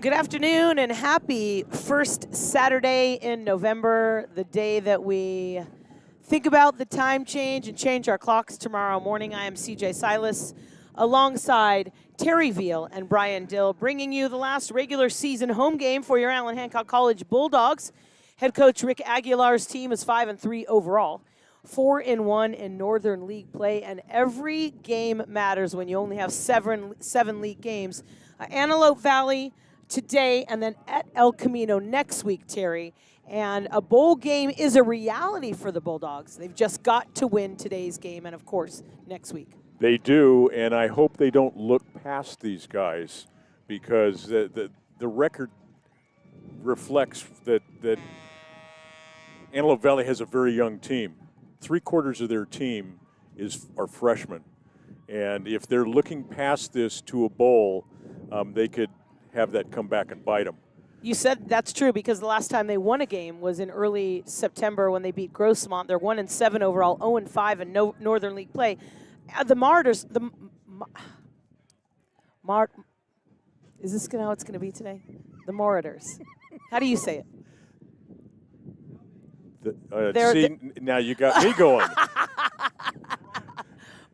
Good afternoon and happy first Saturday in November, the day that we think about the time change and change our clocks tomorrow morning. I am CJ Silas alongside Terry Veal and Brian Dill, bringing you the last regular season home game for your Allen Hancock College Bulldogs. Head coach Rick Aguilar's team is 5-3 overall, 4-1 in Northern League play, and every game matters when you only have seven league games. Antelope Valley today, and then at El Camino next week, Terry. And a bowl game is a reality for the Bulldogs. They've just got to win today's game and, of course, next week. They do, and I hope they don't look past these guys because the record reflects that Antelope Valley has a very young team. 3/4 of their team are freshmen. And if they're looking past this to a bowl, they could have that come back and bite them. You said that's true because the last time they won a game was in early September when they beat Grossmont. They're 1-7 overall, 0-5 in Northern League play. The Marauders, is this how it's going to be today? The Marauders. How do you say it? Now you got me going.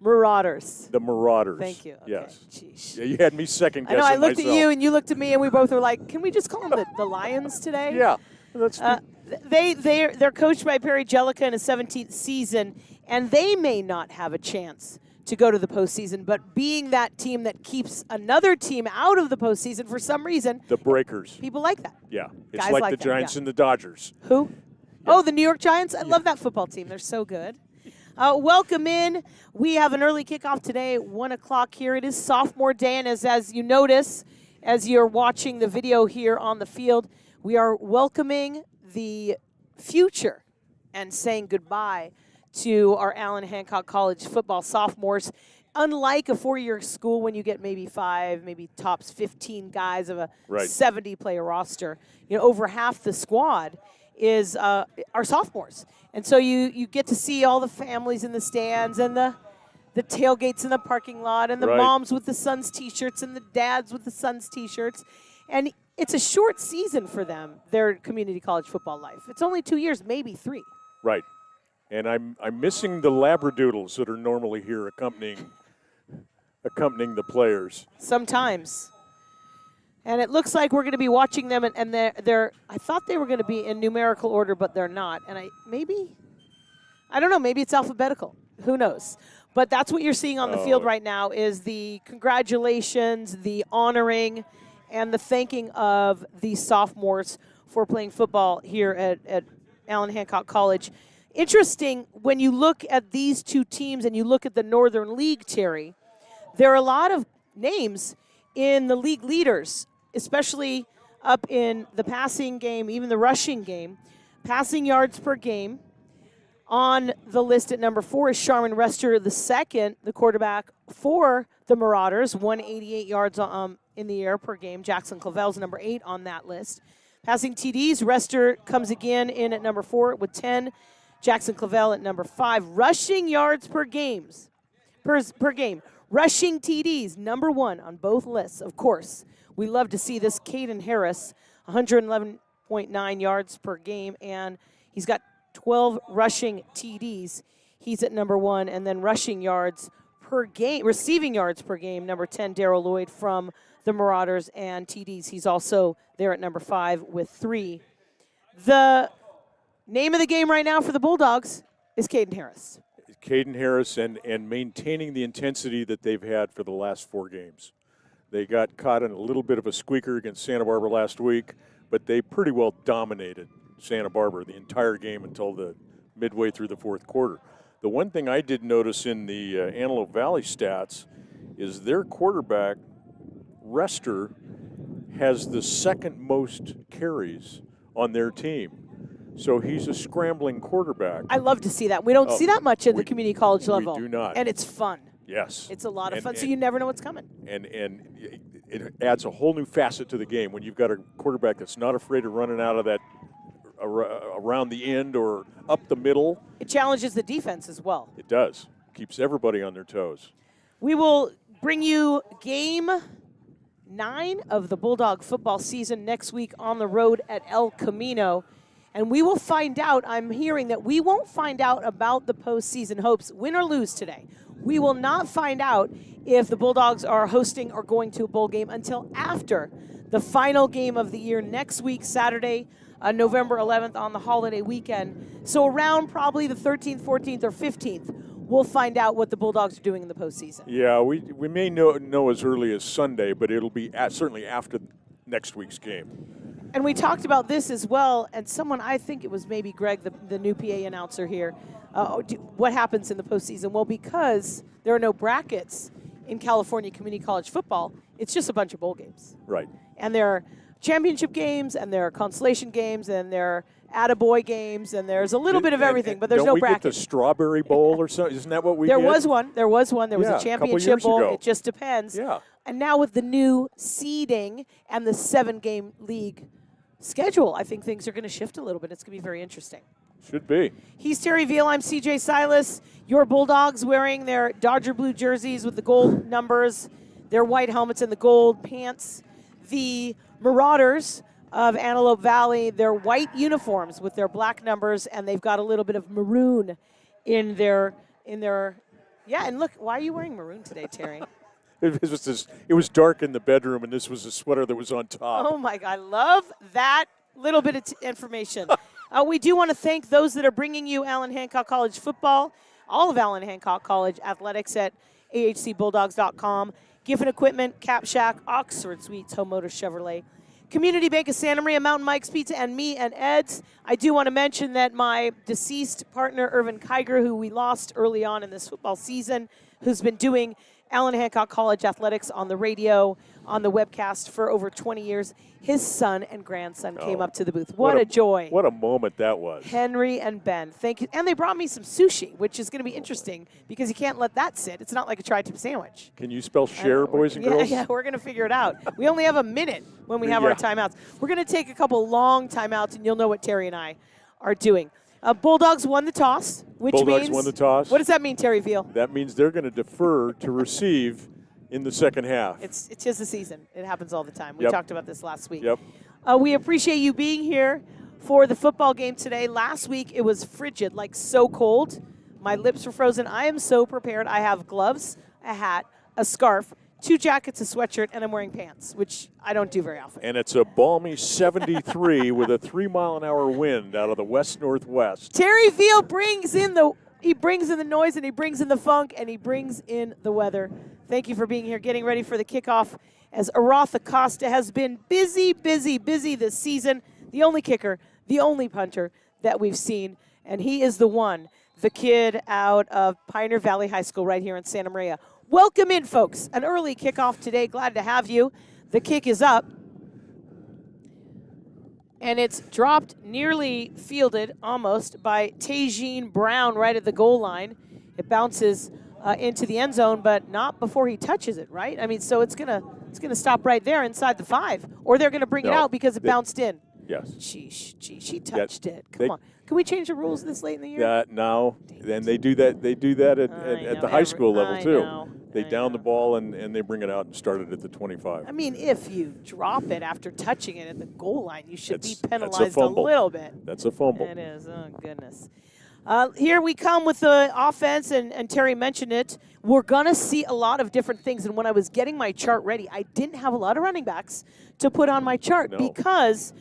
Marauders. The Marauders. Thank you. Okay. Yes. Jeez. Yeah, you had me second guessing I know. I looked myself. at you and you looked at me, and we both were like, "Can we just call them the Lions today?" Yeah. They're coached by Perry Jellica in his 17th season, and they may not have a chance to go to the postseason, but being that team that keeps another team out of the postseason for some reason, the Breakers. People like that. Yeah, it's Guys like like the that, Giants yeah. and the Dodgers. Who? Yeah. Oh, the New York Giants. I love that football team. They're so good. Welcome in. We have an early kickoff today at 1 o'clock here. It is sophomore day, and as you notice, as you're watching the video here on the field, we are welcoming the future and saying goodbye to our Allen Hancock College football sophomores. Unlike a four-year school when you get maybe 5, maybe tops 15 guys of a 70-player roster, over half the squad is our sophomores. And so you get to see all the families in the stands and the tailgates in the parking lot and the moms with the Suns T-shirts and the dads with the Suns T-shirts. And it's a short season for them, their community college football life. It's only 2 years, maybe 3. Right. And I'm missing the Labradoodles that are normally here accompanying the players. Sometimes. And it looks like we're going to be watching them, and they're I thought they were going to be in numerical order, but they're not. And I don't know, maybe it's alphabetical. Who knows? But that's what you're seeing on the field right now is the congratulations, the honoring, and the thanking of these sophomores for playing football here at Allen Hancock College. Interesting, when you look at these two teams and you look at the Northern League, Terry, there are a lot of names in the league leaders, especially up in the passing game, even the rushing game. Passing yards per game. On the list at number 4 is Sharman Rester II, the quarterback for the Marauders, 188 yards in the air per game. Jackson Clavel's number 8 on that list. Passing TDs, Rester comes again in at number 4 with 10. Jackson Clavel at number 5. Rushing yards per game. Rushing TDs, number 1 on both lists, of course. We love to see this. Caden Harris, 111.9 yards per game, and he's got 12 rushing TDs. He's at number 1, and then rushing yards per game, receiving yards per game, number 10, Darrell Lloyd from the Marauders, and TDs. He's also there at number 5 with 3. The name of the game right now for the Bulldogs is Caden Harris. Caden Harris and maintaining the intensity that they've had for the last 4 games. They got caught in a little bit of a squeaker against Santa Barbara last week, but they pretty well dominated Santa Barbara the entire game until the midway through the 4th quarter. The one thing I did notice in the Antelope Valley stats is their quarterback, Rester, has the second most carries on their team. So he's a scrambling quarterback. I love to see that. We don't see that much at the community college level. We do not. And it's fun. Yes. It's a lot of fun, so you never know what's coming. And it adds a whole new facet to the game when you've got a quarterback that's not afraid of running out of that around the end or up the middle. It challenges the defense as well. It does. Keeps everybody on their toes. We will bring you game 9 of the Bulldog football season next week on the road at El Camino. And we will find out, I'm hearing that we won't find out about the postseason hopes, win or lose today. We will not find out if the Bulldogs are hosting or going to a bowl game until after the final game of the year next week, Saturday, November 11th on the holiday weekend. So around probably the 13th, 14th, or 15th, we'll find out what the Bulldogs are doing in the postseason. Yeah, we may know as early as Sunday, but it'll be certainly after next week's game. And we talked about this as well, and someone, I think it was maybe Greg, the new PA announcer here, what happens in the postseason? Well, because there are no brackets in California community college football, it's just a bunch of bowl games. Right. And there are championship games, and there are consolation games, and there are attaboy games, and there's a little bit of everything, but there's no bracket. Don't we get the Strawberry Bowl or something? Isn't that what we get? There was one. There was a championship bowl. Ago. It just depends. Yeah. And now with the new seeding and the 7-game league schedule, I think things are going to shift a little bit. It's going to be very interesting. Should be. He's Terry Veal. I'm CJ Silas. Your Bulldogs wearing their Dodger blue jerseys with the gold numbers, their white helmets and the gold pants. The Marauders of Antelope Valley, their white uniforms with their black numbers, and they've got a little bit of maroon in their yeah, and look, why are you wearing maroon today, Terry? It was dark in the bedroom, and this was a sweater that was on top. Oh, my God. I love that little bit of information. We do want to thank those that are bringing you Allen Hancock College football, all of Allen Hancock College athletics at ahcbulldogs.com, Giffen Equipment, Cap Shack, Oxford Suites, Home Motors Chevrolet, Community Bank of Santa Maria, Mountain Mike's Pizza, and me and Ed's. I do want to mention that my deceased partner, Irvin Kiger, who we lost early on in this football season, who's been doing Allen Hancock College athletics on the radio, on the webcast for over 20 years. His son and grandson came up to the booth. What a joy. What a moment that was. Henry and Ben, thank you. And they brought me some sushi, which is going to be interesting because you can't let that sit. It's not like a tri-tip sandwich. Can you spell share, boys and girls? Yeah, we're going to figure it out. We only have a minute when we have our timeouts. We're going to take a couple long timeouts, and you'll know what Terry and I are doing. Bulldogs won the toss, which Bulldogs means, won the toss. What does that mean, Terry Veal? That means they're going to defer to receive in the second half. It's just the season. It happens all the time. We Yep. talked about this last week. Yep. We appreciate you being here for the football game today. Last week it was frigid, like so cold. My lips were frozen. I am so prepared. I have gloves, a hat, a scarf, 2 jackets, a sweatshirt, and I'm wearing pants, which I don't do very often. And it's a balmy 73 with a 3-mile-an-hour wind out of the west-northwest. Terry Veal brings in the noise, and he brings in the funk, and he brings in the weather. Thank you for being here, getting ready for the kickoff as Aroth Acosta has been busy this season. The only kicker, the only punter that we've seen, and he is the kid out of Pioneer Valley High School right here in Santa Maria. Welcome in, folks. An early kickoff today. Glad to have you. The kick is up. And it's dropped, nearly fielded, almost, by Tajin Brown right at the goal line. It bounces into the end zone, but not before he touches it, right? I mean, so it's gonna stop right there inside the 5, or they're gonna bring it out because it bounced in. Yes. Sheesh, she touched it. Come on. Can we change the rules this late in the year? No. Then they do that. They do that at the high school level too. They down the ball and they bring it out and start it at the 25. I mean, if you drop it after touching it at the goal line, you should be penalized that's a fumble. little bit. That's a fumble. It is. Oh, goodness. Here we come with the offense, and Terry mentioned it. We're going to see a lot of different things. And when I was getting my chart ready, I didn't have a lot of running backs to put on my chart because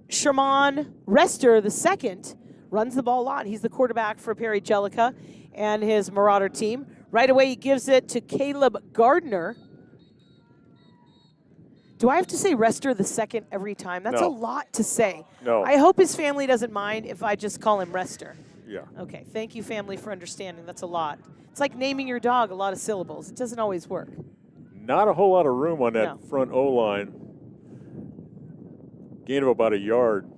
Sherman Rester II runs the ball a lot. He's the quarterback for Perry Jellica and his Marauder team. Right away, he gives it to Caleb Gardner. Do I have to say Rester II every time? That's a lot to say. No. I hope his family doesn't mind if I just call him Rester. Yeah. Okay, thank you, family, for understanding. That's a lot. It's like naming your dog a lot of syllables. It doesn't always work. Not a whole lot of room on that front O-line. Gain of about a yard.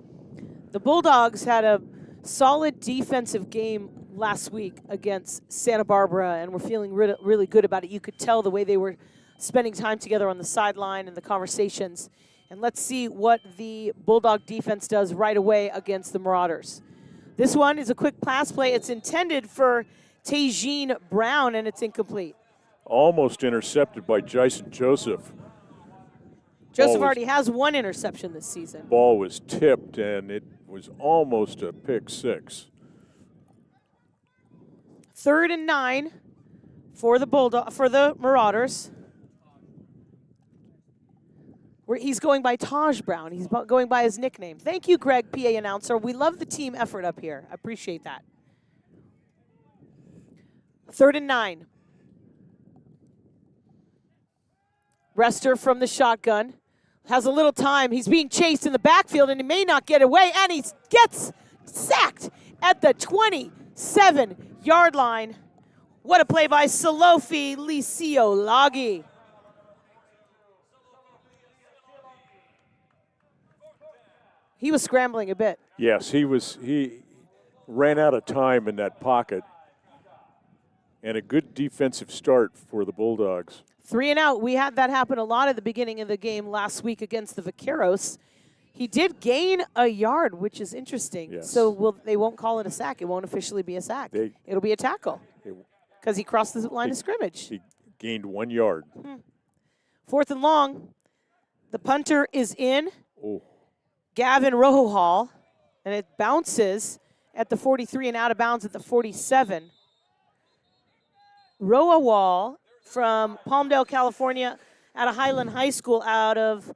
The Bulldogs had a solid defensive game last week against Santa Barbara, and we're feeling really good about it. You could tell the way they were spending time together on the sideline and the conversations. And let's see what the Bulldog defense does right away against the Marauders. This one is a quick pass play. It's intended for Tajin Brown, and it's incomplete. Almost intercepted by Jason Joseph. Joseph already has one interception this season. Ball was tipped, and it was almost a pick six. 3rd and 9 for the Marauders. He's going by Taj Brown. He's going by his nickname. Thank you, Greg, PA announcer. We love the team effort up here. I appreciate that. 3rd and 9. Rester from the shotgun. Has a little time. He's being chased in the backfield, and he may not get away, and he gets sacked at the 27-yard line. What a play by Salofi Lisiolagi. He was scrambling a bit. Yes, he ran out of time in that pocket. And a good defensive start for the Bulldogs. 3 and out. We had that happen a lot at the beginning of the game last week against the Vaqueros. He did gain a yard, which is interesting. Yes. So they won't call it a sack. It won't officially be a sack. It'll be a tackle because he crossed the line of scrimmage. He gained 1 yard. 4th and long. The punter is in. Oh. Gavin Rojohal, and it bounces at the 43 and out of bounds at the 47. Rojohal from Palmdale, California, out of Highland High School, out of,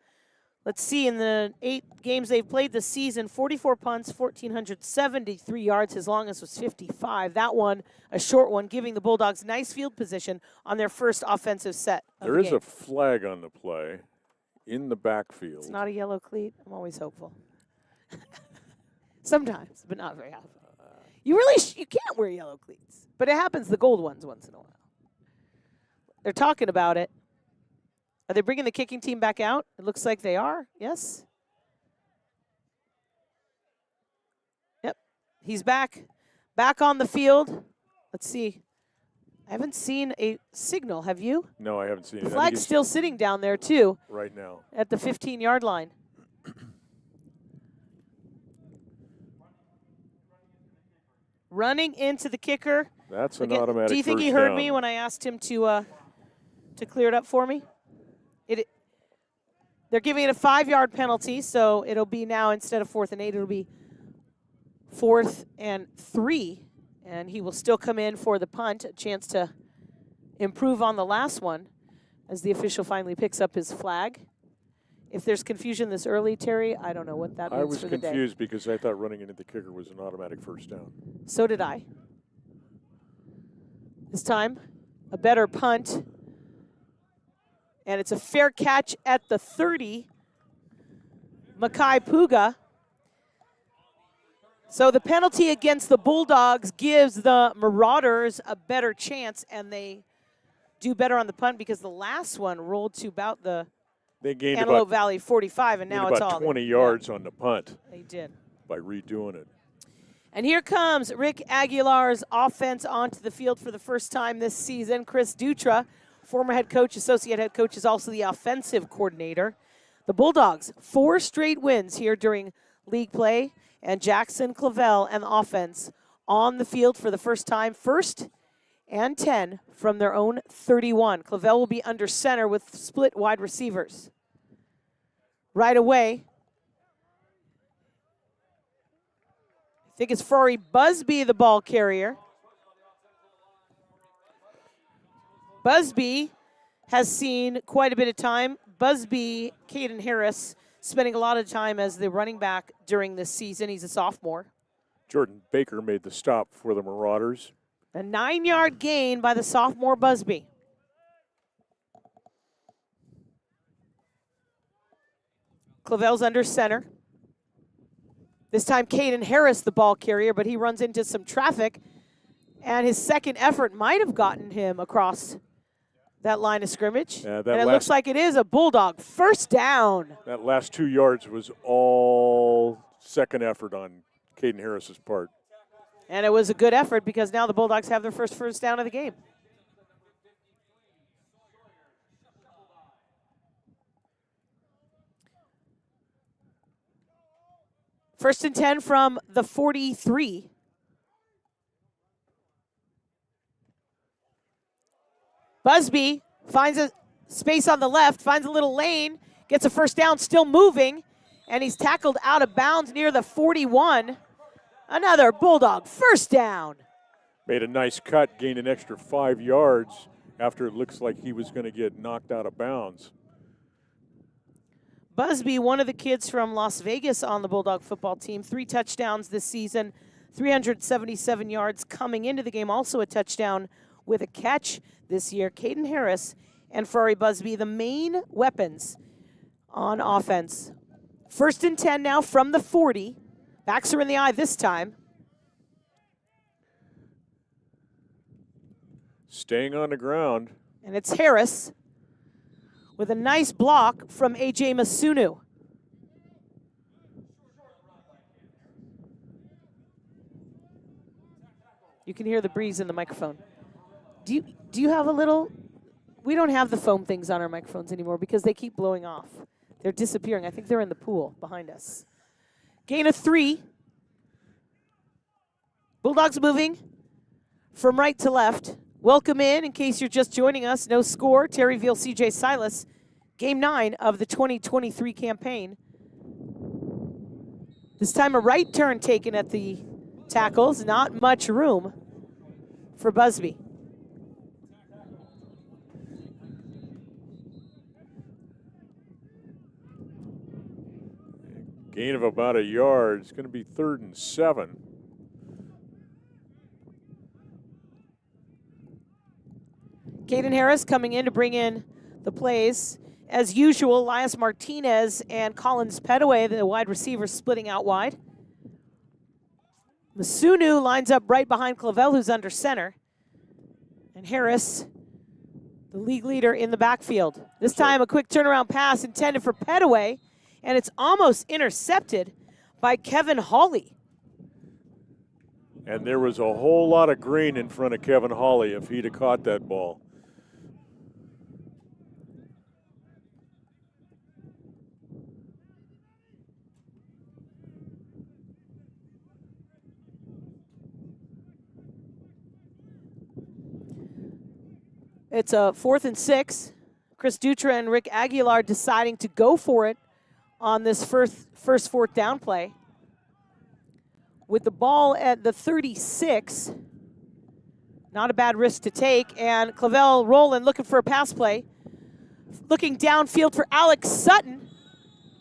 let's see, in the 8 games they've played this season, 44 punts, 1,473 yards. His longest was 55. That one, a short one, giving the Bulldogs nice field position on their first offensive set of There the is game. a flag on the play in the backfield. It's not a yellow cleat. I'm always hopeful. Sometimes, but not very often. You really you can't wear yellow cleats, but it happens the gold ones once in a while. They're talking about it. Are they bringing the kicking team back out? It looks like they are. Yes. Yep. He's back on the field. Let's see. I haven't seen a signal. Have you? No, I haven't seen it. The flag's still sitting down there, too. Right now. At the 15-yard line. Running into the kicker. That's an automatic. Do you think he heard me when I asked him to clear it up for me? They're giving it a 5-yard penalty, so it'll be now, instead of 4th and 8, it'll be 4th and 3. And he will still come in for the punt, a chance to improve on the last one as the official finally picks up his flag. If there's confusion this early, Terry, I don't know what that means for the day. I was confused because I thought running into the kicker was an automatic first down. So did I. This time, a better punt. And it's a fair catch at the 30. Makai Puga. So the penalty against the Bulldogs gives the Marauders a better chance, and they do better on the punt because the last one rolled to about the Antelope Valley 45, and now it's all 20 yards on the punt. They did. By redoing it. And here comes Rick Aguilar's offense onto the field for the first time this season. Chris Dutra, former head coach, associate head coach, is also the offensive coordinator. The Bulldogs, 4 straight wins here during league play, and Jackson Clavel and the offense on the field for the first time. 1st and 10 from their own 31. Clavel will be under center with split wide receivers. Right away, I think it's Ferrari Busby, the ball carrier. Busby has seen quite a bit of time. Busby, Caden Harris, spending a lot of time as the running back during this season. He's a sophomore. Jordan Baker made the stop for the Marauders. A 9-yard gain by the sophomore Busby. Clavel's under center. This time Caden Harris, the ball carrier, but he runs into some traffic, and his second effort might have gotten him across that line of scrimmage. And it looks like it is a Bulldog first down. That last 2 yards was all second effort on Caden Harris's part. And it was a good effort because now the Bulldogs have their first down of the game. First and 10 from the 43. Busby finds a space on the left, finds a little lane, Gets a first down, still moving, and he's tackled out of bounds near the 41. Another Bulldog first down. Made a nice cut, gained an extra 5 yards after it looks like he was going to get knocked out of bounds. Busby, one of the kids from Las Vegas on the Bulldog football team, 3 touchdowns this season, 377 yards coming into the game, also a touchdown with a catch this year. Caden Harris and Ferrari Busby, the main weapons on offense. 1st and 10 now from the 40. Backs are in the eye this time. Staying on the ground. And it's Harris with a nice block from A.J. Masunu. You can hear the breeze in the microphone. Do you have a little... We don't have the foam things on our microphones anymore because they keep blowing off. They're disappearing. I think they're in the pool behind us. Gain of 3. Bulldogs moving from right to left. Welcome in case you're just joining us. No score. Terry Veal, CJ Silas. Game 9 of the 2023 campaign. This time a right turn taken at the tackles. Not much room for Busby. Gain of about a yard. It's going to be 3rd and 7. Caden Harris coming in to bring in the plays. As usual, Elias Martinez and Collins Petaway, the wide receivers, splitting out wide. Masunu lines up right behind Clavel, who's under center. And Harris, the league leader in the backfield. This time a quick turnaround pass intended for Petaway, and it's almost intercepted by Kevin Hawley. And there was a whole lot of green in front of Kevin Hawley if he'd have caught that ball. It's a 4th and 6. Chris Dutra and Rick Aguilar deciding to go for it on this first 4th down play. With the ball at the 36, not a bad risk to take, and Clavel rolling, looking for a pass play. Looking downfield for Alex Sutton,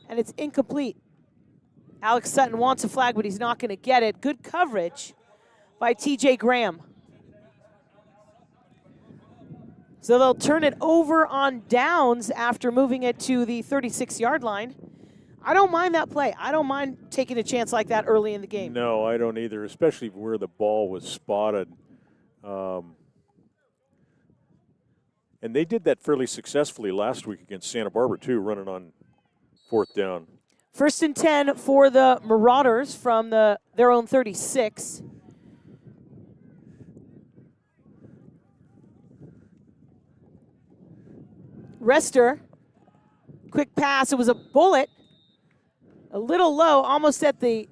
and it's incomplete. Alex Sutton wants a flag, but he's not going to get it. Good coverage by TJ Graham. So they'll turn it over on downs after moving it to the 36-yard line. I don't mind that play. I don't mind taking a chance like that early in the game. No, I don't either, especially where the ball was spotted. And they did that fairly successfully last week against Santa Barbara, too, running on 4th down. 1st and 10 for the Marauders from their own 36. Rester, quick pass. It was a bullet, a little low, almost at the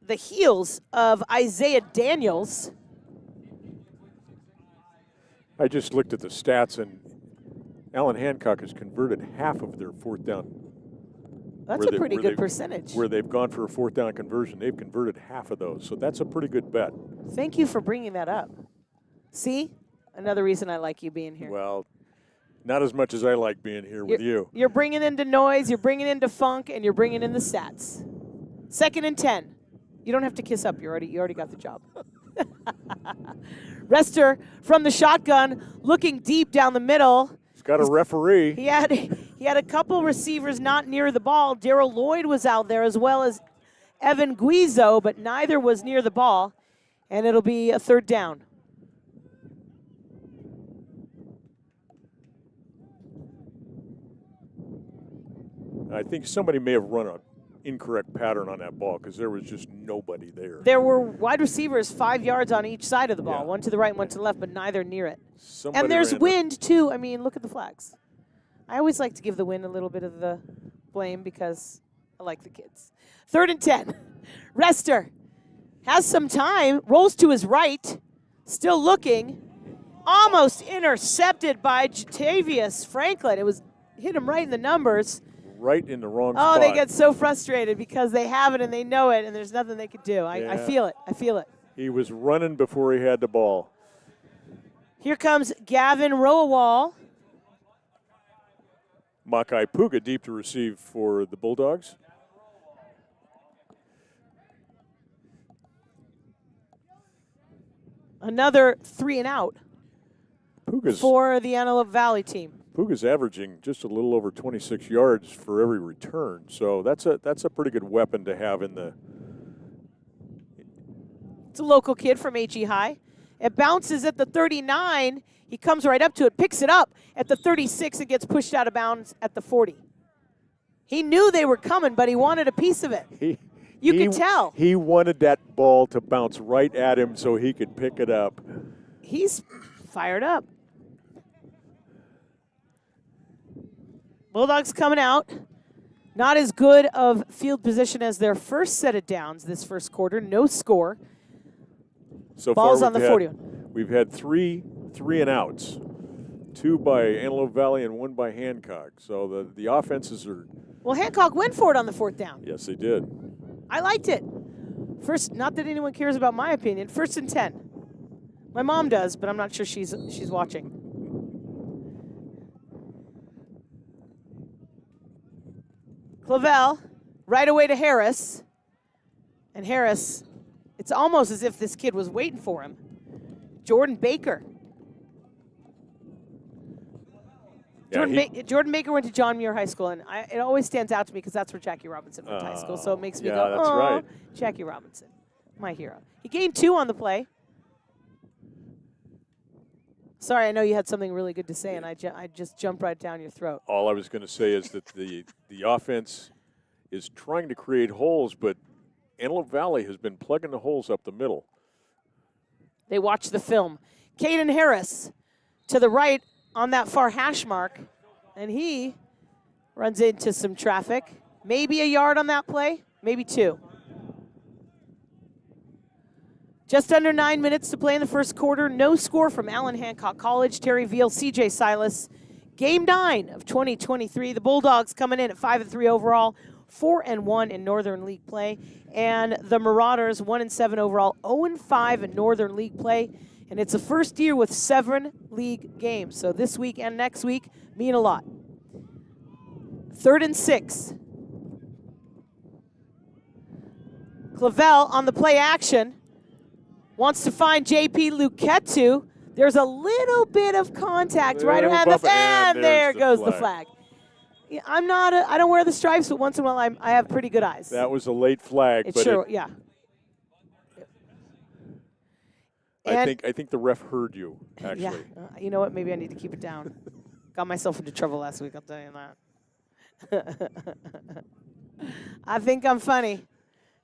heels of Isaiah Daniels. I just looked at the stats, and Allen Hancock has converted half of their 4th down. That's a pretty good percentage. Where they've gone for a 4th down conversion, they've converted half of those. So that's a pretty good bet. Thank you for bringing that up. See? Another reason I like you being here. Well, not as much as I like being here with you. You're bringing into noise, you're bringing into funk, and you're bringing in the stats. 2nd and 10. You don't have to kiss up. You already got the job. Rester from the shotgun, looking deep down the middle. He's got a referee. He had a couple receivers not near the ball. Darrell Lloyd was out there as well as Evan Guizo, but neither was near the ball, and it'll be a 3rd down. I think somebody may have run an incorrect pattern on that ball because there was just nobody there. There were wide receivers 5 yards on each side of the ball, Yeah. one to the right and one to the left, but neither near it. Somebody And there's ran wind, too. I mean, look at the flags. I always like to give the wind a little bit of the blame because I like the kids. 3rd and 10. Rester has some time, rolls to his right, still looking. Almost intercepted by Jatavius Franklin. It was hit him right in the numbers. right in the wrong spot. Oh, they get so frustrated because they have it and they know it, and there's nothing they can do. I feel it. I feel it. He was running before he had the ball. Here comes Gavin Rowawall. Makai Puga deep to receive for the Bulldogs. Another 3 and out for the Antelope Valley team. Puga's averaging just a little over 26 yards for every return, so that's a pretty good weapon to have in the. It's a local kid from HE High. It bounces at the 39. He comes right up to it, picks it up at the 36, and gets pushed out of bounds at the 40. He knew they were coming, but he wanted a piece of it. You could tell. He wanted that ball to bounce right at him so he could pick it up. He's fired up. Bulldogs coming out. Not as good of field position as their first set of downs this first quarter. No score. So Ball's far on the 41. We've had three and outs. 2 by Antelope Valley and 1 by Hancock. So the offenses are. Well, Hancock went for it on the 4th down. Yes, they did. I liked it. First, not that anyone cares about my opinion. 1st and 10. My mom does, but I'm not sure she's watching. Clavel, right away to Harris. And Harris, it's almost as if this kid was waiting for him. Jordan Baker. Jordan Baker went to John Muir High School, and it always stands out to me because that's where Jackie Robinson went to high school. So it makes me go, that's right. Jackie Robinson, my hero. He gained 2 on the play. Sorry, I know you had something really good to say, and I just jumped right down your throat. All I was going to say is that the offense is trying to create holes, but Antelope Valley has been plugging the holes up the middle. They watch the film. Caden Harris to the right on that far hash mark, and he runs into some traffic. Maybe a yard on that play, maybe 2. Just under 9 minutes to play in the first quarter. No score from Allen Hancock College, Terry Veal, CJ Silas. Game 9 of 2023. The Bulldogs coming in at 5-3 overall, 4-1 in Northern League play. And the Marauders 1-7 overall, 0-5 in Northern League play. And it's the first year with 7 league games. So this week and next week mean a lot. 3rd and 6. Clavel on the play action. Wants to find J.P. Luquetu. There's a little bit of contact right around the and there goes the flag. Yeah, I don't wear the stripes, but once in a while I have pretty good eyes. That was a late flag. Yeah. I think the ref heard you, actually. Yeah. You know what? Maybe I need to keep it down. Got myself into trouble last week, I'll tell you that. I think I'm funny.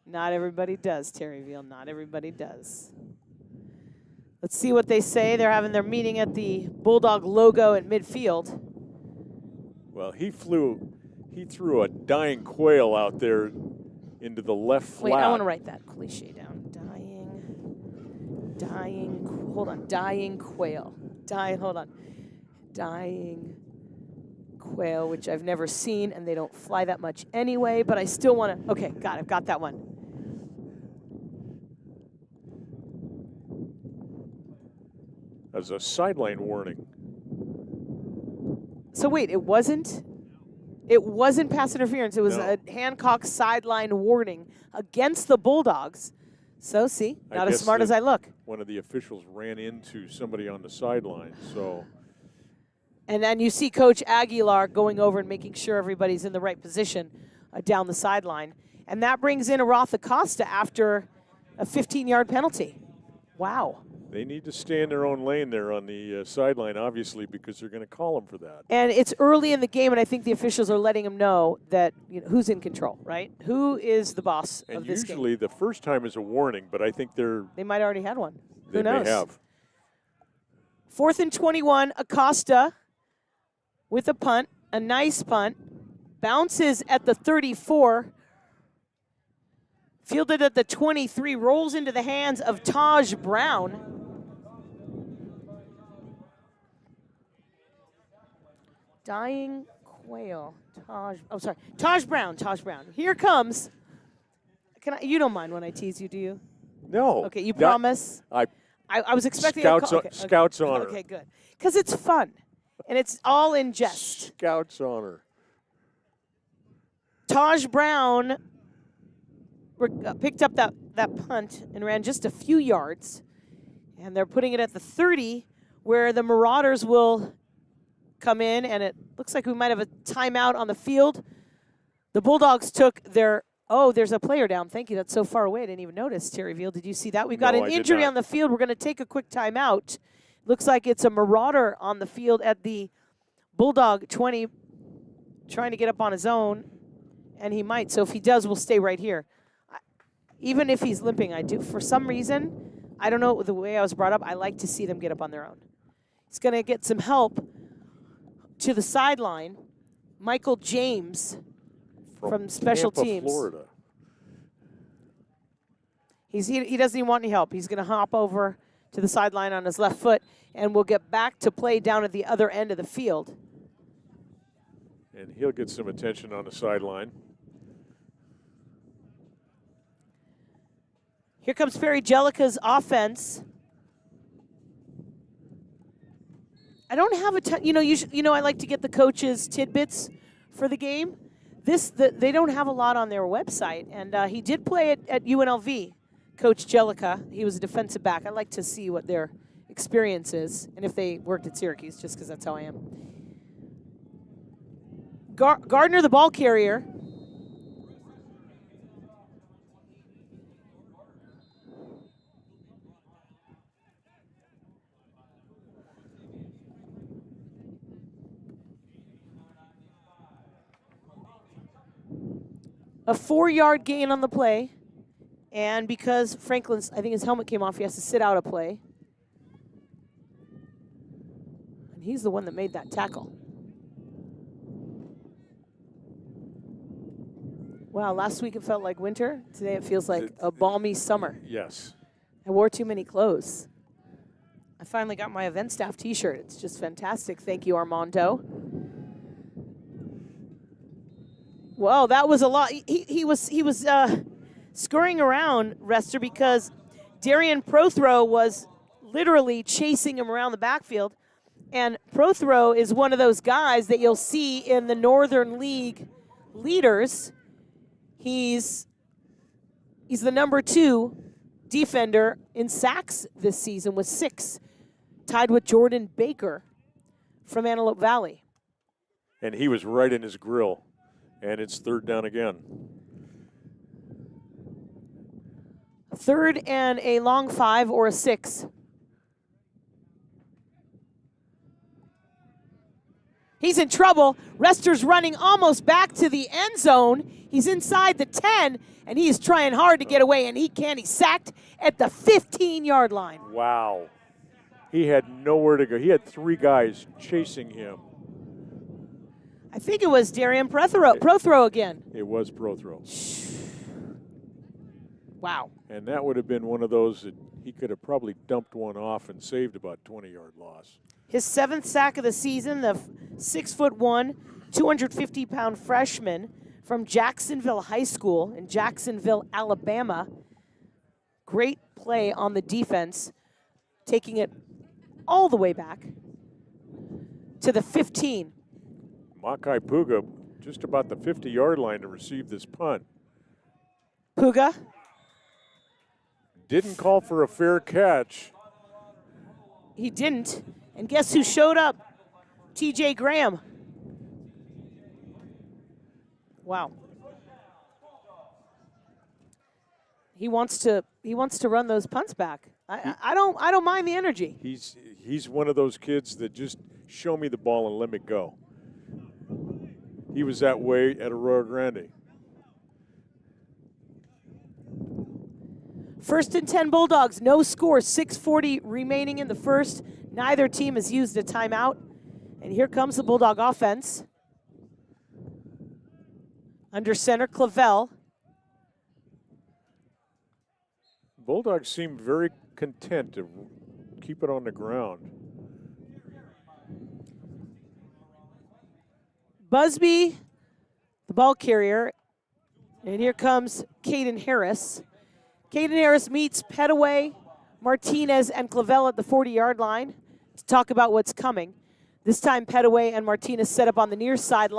Not everybody does, Terry Veal. Not everybody does. Let's see what they say. They're having their meeting at the Bulldog logo at midfield. Well, he threw a dying quail out there into the left flat. Wait, I want to write that cliche down. Dying quail. Dying quail, which I've never seen, and they don't fly that much anyway, but I still want to. Okay, I've got that one. As a sideline warning. So wait, it wasn't pass interference. It was a Hancock sideline warning against the Bulldogs. So see, not as smart as I look. One of the officials ran into somebody on the sideline, so. And then you see Coach Aguilar going over and making sure everybody's in the right position down the sideline. And that brings in Aroth Acosta after a 15-yard penalty. Wow. They need to stay in their own lane there on the sideline, obviously, because they're going to call them for that. And it's early in the game, and I think the officials are letting them know that who's in control, right? Who is the boss of this game? And usually the first time is a warning, but I think they might already had one. Who knows? They may have. 4th and 21, Acosta with a punt, a nice punt. Bounces at the 34. Fielded at the 23, rolls into the hands of Taj Brown. Dying Quayle. Taj Brown. Here comes. You don't mind when I tease you, do you? No. Okay, you promise? I was expecting Scouts honor. Okay, good. Because it's fun, and it's all in jest. Scouts honor. Taj Brown picked up that punt and ran just a few yards, and they're putting it at the 30, where the Marauders will come in, and it looks like we might have a timeout on the field. The Bulldogs took their there's a player down. Thank you. That's so far away. I didn't even notice. Terry Veal, did you see that? We've got an injury on the field. We're going to take a quick timeout. Looks like it's a Marauder on the field at the Bulldog 20, trying to get up on his own, and he might. So if he does, we'll stay right here. Even if he's limping, for some reason, I don't know, the way I was brought up, I like to see them get up on their own. He's going to get some help to the sideline. Michael James from special teams. Florida. He doesn't even want any help. He's going to hop over to the sideline on his left foot, and we'll get back to play down at the other end of the field. And he'll get some attention on the sideline. Here comes Perry Jellica's offense. I don't have a ton. I like to get the coaches' tidbits for the game. They don't have a lot on their website, and he did play at UNLV. Coach Jellica, he was a defensive back. I like to see what their experience is, and if they worked at Syracuse, just because that's how I am. Gardner, the ball carrier. A 4-yard gain on the play. And because Franklin's, I think his helmet came off, he has to sit out a play. And he's the one that made that tackle. Wow, last week it felt like winter. Today it feels like a balmy summer. Yes. I wore too many clothes. I finally got my event staff t-shirt. It's just fantastic. Thank you, Armando. Well, that was a lot. He was scurrying around, Rester, because Darian Prothro was literally chasing him around the backfield. And Prothro is one of those guys that you'll see in the Northern League leaders. He's the number 2 defender in sacks this season with 6, tied with Jordan Baker from Antelope Valley. And he was right in his grill. And it's 3rd down again. 3rd and a long 5 or a 6. He's in trouble. Rester's running almost back to the end zone. He's inside the 10, and he is trying hard to get away, and he can't. He's sacked at the 15-yard line. Wow. He had nowhere to go. He had 3 guys chasing him. I think it was Darian Prothro again. It was Prothro. Wow. And that would have been one of those that he could have probably dumped one off and saved about 20-yard loss. His 7th sack of the season, the 6'1", 250-pound freshman from Jacksonville High School in Jacksonville, Alabama. Great play on the defense, taking it all the way back to the 15. Makai Puga just about the 50-yard line to receive this punt. Puga. Didn't call for a fair catch. He didn't. And guess who showed up? TJ Graham. Wow. He wants to run those punts back. I don't mind the energy. He's one of those kids that just show me the ball and let me go. He was that way at Arroyo Grande. 1st and 10 Bulldogs, no score, 6:40 remaining in the first. Neither team has used a timeout. And here comes the Bulldog offense. Under center, Clavel. Bulldogs seem very content to keep it on the ground. Busby, the ball carrier. And here comes Caden Harris. Caden Harris meets Petaway, Martinez, and Clavel at the 40-yard line to talk about what's coming. This time, Petaway and Martinez set up on the near side.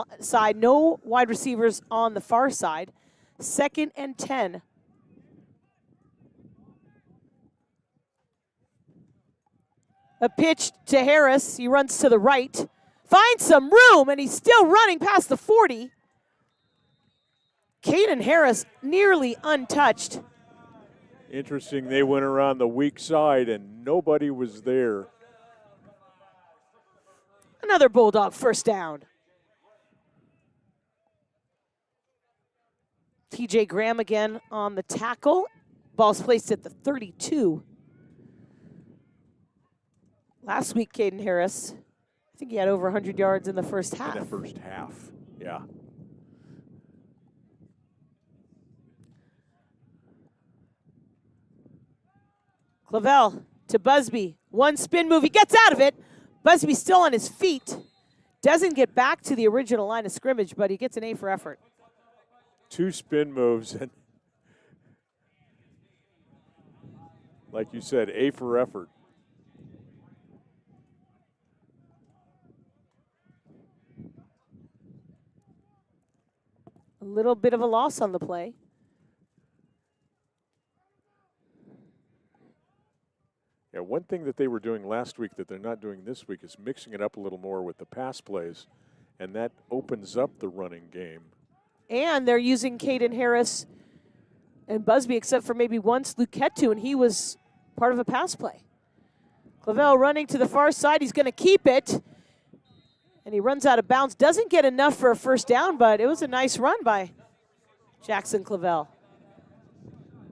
No wide receivers on the far side. 2nd and 10. A pitch to Harris. He runs to the right. Finds some room, and he's still running past the 40. Caden Harris nearly untouched. Interesting, they went around the weak side and nobody was there. Another Bulldog first down. TJ Graham again on the tackle. Ball's placed at the 32. Last week, Caden Harris, I think he had over 100 yards in the first half. In the first half, yeah. Clavel to Busby. One spin move. He gets out of it. Busby still on his feet. Doesn't get back to the original line of scrimmage, but he gets an A for effort. 2 spin moves. And like you said, A for effort. A little bit of a loss on the play. Yeah, one thing that they were doing last week that they're not doing this week is mixing it up a little more with the pass plays, and that opens up the running game. And they're using Caden Harris and Busby, except for maybe once Luquetu, and he was part of a pass play. Clavel running to the far side. He's going to keep it. And he runs out of bounds. Doesn't get enough for a first down, but it was a nice run by Jackson Clavel.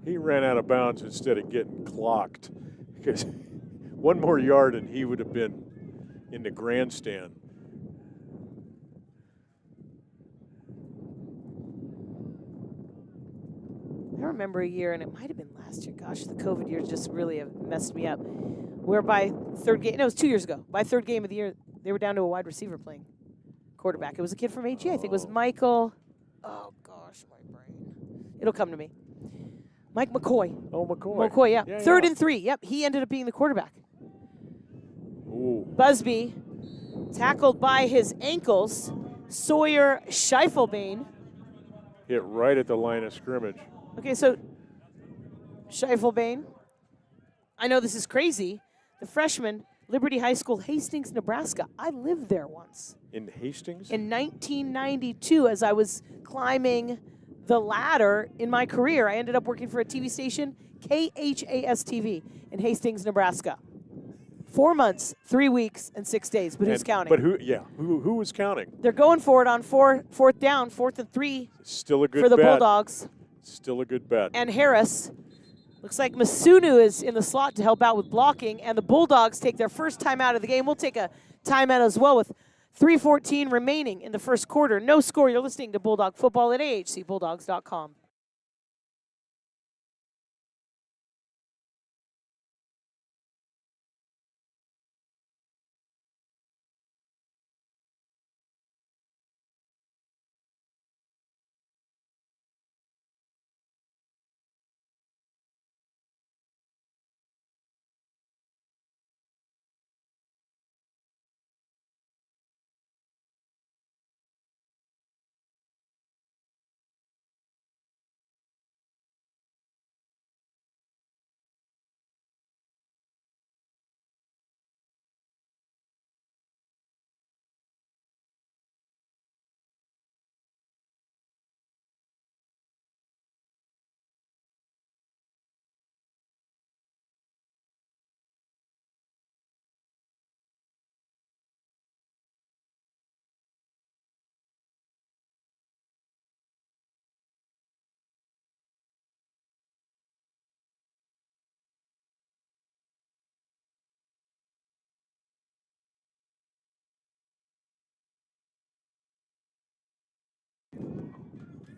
He ran out of bounds instead of getting clocked, because one more yard and he would have been in the grandstand. I remember a year, and it might have been last year. Gosh, the COVID years just really have messed me up. Where by third game, no, it was 2 years ago. By third game of the year, they were down to a wide receiver playing quarterback. It was a kid from AG. I think it was Michael. Oh, gosh, my brain. It'll come to me. Mike McCoy. Oh, McCoy. McCoy, yeah. Yeah, Third yeah. and 3. Yep, he ended up being the quarterback. Ooh. Busby, tackled by his ankles. Sawyer Scheifelbein. Hit right at the line of scrimmage. Okay, so Scheifelbein. I know this is crazy. The freshman, Liberty High School, Hastings, Nebraska. I lived there once. In Hastings? In 1992, as I was climbing the ladder in my career, I ended up working for a TV station, KHAS-TV, in Hastings, Nebraska. 4 months, 3 weeks, and 6 days. But who's counting? But who was counting? They're going for it on fourth down, 4th and 3 Still a good for the bet. Bulldogs. Still a good bet. And Harris. Looks like Masunu is in the slot to help out with blocking, and the Bulldogs take their first timeout of the game. We'll take a timeout as well with 3:14 remaining in the first quarter. No score. You're listening to Bulldog Football at ahcbulldogs.com.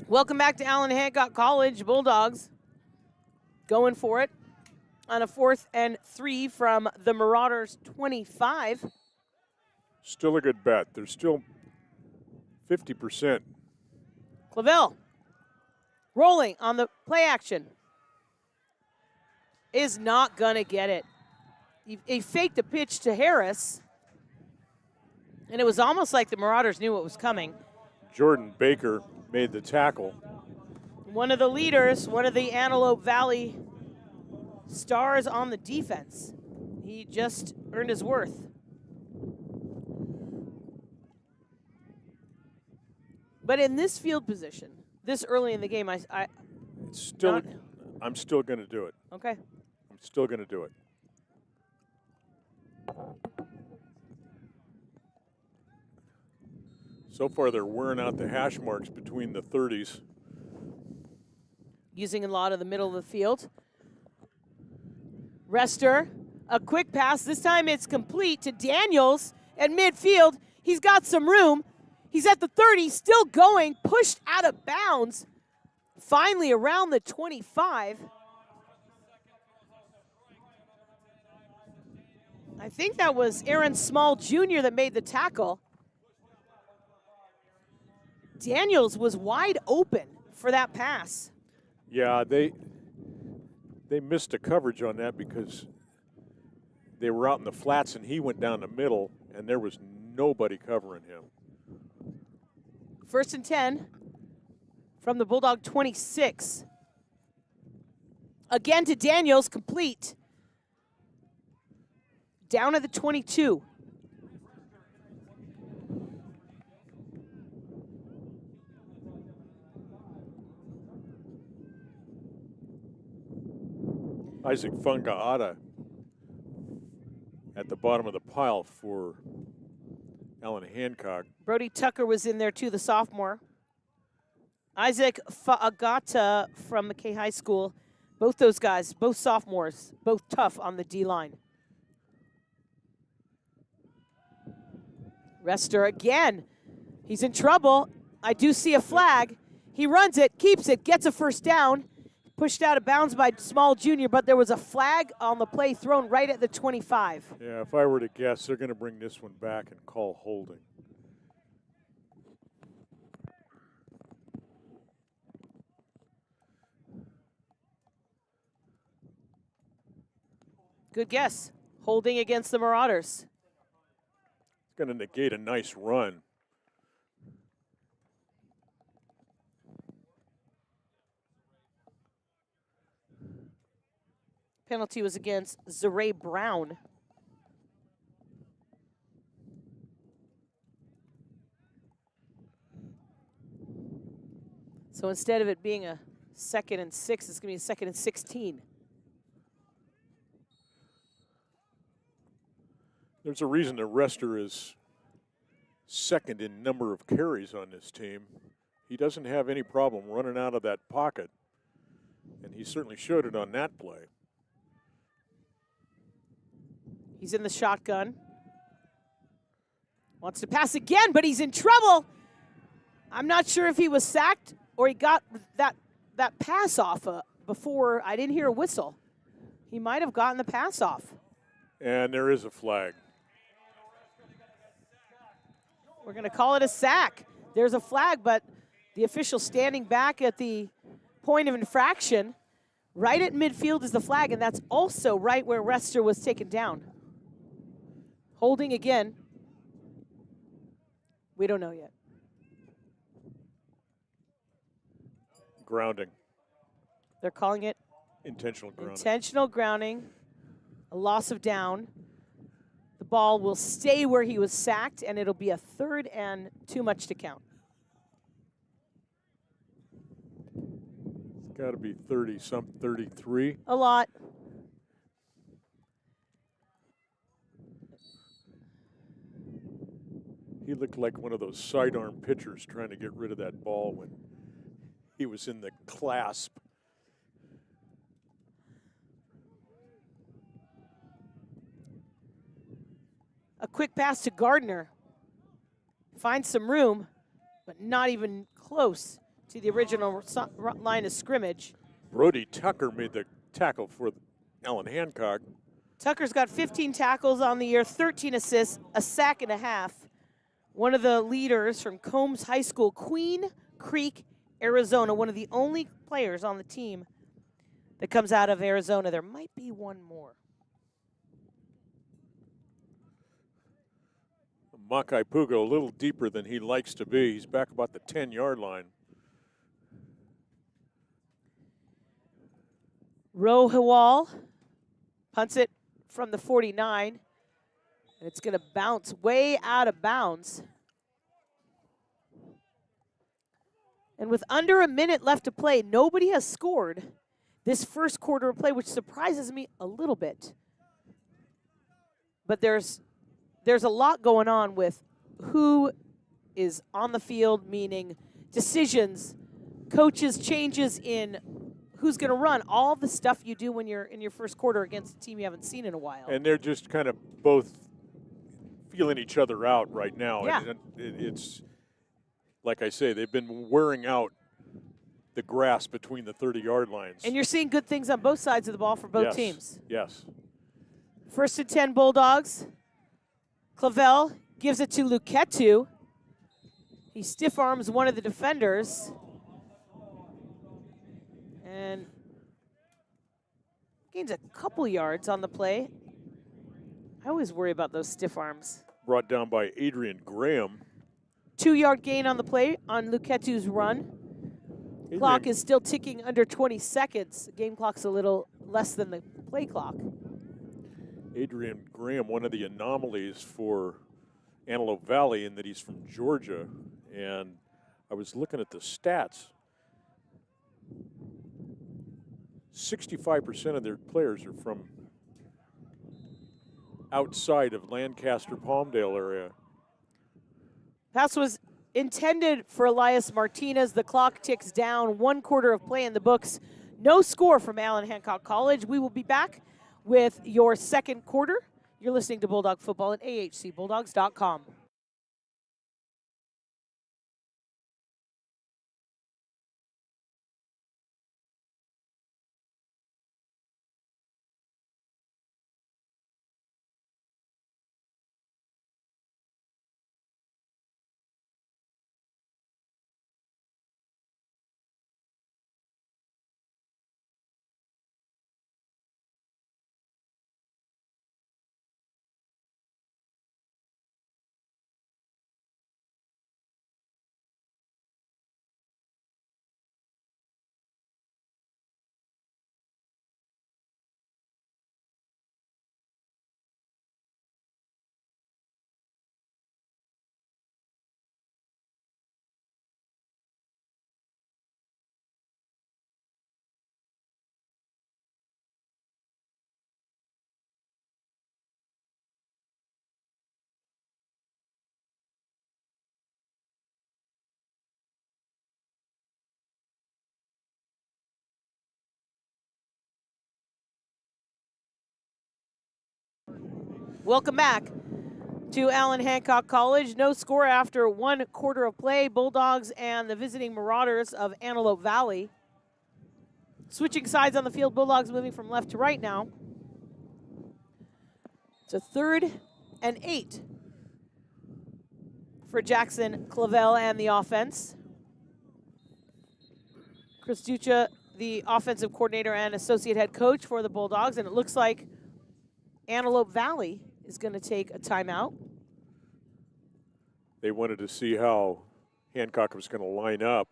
Welcome back to Allen Hancock College. Bulldogs going for it on a 4th and 3 from the Marauders' 25. Still a good bet. There's still 50%. Clavel rolling on the play action. Is not going to get it. He faked the pitch to Harris, and it was almost like the Marauders knew what was coming. Jordan Baker made the tackle. One of the leaders, one of the Antelope Valley stars on the defense. He just earned his worth. But in this field position, this early in the game, I'm still going to do it. Okay. I'm still going to do it. So far, they're wearing out the hash marks between the 30s. Using a lot of the middle of the field. Rester, a quick pass. This time it's complete to Daniels at midfield. He's got some room. He's at the 30, still going, pushed out of bounds. Finally around the 25. I think that was Aaron Small Jr. that made the tackle. Daniels was wide open for that pass. Yeah, they missed a coverage on that because they were out in the flats and he went down the middle and there was nobody covering him. 1st and 10 from the Bulldog 26. Again to Daniels, complete. Down at the 22. Isaac Fungaata at the bottom of the pile for Alan Hancock. Brody Tucker was in there too, the sophomore. Isaac Fagata from McKay High School. Both those guys, both sophomores, both tough on the D-line. Rester again. He's in trouble. I do see a flag. He runs it, keeps it, gets a first down. Pushed out of bounds by Small Jr., but there was a flag on the play thrown right at the 25. Yeah, if I were to guess, they're going to bring this one back and call holding. Good guess. Holding against the Marauders. It's going to negate a nice run. Penalty was against Zaray Brown. So instead of it being a 2nd and 6, it's going to be a 2nd and 16. There's a reason that Rester is 2nd in number of carries on this team. He doesn't have any problem running out of that pocket, and he certainly showed it on that play. He's in the shotgun. Wants to pass again, but he's in trouble. I'm not sure if he was sacked or he got that pass off before. I didn't hear a whistle. He might have gotten the pass off. And there is a flag. We're going to call it a sack. There's a flag, but the official standing back at the point of infraction. Right at midfield is the flag, and that's also right where Rester was taken down. Holding again. We don't know yet. Grounding. They're calling it intentional grounding. Intentional grounding. A loss of down. The ball will stay where he was sacked, and it'll be a 3rd and too much to count. It's got to be 33. A lot. He looked like one of those sidearm pitchers trying to get rid of that ball when he was in the clasp. A quick pass to Gardner. Finds some room, but not even close to the original line of scrimmage. Brody Tucker made the tackle for Alan one of the leaders from Combs High School, Queen Creek, Arizona, one of the only players on the team that comes out of Arizona. There might be one more. Makai Puga a little deeper than he likes to be. He's back about the 10-yard line. Rohewal punts it from the 49. And it's going to bounce way out of bounds. And with under a minute left to play, nobody has scored this first quarter of play, which surprises me a little bit. But there's a lot going on with who is on the field, meaning decisions, coaches, changes in who's going to run, all the stuff you do when you're in your first quarter against a team you haven't seen in a while. And they're just kind of both feeling each other out right now. Yeah. And it's, like I say, they've been wearing out the grass between the 30-yard lines. And you're seeing good things on both sides of the ball for both teams. Yes. First and 10 Bulldogs. Clavel gives it to Luketu. He stiff arms one of the defenders. And gains a couple yards on the play. I always worry about those stiff arms. Brought down by Adrian Graham. 2-yard gain on the play on Luketu's run. Clock is still ticking under 20 seconds. Game clock's a little less than the play clock. Adrian Graham, one of the anomalies for Antelope Valley in that he's from Georgia. And I was looking at the stats. 65% of their players are from outside of Lancaster, Palmdale area. Pass was intended for Elias Martinez. The clock ticks down. 1 quarter of play in the books. No score from Allen Hancock College. We will be back with your second quarter. You're listening to Bulldog Football at ahcbulldogs.com. Welcome back to Allen Hancock College. No score after 1 quarter of play. Bulldogs and the visiting Marauders of Antelope Valley. Switching sides on the field. Bulldogs moving from left to right now. It's a 3rd and 8 for Jackson Clavel and the offense. Chris Ducha, the offensive coordinator and associate head coach for the Bulldogs, and it looks like Antelope Valley is going to take a timeout. They wanted to see how Hancock was going to line up.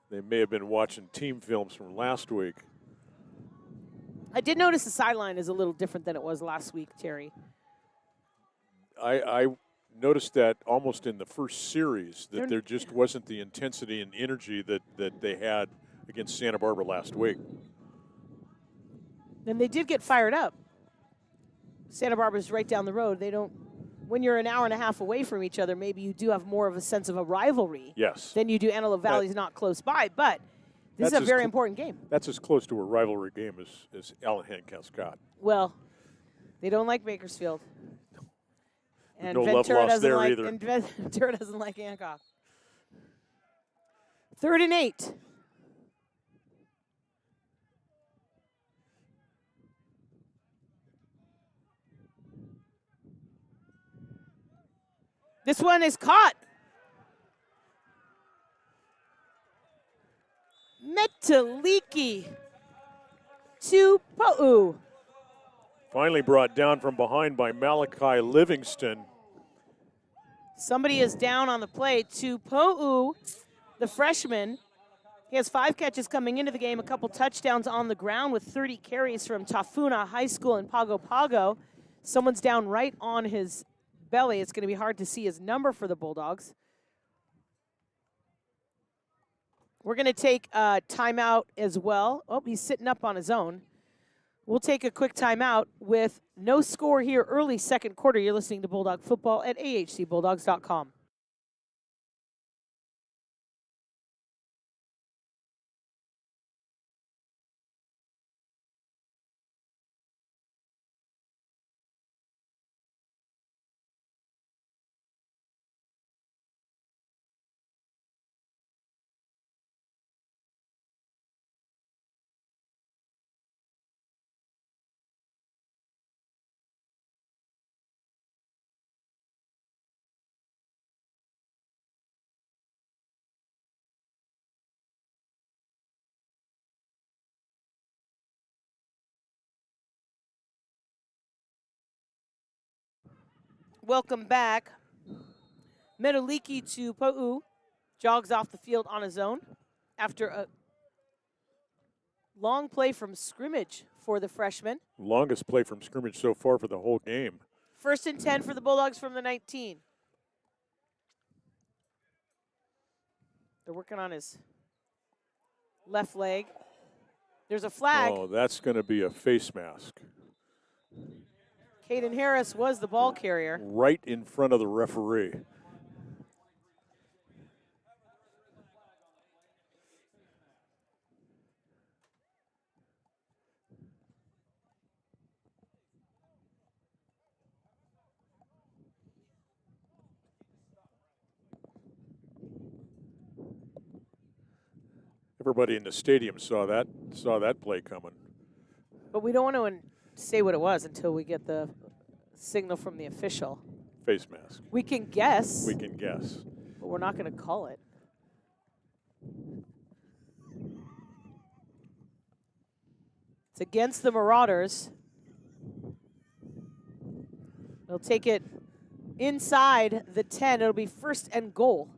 They may have been watching team films from last week. I did notice the sideline is a little different than it was last week, Terry. I noticed that almost in the first series, that there just wasn't the intensity and energy that they had against Santa Barbara last week. And they did get fired up. Santa Barbara's right down the road. They don't, when you're an hour and a half away from each other, maybe you do have more of a sense of a rivalry. Yes. Than you do Antelope Valley's not close by, but this is a very important game. That's as close to a rivalry game as Allen Hancock's got. Well, they don't like Bakersfield. And no love lost there either. And Ventura doesn't like Hancock. 3rd and 8. This one is caught. Metaliki to Po'u. Finally brought down from behind by Malachi Livingston. Somebody is down on the play to Po'u, the freshman. He has 5 catches coming into the game, a couple touchdowns on the ground with 30 carries from Tafuna High School in Pago Pago. Someone's down right on his belly. It's going to be hard to see his number for the Bulldogs. We're going to take a timeout as well. Oh, he's sitting up on his own. We'll take a quick timeout with no score here early second quarter. You're listening to Bulldog Football at ahcbulldogs.com. Welcome back. Metaliki to Po'u jogs off the field on his own after a long play from scrimmage for the freshman. Longest play from scrimmage so far for the whole game. 1st and 10 for the Bulldogs from the 19. They're working on his left leg. There's a flag. Oh, that's going to be a face mask. Caden Harris was the ball carrier. Right in front of the referee. Everybody in the stadium saw that play coming. But we don't want to say what it was until we get the signal from the official. Face mask. We can guess. We can guess. But we're not going to call it. It's against the Marauders. They'll take it inside the 10. It'll be 1st and goal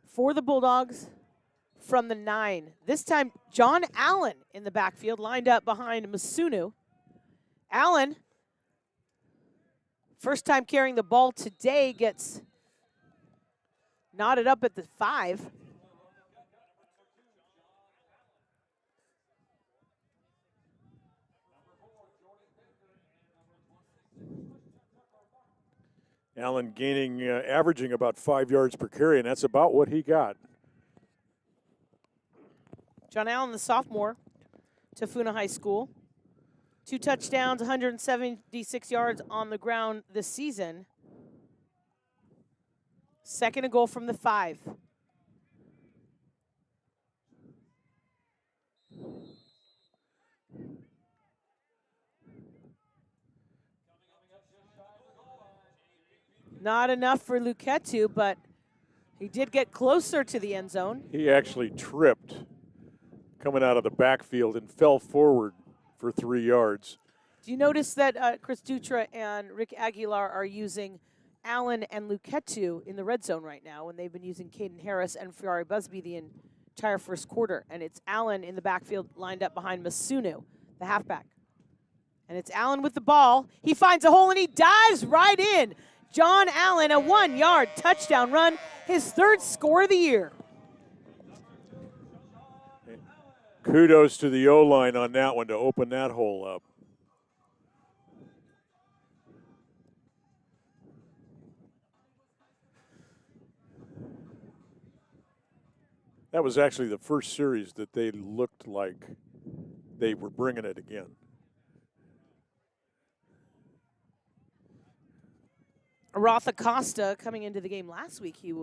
for the Bulldogs from the 9. This time, John Allen in the backfield, lined up behind Masunu. Allen, first time carrying the ball today, gets knotted up at the 5. Allen averaging about 5 yards per carry, and that's about what he got. John Allen, the sophomore, Tafuna High School. 2 touchdowns, 176 yards on the ground this season. 2nd and goal from the 5. Not enough for Luketu, but he did get closer to the end zone. He actually tripped coming out of the backfield and fell forward for 3 yards. Do you notice that Chris Dutra and Rick Aguilar are using Allen and Luketu in the red zone right now when they've been using Caden Harris and Ferrari Busby the entire first quarter? And it's Allen in the backfield lined up behind Masunu, the halfback. And it's Allen with the ball. He finds a hole and he dives right in. John Allen, a 1-yard touchdown run, his 3rd score of the year. Kudos to the O-line on that one to open that hole up. That was actually the first series that they looked like they were bringing it again. Roth Acosta coming into the game last week, he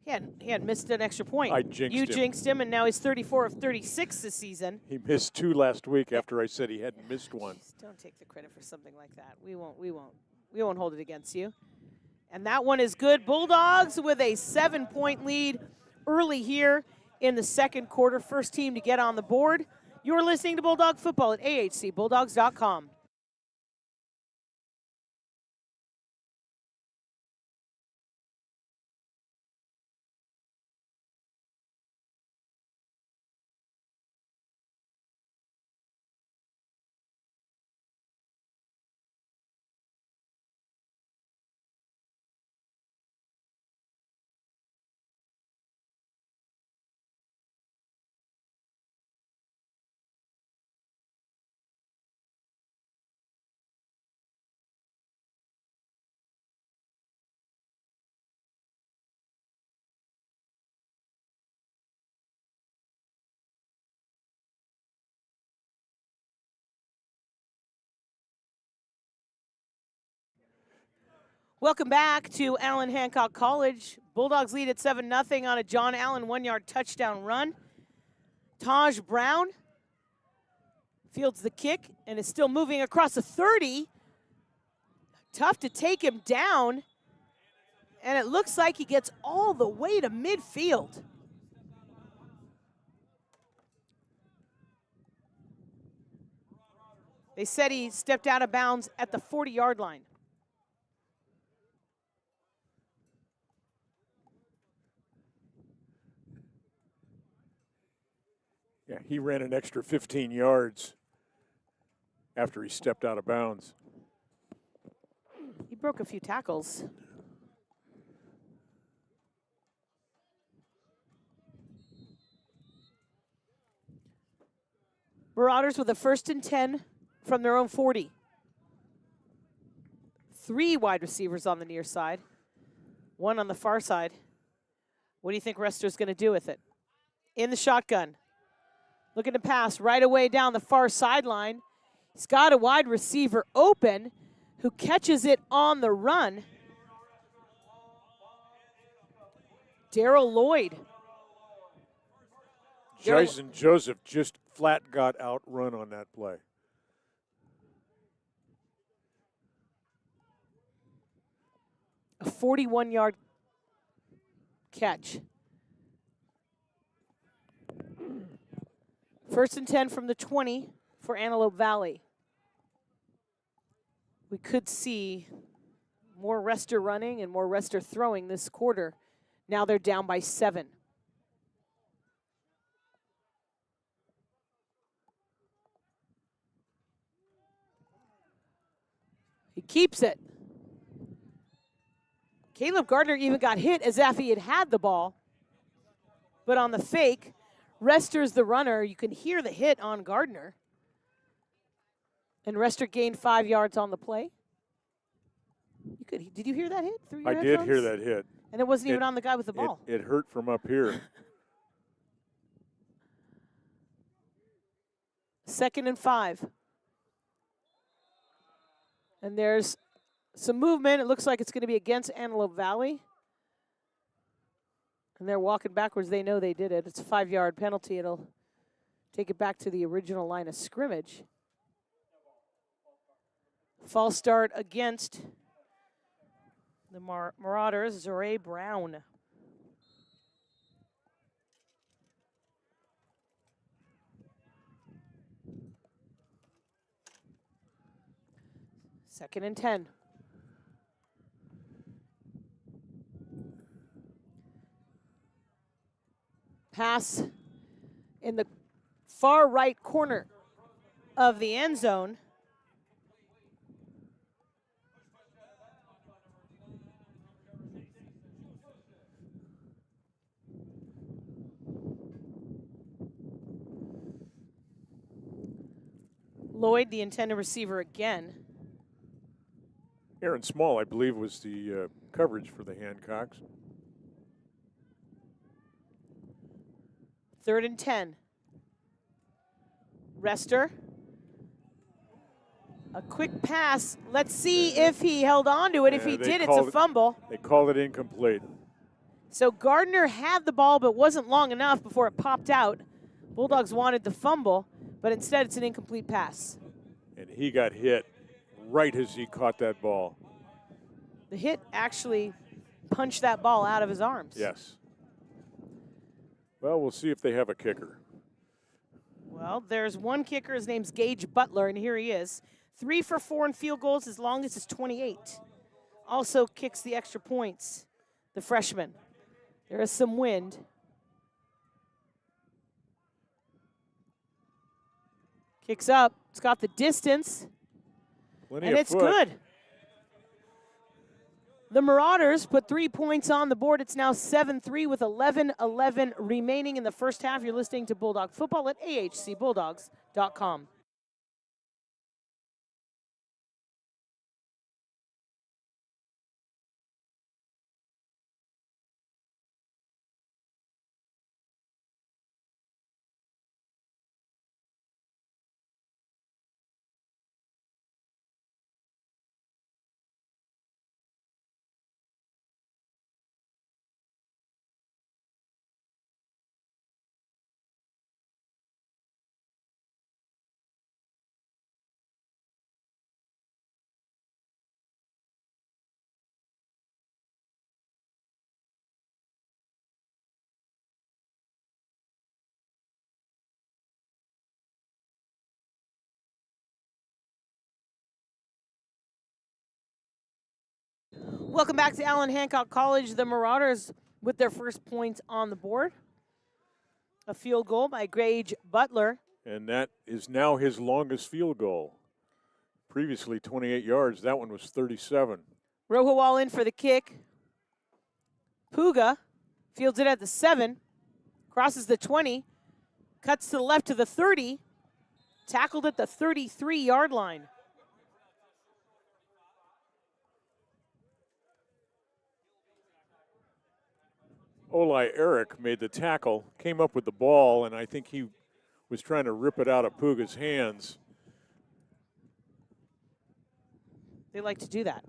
had missed an extra point. I jinxed him. You jinxed him, and now he's 34 of 36 this season. He missed 2 last week after I said he hadn't missed one. Just don't take the credit for something like that. We won't hold it against you. And that one is good. Bulldogs with a 7-point lead early here in the second quarter. First team to get on the board. You're listening to Bulldog Football at ahcbulldogs.com. Welcome back to Allen Hancock College. Bulldogs lead at 7-0 on a John Allen 1-yard touchdown run. Taj Brown fields the kick and is still moving across the 30. Tough to take him down. And it looks like he gets all the way to midfield. They said he stepped out of bounds at the 40-yard line. Yeah, he ran an extra 15 yards after he stepped out of bounds. He broke a few tackles. Marauders with a 1st and 10 from their own 40. 3 wide receivers on the near side, 1 on the far side. What do you think Rester's going to do with it? In the shotgun. Looking to pass right away down the far sideline. He's got a wide receiver open who catches it on the run. Darrell Lloyd. Jason Joseph just flat got outrun on that play. A 41-yard catch. 1st and 10 from the 20 for Antelope Valley. We could see more Rester running and more Rester throwing this quarter. Now they're down by 7. He keeps it. Caleb Gardner even got hit as if he had the ball. But on the fake, Rester's the runner. You can hear the hit on Gardner. And Rester gained 5 yards on the play. Did you hear that hit through your I headphones? did hear that hit. And it wasn't even on the guy with the ball. It hurt from up here. 2nd and 5. And there's some movement. It looks like it's going to be against Antelope Valley. And they're walking backwards. They know they did it. It's a 5-yard penalty. It'll take it back to the original line of scrimmage. False start against the Marauders, Zoray Brown. Second and 10. Pass in the far right corner of the end zone. Lloyd, the intended receiver again. Aaron Small, I believe, was the coverage for the Hancocks. 3rd and 10. Rester. A quick pass. Let's see if he held on to it. If he did, it's a fumble. They called it incomplete. So Gardner had the ball, but wasn't long enough before it popped out. Bulldogs wanted the fumble, but instead it's an incomplete pass. And he got hit right as he caught that ball. The hit actually punched that ball out of his arms. Yes. Well, we'll see if they have a kicker. Well, there's one kicker. His name's Gage Butler, and here he is. 3 for 4 in field goals. His longest is 28. Also kicks the extra points, the freshman. There is some wind. Kicks up. It's got the distance. Plenty And of it's foot. good. The Marauders put 3 points on the board. It's now 7-3 with 11:11 remaining in the first half. You're listening to Bulldog Football at ahcbulldogs.com. Welcome back to Allen Hancock College. The Marauders with their first points on the board. A field goal by Gage Butler. And that is now his longest field goal. Previously 28 yards. That one was 37. Rojo Wall in for the kick. Puga fields it at the 7. Crosses the 20. Cuts to the left to the 30. Tackled at the 33-yard line. Oli Eric made the tackle, came up with the ball, and I think he was trying to rip it out of Puga's hands. They like to do that.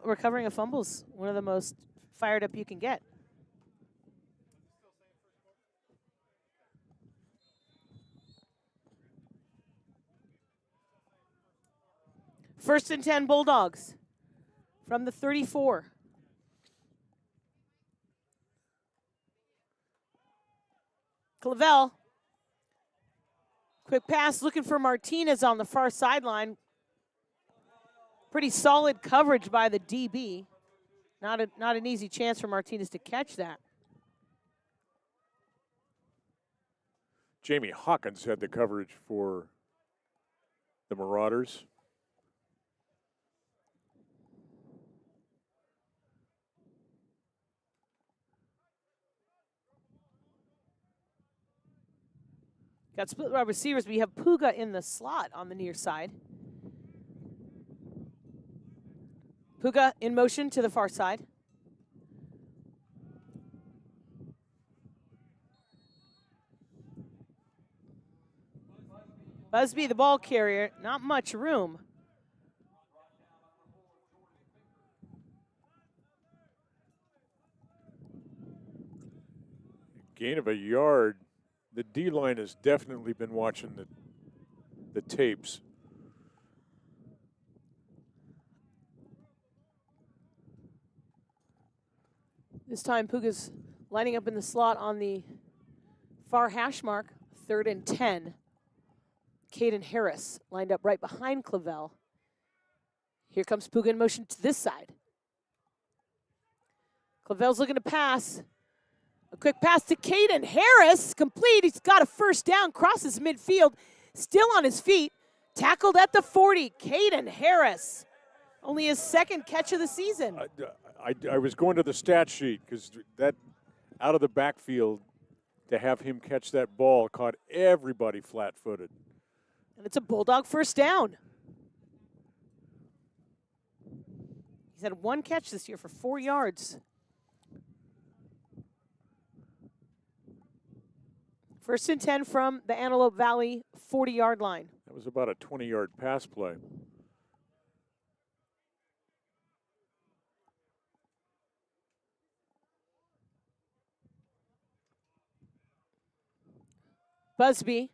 Recovering a fumble is one of the most fired up you can get. First and 10 Bulldogs from the 34. Clavel. Quick pass looking for Martinez on the far sideline. Pretty solid coverage by the DB. Not an easy chance for Martinez to catch that. Jamie Hawkins had the coverage for the Marauders. Got split wide receivers, but you have Puga in the slot on the near side. Puga in motion to the far side. Busby, the ball carrier, not much room. Gain of a yard. The D-line has definitely been watching the tapes. This time Puga's lining up in the slot on the far hash mark, 3rd and 10. Caden Harris lined up right behind Clavel. Here comes Puga in motion to this side. Clavel's looking to pass. A quick pass to Caden Harris, complete. He's got a first down, crosses midfield, still on his feet. Tackled at the 40, Caden Harris. Only his second catch of the season. I was going to the stat sheet because that out of the backfield to have him catch that ball caught everybody flat-footed. And it's a Bulldog first down. He's had one catch this year for 4 yards. First and 10 from the Antelope Valley 40-yard line. That was about a 20-yard pass play. Busby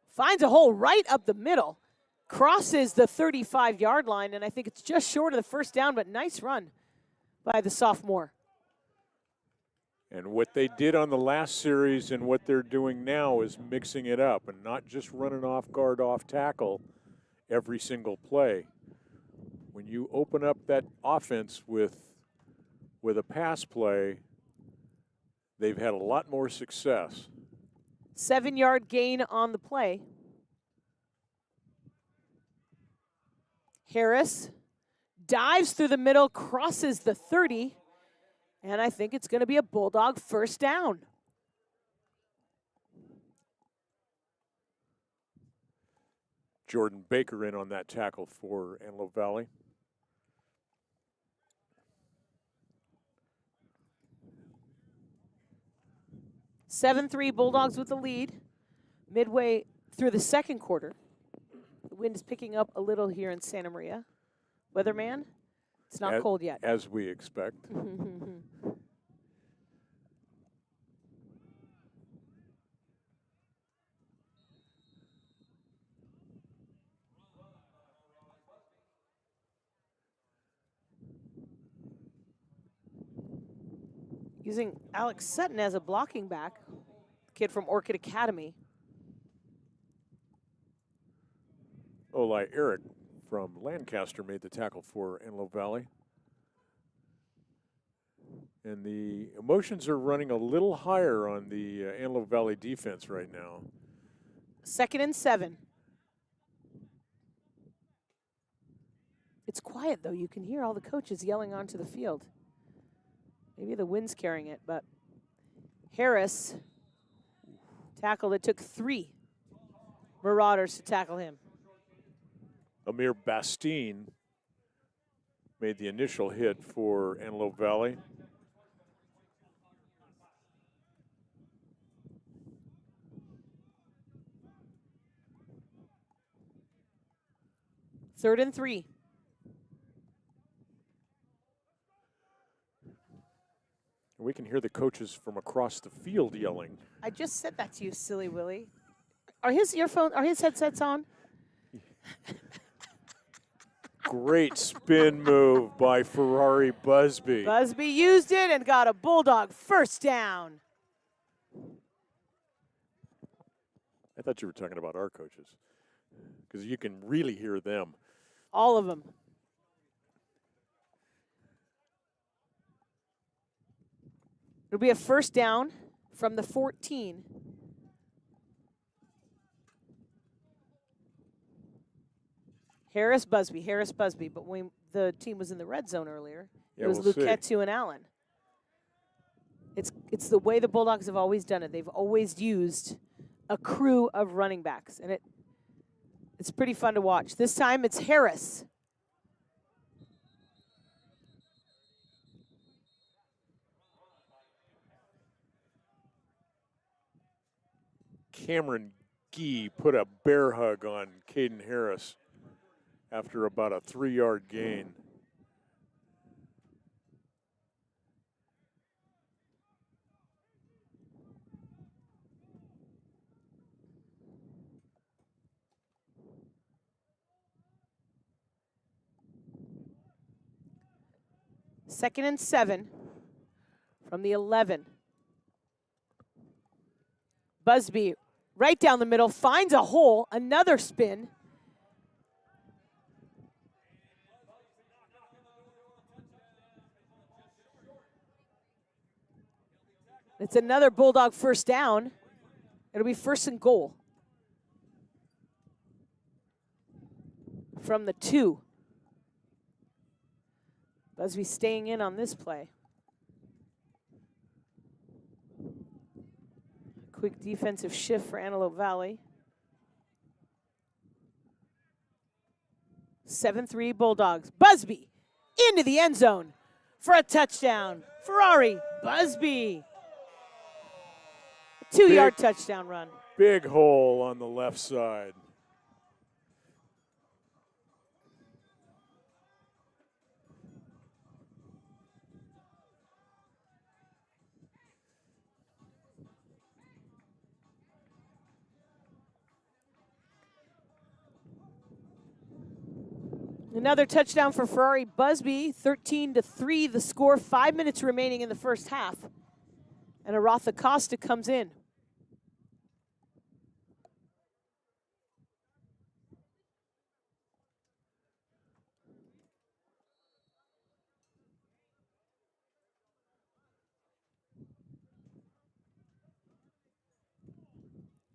finds a hole right up the middle. crosses the 35-yard line, and I think it's just short of the first down, but nice run by the sophomore. And what they did on the last series and what they're doing now is mixing it up and not just running off guard, off tackle every single play. When you open up that offense with a pass play, they've had a lot more success. 7-yard gain on the play. Harris dives through the middle, crosses the 30, and I think it's going to be a Bulldog first down. Jordan Baker in on that tackle for Antelope Valley. (7-3) Bulldogs with the lead midway through the second quarter. The wind is picking up a little here in Santa Maria. Weatherman, it's not cold yet. As we expect. Using Alex Sutton as a blocking back, kid from Orchid Academy. Oli Eric from Lancaster made the tackle for Antelope Valley. And the emotions are running a little higher on the Antelope Valley defense right now. 2nd and 7. It's quiet, though. You can hear all the coaches yelling onto the field. Maybe the wind's carrying it, but Harris tackled. It took 3 Marauders to tackle him. Amir Bastine made the initial hit for Antelope Valley. Third and 3. We can hear the coaches from across the field yelling. I just said that to you, silly Willie. Are his headsets on? Great spin move by Ferrari Busby. Busby used it and got a Bulldog first down. I thought you were talking about our coaches because you can really hear them. All of them. It'll be a first down from the 14. Harris Busby, but when the team was in the red zone earlier, it was Luquetu and Allen. It's the way the Bulldogs have always done it. They've always used a crew of running backs, and it's pretty fun to watch. This time it's Harris. Cameron Gee put a bear hug on Caden Harris after about a 3-yard gain. Second and 7 from the 11. Busby right down the middle, finds a hole, another spin. It's another Bulldog first down. It'll be 1st and goal from the 2. Busby staying in on this play. Quick defensive shift for Antelope Valley. 7-3 Bulldogs. Busby into the end zone for a touchdown. Ferrari Busby. 2-yard touchdown run. Big hole on the left side. Another touchdown for Ferrari Busby, 13-3 the score, 5 minutes remaining in the first half. And Aratha Costa comes in.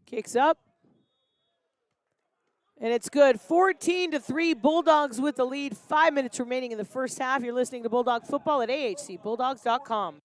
Kicks up. And it's good. 14-3, Bulldogs with the lead. 5 minutes remaining in the first half. You're listening to Bulldog Football at ahcbulldogs.com.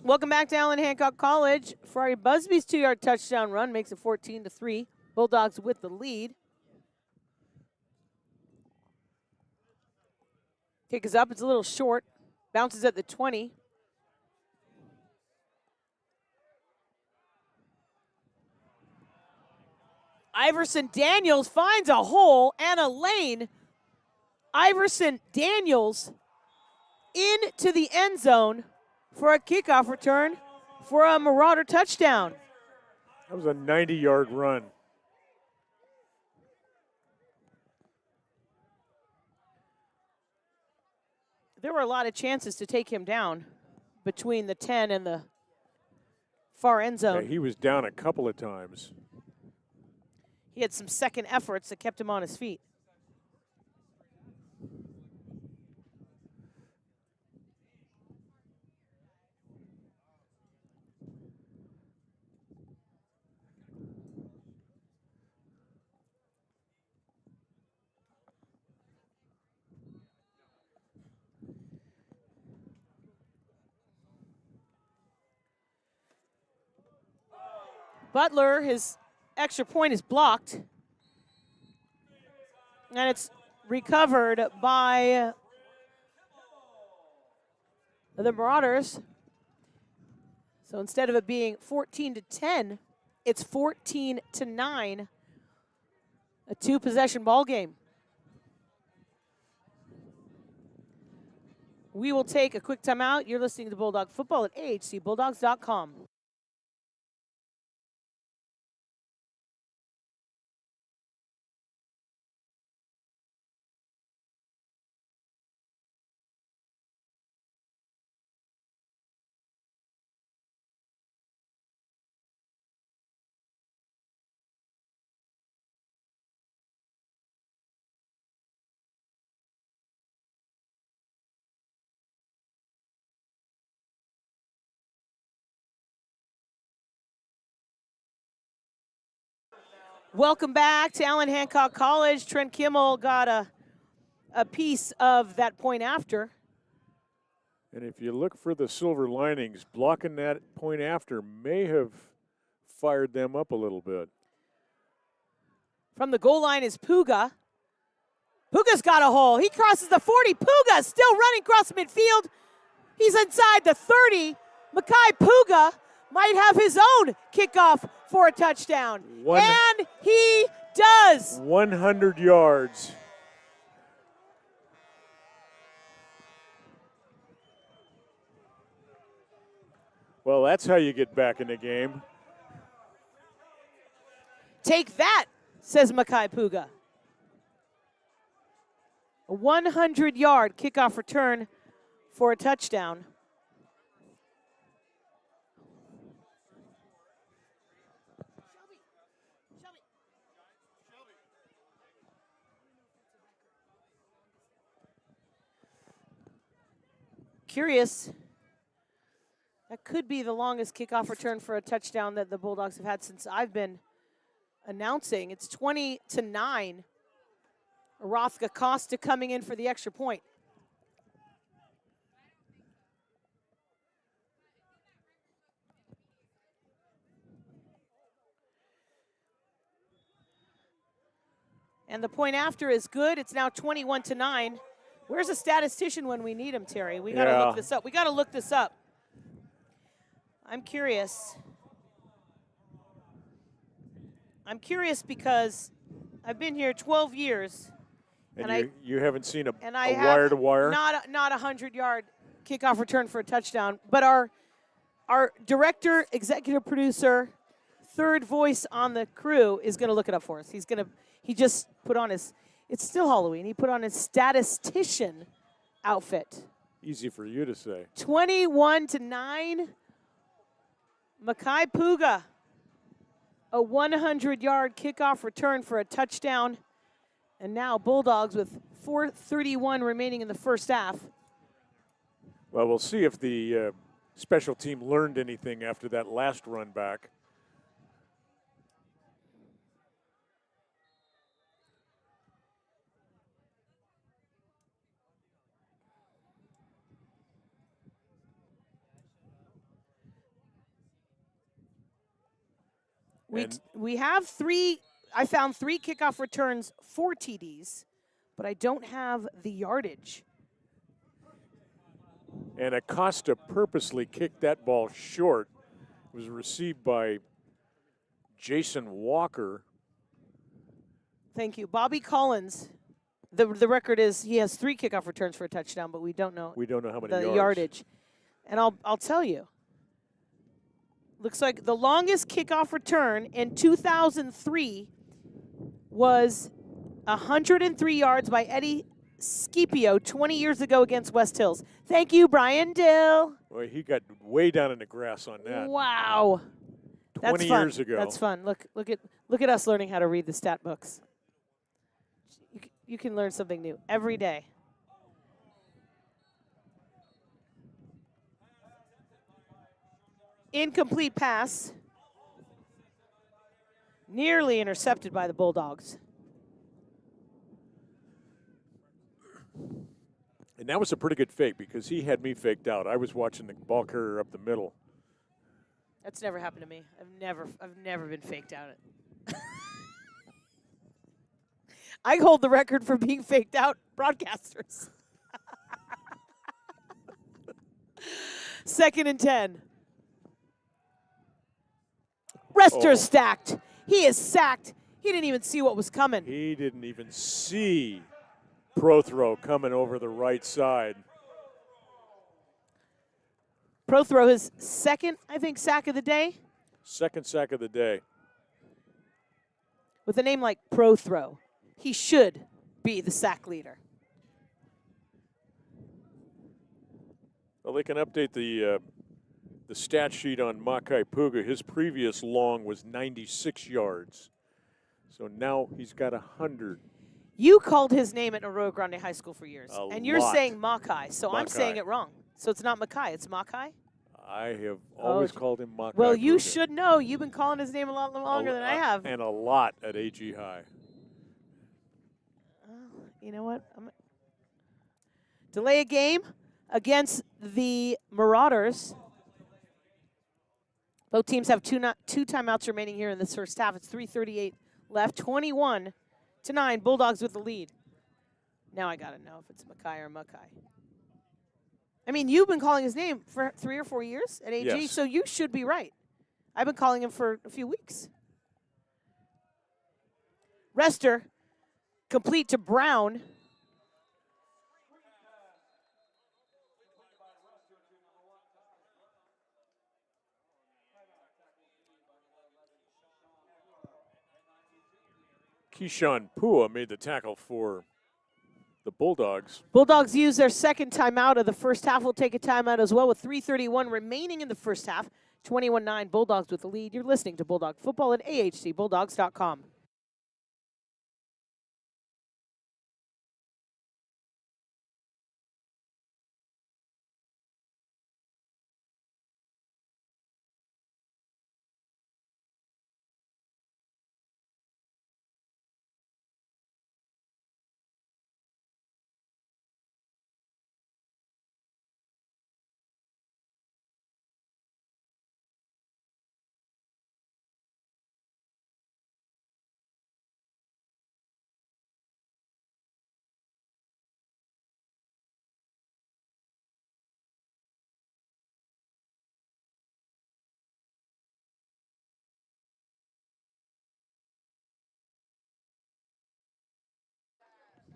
Welcome back to Allen Hancock College. Ferrari Busby's 2-yard touchdown run makes it 14-3. Bulldogs with the lead. Kick is up. It's a little short. Bounces at the 20. Iverson Daniels finds a hole and a lane. Iverson Daniels into the end zone for a kickoff return for a Marauder touchdown. That was a 90-yard run. There were a lot of chances to take him down between the 10 and the far end zone. Yeah, he was down a couple of times. He had some second efforts that kept him on his feet. Butler, his extra point is blocked. And it's recovered by the Marauders. So instead of it being 14-10, it's 14-9. A 2-possession ball game. We will take a quick timeout. You're listening to Bulldog Football at ahcbulldogs.com. Welcome back to Allen Hancock College. Trent Kimmel got a piece of that point after. And if you look for the silver linings, blocking that point after may have fired them up a little bit. From the goal line is Puga. Puga's got a hole. He crosses the 40. Puga still running across midfield. He's inside the 30. Makai Puga might have his own kickoff for a touchdown. And he does. 100 yards. Well, that's how you get back in the game. Take that, says Makai Puga. A 100-yard kickoff return for a touchdown. Curious. That could be the longest kickoff return for a touchdown that the Bulldogs have had since I've been announcing. It's 20-9. Aratha Costa coming in for the extra point. And the point after is good. It's now 21-9. Where's a statistician when we need him, Terry? We got to look this up. We got to look this up. I'm curious. I'm curious because I've been here 12 years. And you haven't seen a I wire-to-wire? Not a 100-yard kickoff return for a touchdown. But our director, executive producer, third voice on the crew is going to look it up for us. He just put on his, it's still Halloween, he put on his statistician outfit. Easy for you to say. 21-9. Makai Puga, a 100-yard kickoff return for a touchdown. And now Bulldogs with 4:31 remaining in the first half. Well, we'll see if the special team learned anything after that last run back. We have three. I found 3 kickoff returns for TDs, but I don't have the yardage. And Acosta purposely kicked that ball short. It was received by Jason Walker. Thank you. Bobby Collins, the record is he has 3 kickoff returns for a touchdown, but we don't know how many the yardage. And I'll tell you. Looks like the longest kickoff return in 2003 was 103 yards by Eddie Scipio 20 years ago against West Hills. Thank you, Brian Dill. Well, he got way down in the grass on that. Wow. 20 years ago. That's fun. Look at us learning how to read the stat books. You can learn something new every day. Incomplete pass. Nearly intercepted by the Bulldogs. And that was a pretty good fake because he had me faked out. I was watching the ball carrier up the middle. That's never happened to me. I've never been faked out. I hold the record for being faked out broadcasters. 2nd and 10. Rester's stacked. He is sacked. He didn't even see what was coming. He didn't even see Prothrow coming over the right side. Prothrow his second, I think, sack of the day. Second sack of the day. With a name like Prothrow, he should be the sack leader. Well, they can update the stat sheet on Makai Puga. His previous long was 96 yards. So now he's got 100. You called his name at Arroyo Grande High School for years. And you're lot. saying Makai, so Makai. I'm saying it wrong. So it's not Makai, it's Makai? I have always called him Makai. Well, you Puga. should know. You've been calling his name a lot longer than I have. And a lot at AG High. You know what? Delay a game against the Marauders. Both teams have two timeouts remaining here in this first half. It's 3:38 left. 21-9. Bulldogs with the lead. Now I got to know if it's Makai or Makai. I mean, you've been calling his name for 3 or 4 years at AG, yes. So you should be right. I've been calling him for a few weeks. Rester, complete to Brown. Keyshawn Pua made the tackle for the Bulldogs. Bulldogs use their second timeout of the first half. We'll take a timeout as well with 3:31 remaining in the first half. 21-9, Bulldogs with the lead. You're listening to Bulldog Football at ahcbulldogs.com.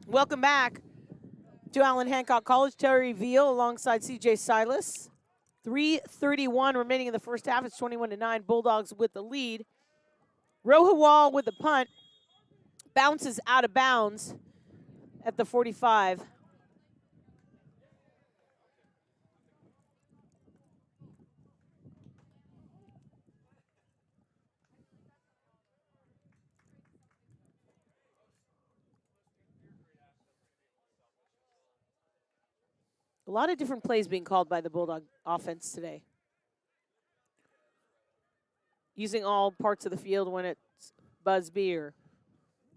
Welcome back to Allen Hancock College. Terry Veal alongside CJ Silas. 3:31 remaining in the first half. It's 21-9. Bulldogs with the lead. Rohawal with the punt. Bounces out of bounds at the 45. A lot of different plays being called by the Bulldog offense today. Using all parts of the field when it's Busby or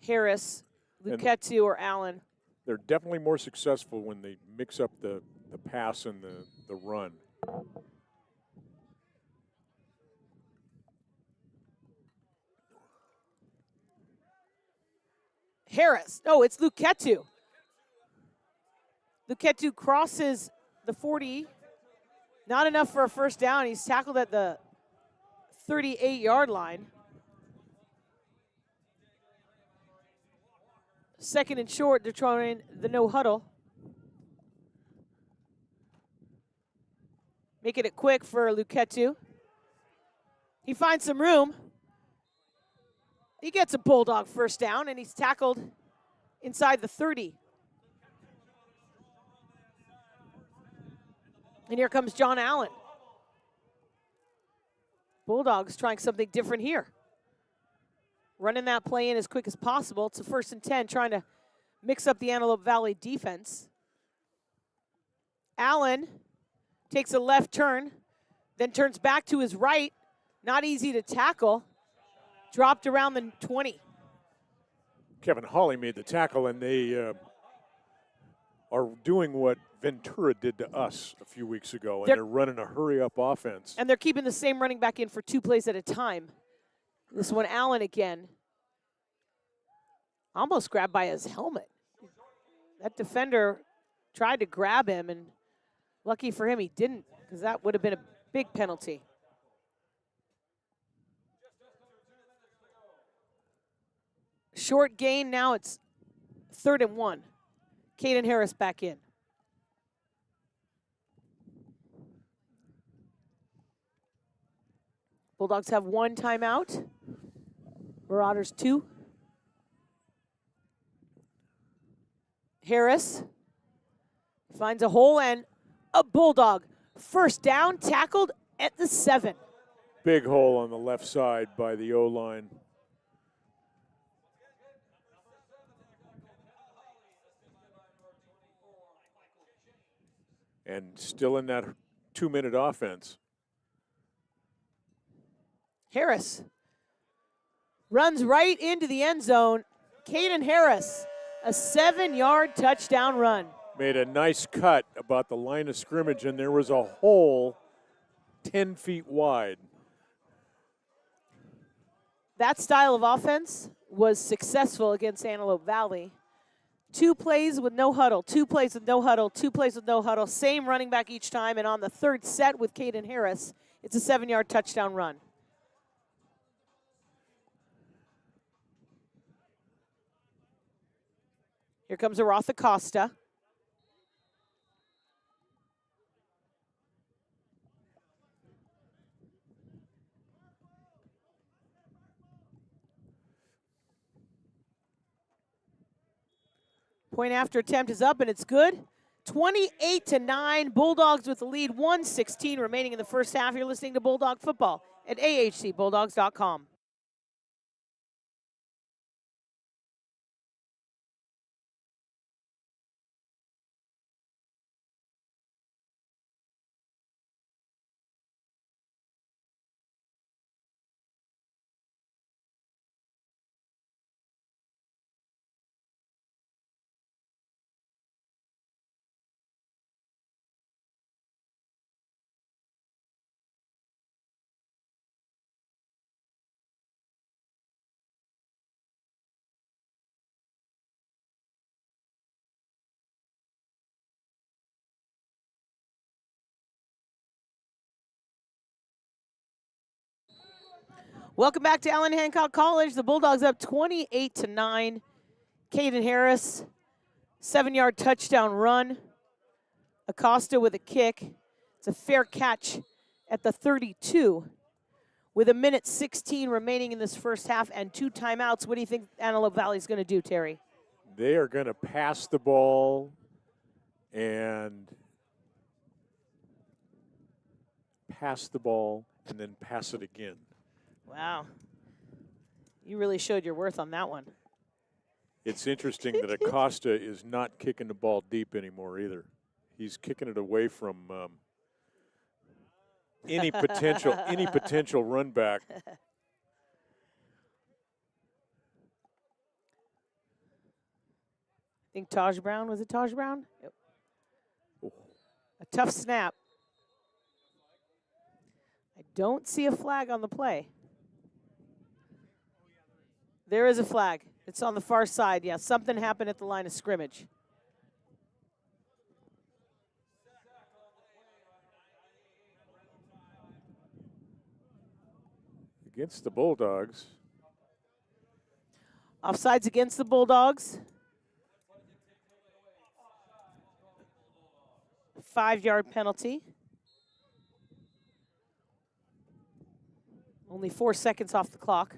Harris, Luquetu or Allen. They're definitely more successful when they mix up the pass and the run. Harris. Oh, it's Luquetu. Luquetu crosses the 40. Not enough for a first down. He's tackled at the 38-yard line. Second and short, they're throwing the no huddle. Making it quick for Luquetu. He finds some room. He gets a Bulldog first down, and he's tackled inside the 30. And here comes John Allen. Bulldogs trying something different here. Running that play in as quick as possible. It's a 1st and 10, trying to mix up the Antelope Valley defense. Allen takes a left turn, then turns back to his right. Not easy to tackle. Dropped around the 20. Kevin Hawley made the tackle, and they are doing what Ventura did to us a few weeks ago, and they're running a hurry-up offense. And they're keeping the same running back in for 2 plays at a time. This one, Allen again. Almost grabbed by his helmet. That defender tried to grab him, and lucky for him he didn't, because that would have been a big penalty. Short gain, now it's 3rd and 1. Caden Harris back in. Bulldogs have 1 timeout. Marauders 2. Harris finds a hole and a Bulldog. First down, tackled at the 7. Big hole on the left side by the O-line. And still in that 2-minute offense. Harris runs right into the end zone. Caden Harris, a 7-yard touchdown run. Made a nice cut about the line of scrimmage, and there was a hole 10 feet wide. That style of offense was successful against Antelope Valley. 2 plays with no huddle, 2 plays with no huddle, 2 plays with no huddle. Same running back each time, and on the 3rd set with Caden Harris, it's a 7-yard touchdown run. Here comes Aratha Costa. Point after attempt is up, and it's good. 28-9, Bulldogs with the lead, 1:16 remaining in the first half. You're listening to Bulldog Football at ahcbulldogs.com. Welcome back to Allen Hancock College. The Bulldogs up 28-9. Caden Harris 7-yard touchdown run. Acosta with a kick. It's a fair catch at the 32. With 1:16 remaining in this first half and 2 timeouts, what do you think Antelope Valley is going to do, Terry? They are going to pass the ball and pass then pass it again. Wow. You really showed your worth on that one. It's interesting that Acosta is not kicking the ball deep anymore either. He's kicking it away from any potential run back. I think Taj Brown, was it Taj Brown? Yep. Oh. A tough snap. I don't see a flag on the play. There is a flag. It's on the far side. Yeah, something happened at the line of scrimmage. Against the Bulldogs. Offsides against the Bulldogs. 5-yard penalty. Only 4 seconds off the clock.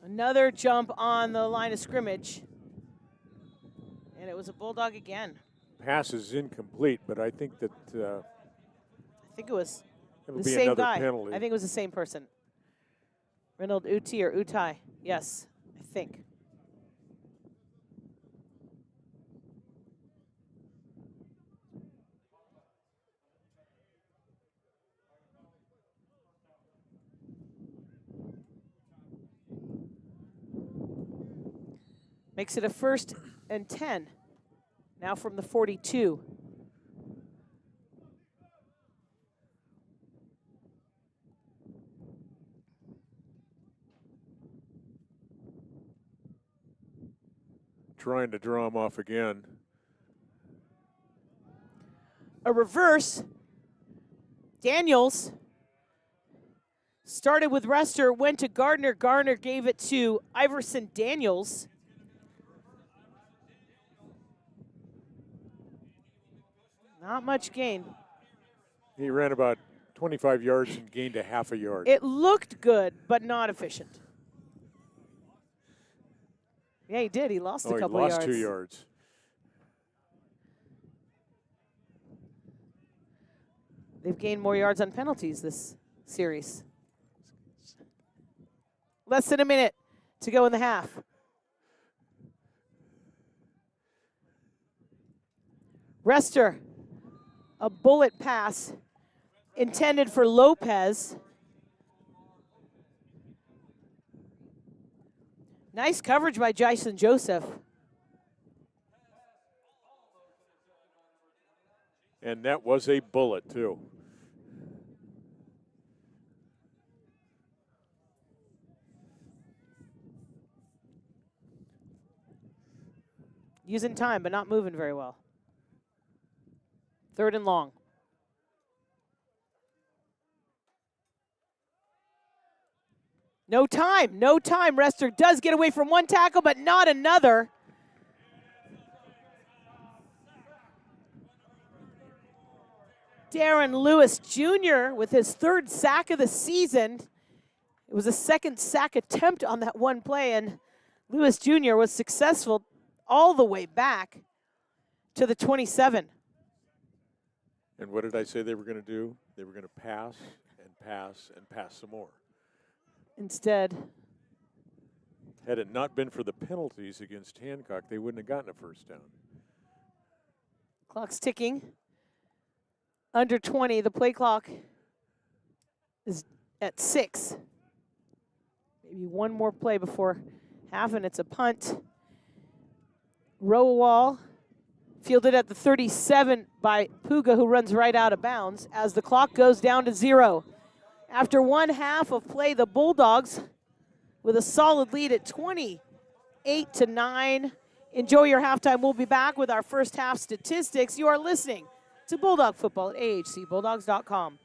Another jump on the line of scrimmage. And it was a Bulldog again. Pass is incomplete, but I think that I think it was it'll the be same another guy. penalty. I think it was the same person. Reynold Uti or Utai. Yes, I think. Makes it a 1st and 10. Now from the 42. Trying to draw him off again. A reverse. Daniels started with Rester, went to Gardner. Gardner gave it to Iverson Daniels. Not much gain. He ran about 25 yards and gained a half a yard. It looked good, but not efficient. Yeah, he did. He lost a couple he yards. lost 2 yards. They've gained more yards on penalties this series. Less than a minute to go in the half. Rester, a bullet pass intended for Lopez. Nice coverage by Jason Joseph. And that was a bullet, too. Using time, but not moving very well. 3rd and long. No time, no time. Rester does get away from one tackle, but not another. Darren Lewis Jr. with his 3rd sack of the season. It was a 2nd sack attempt on that one play, and Lewis Jr. was successful all the way back to the 27. And what did I say they were going to do? They were going to pass and pass and pass some more. Instead, had it not been for the penalties against Hancock, they wouldn't have gotten a 1st down. Clock's ticking. Under 20, the play clock is at 6. Maybe one more play before half, and it's a punt. Rowell fielded at the 37 by Puga, who runs right out of bounds as the clock goes down to 0. After one half of play, the Bulldogs with a solid lead at 28-9. Enjoy your halftime. We'll be back with our first half statistics. You are listening to Bulldog Football at ahcbulldogs.com.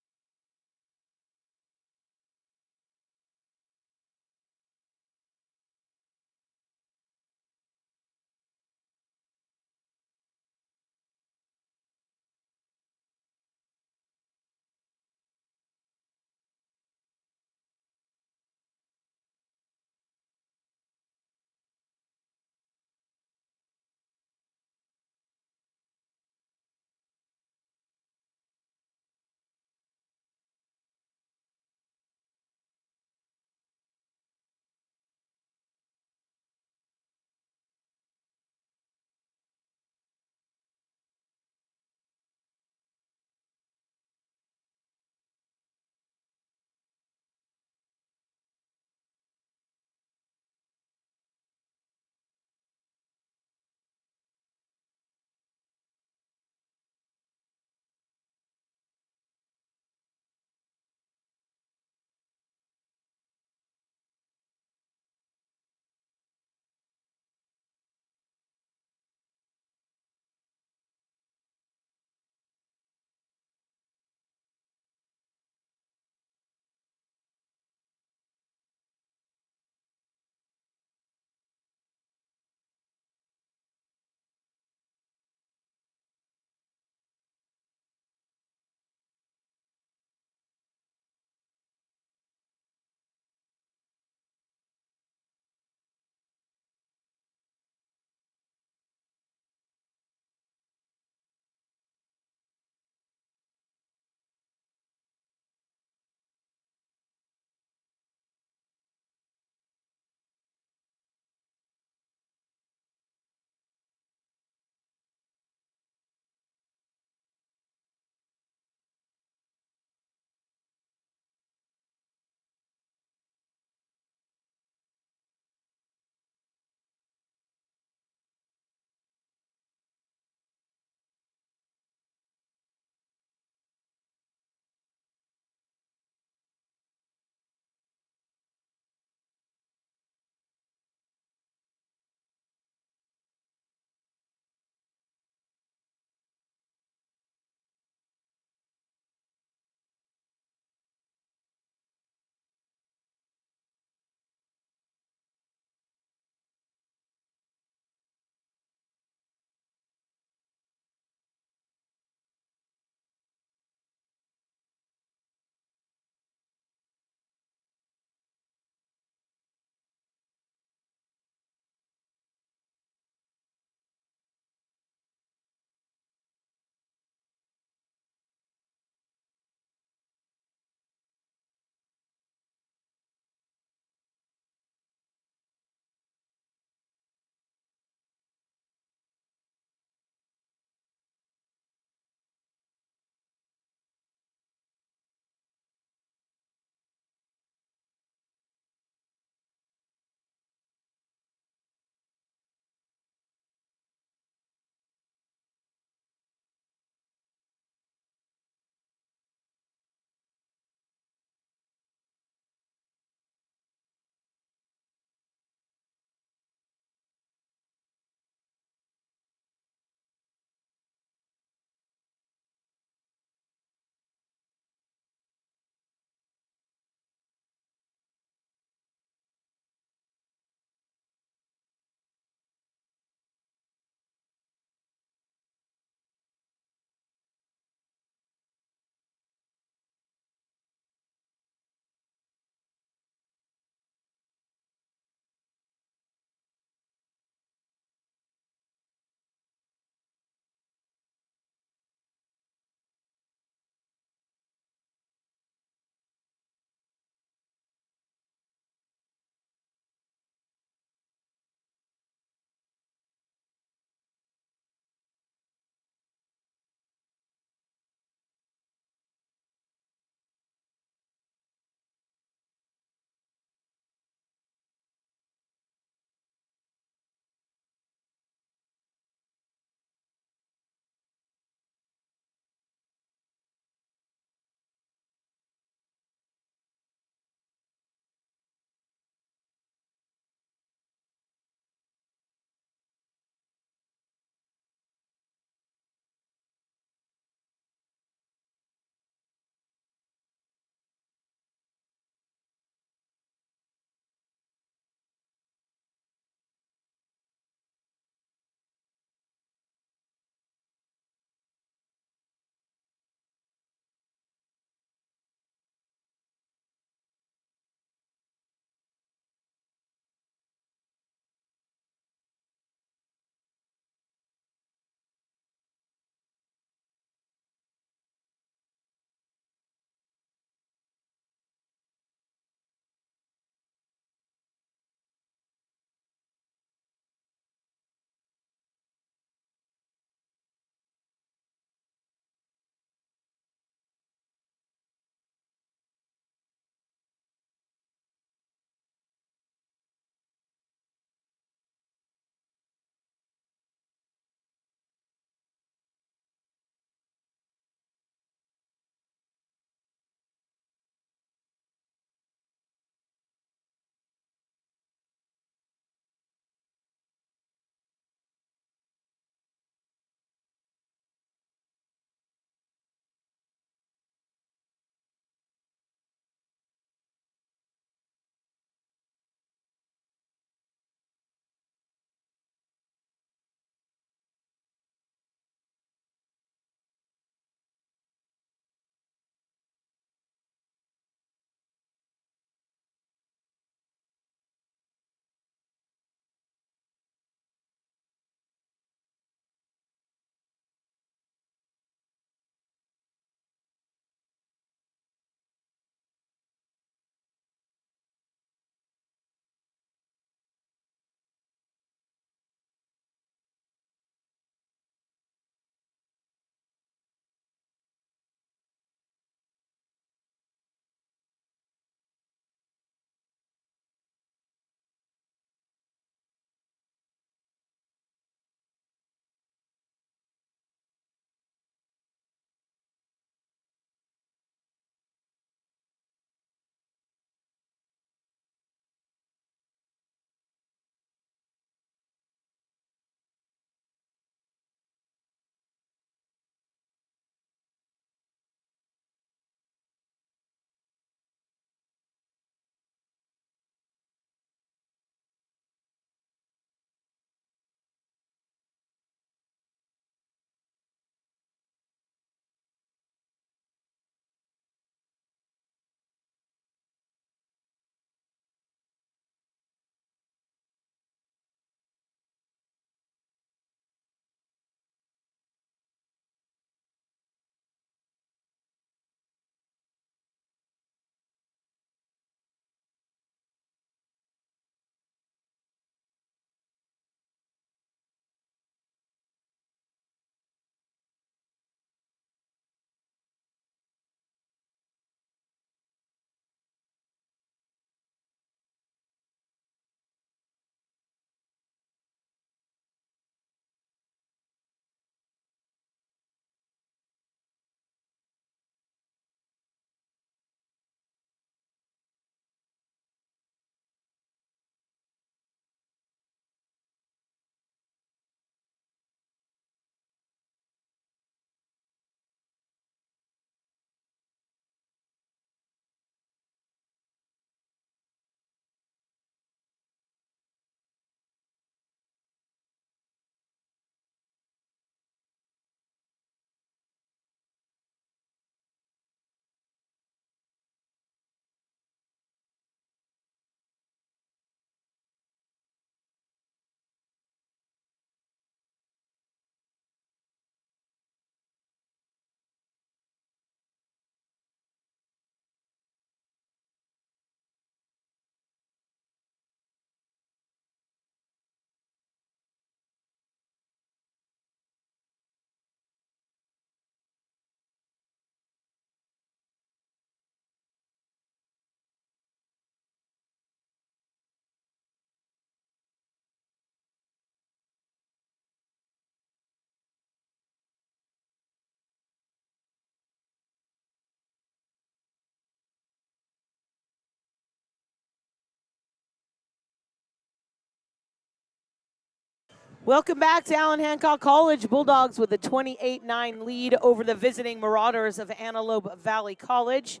Welcome back to Allen Hancock College. Bulldogs with a 28-9 lead over the visiting Marauders of Antelope Valley College.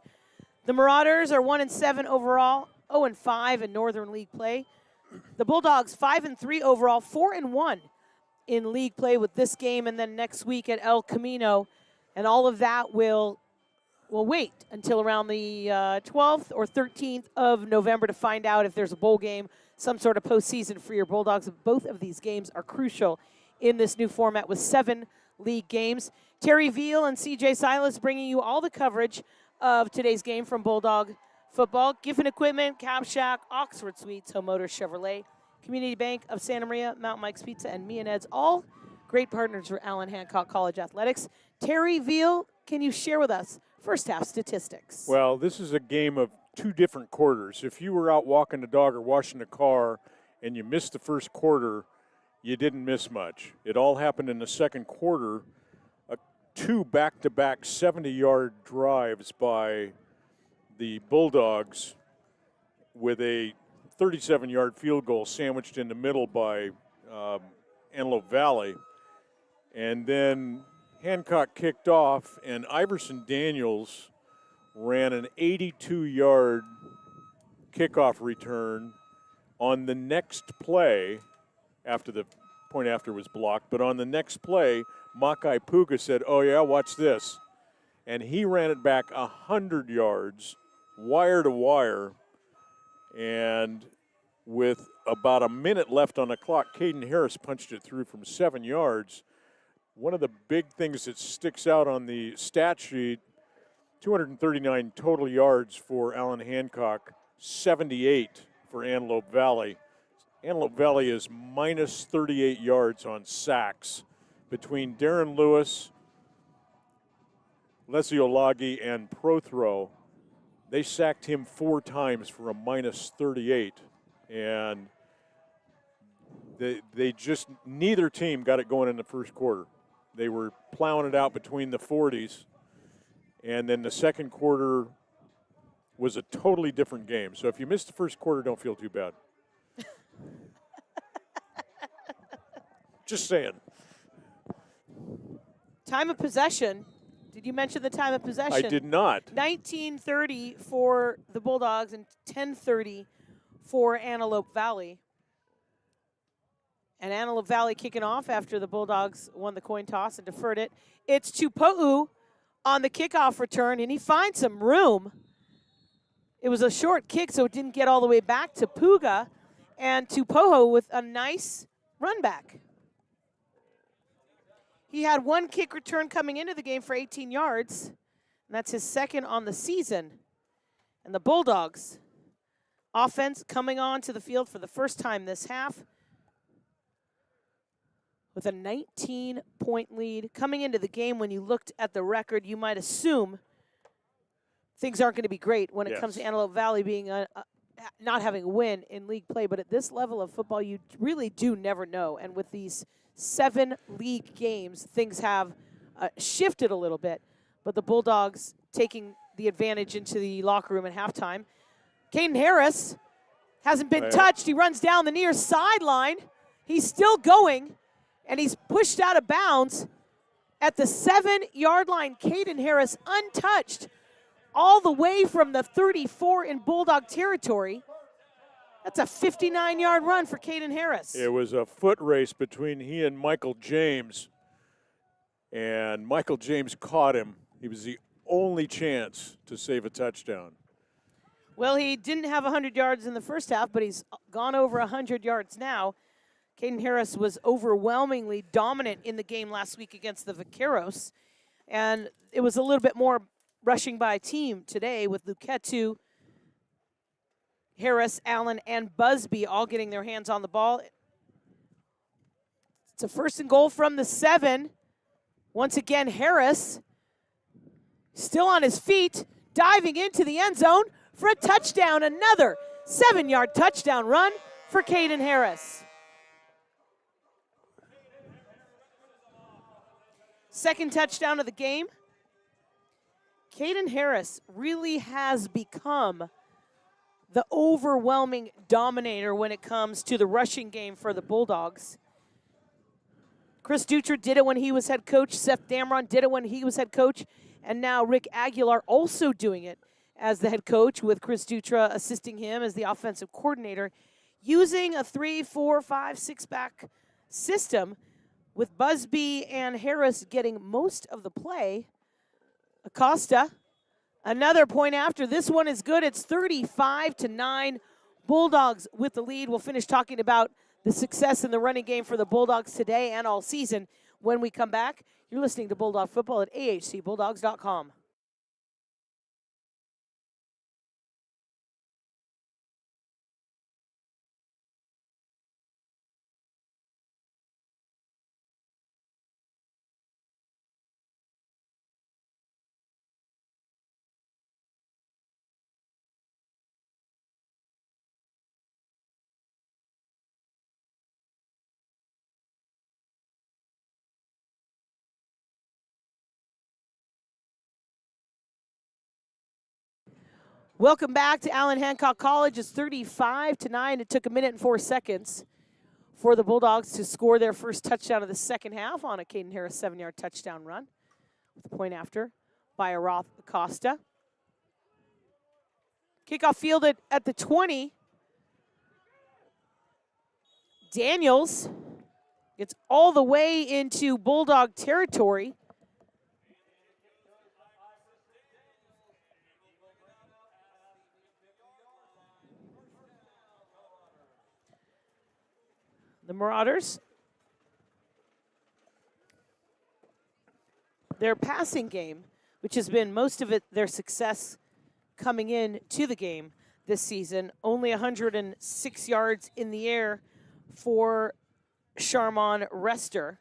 The Marauders are 1-7 overall, 0-5 in Northern League play. The Bulldogs 5-3 overall, 4-1 in league play with this game, and then next week at El Camino. And all of that will wait until around the 12th or 13th of November to find out if there's a bowl game, some sort of postseason for your Bulldogs. Both of these games are crucial in this new format with 7 league games. Terry Veal and CJ Silas bringing you all the coverage of today's game from Bulldog Football. Giffen Equipment, Cab Shack, Oxford Suites, Home Motors Chevrolet, Community Bank of Santa Maria, Mount Mike's Pizza, and Me and Ed's, all great partners for Allen Hancock College Athletics. Terry Veal, can you share with us first half statistics? Well, this is a game of 2 different quarters. If you were out walking the dog or washing the car and you missed the first quarter, you didn't miss much. It all happened in the second quarter. 2 back-to-back 70-yard drives by the Bulldogs with a 37-yard field goal sandwiched in the middle by Antelope Valley. And then Hancock kicked off, and Iverson Daniels ran an 82-yard kickoff return on the next play after the point after was blocked. But on the next play, Makai Puga said, "Oh, yeah, watch this." And he ran it back 100 yards, wire to wire. And with about a minute left on the clock, Caden Harris punched it through from 7 yards. One of the big things that sticks out on the stat sheet, 239 total yards for Allen Hancock, 78 for Antelope Valley. Antelope Valley is minus 38 yards on sacks. Between Darren Lewis, Leslie Olagi, and Prothrow, they sacked him 4 times for a minus 38. And they just, neither team got it going in the first quarter. They were plowing it out between the 40s. And then the second quarter was a totally different game. So if you missed the first quarter, don't feel too bad. Just saying. Time of possession. Did you mention the time of possession? I did not. 19:30 for the Bulldogs and 10:30 for Antelope Valley. And Antelope Valley kicking off after the Bulldogs won the coin toss and deferred it. It's Tupo'u on the kickoff return, and he finds some room. It was a short kick, so it didn't get all the way back to Puga. And Tupo'u with a nice run back. He had 1 kick return coming into the game for 18 yards, and that's his second on the season. And the Bulldogs offense coming on to the field for the first time this half with a 19-point lead. Coming into the game, when you looked at the record, you might assume things aren't going to be great when it comes to Antelope Valley being not having a win in league play. But at this level of football, you really do never know. And with these 7 league games, things have shifted a little bit. But the Bulldogs taking the advantage into the locker room at halftime. Caden Harris hasn't been touched. He runs down the near sideline. He's still going, and he's pushed out of bounds at the 7-yard line. Caden Harris untouched all the way from the 34 in Bulldog territory. That's a 59-yard run for Caden Harris. It was a foot race between he and Michael James, and Michael James caught him. He was the only chance to save a touchdown. Well, he didn't have 100 yards in the first half, but he's gone over 100 yards now. Caden Harris was overwhelmingly dominant in the game last week against the Vaqueros, and it was a little bit more rushing by team today with Luquetu, Harris, Allen, and Busby all getting their hands on the ball. It's a 1st and goal from the 7. Once again, Harris still on his feet, diving into the end zone for a touchdown. Another 7-yard touchdown run for Caden Harris. Second touchdown of the game. Caden Harris really has become the overwhelming dominator when it comes to the rushing game for the Bulldogs. Chris Dutra did it when he was head coach. Seth Damron did it when he was head coach. And now Rick Aguilar also doing it as the head coach, with Chris Dutra assisting him as the offensive coordinator, using a 3-4-5-6 back system with Busby and Harris getting most of the play. Acosta, another point after. This one is good. It's 35-9. Bulldogs with the lead. We'll finish talking about the success in the running game for the Bulldogs today and all season when we come back. You're listening to Bulldog Football at ahcbulldogs.com. Welcome back to Allen Hancock College. It's 35-9. It took a minute and 4 seconds for the Bulldogs to score their first touchdown of the second half on a Caden Harris 7-yard touchdown run, with a point after by Aroth Acosta. Kickoff fielded at the 20. Daniels gets all the way into Bulldog territory. The Marauders, their passing game, which has been most of it their success coming in to the game this season, only 106 yards in the air for Sharmon Rester.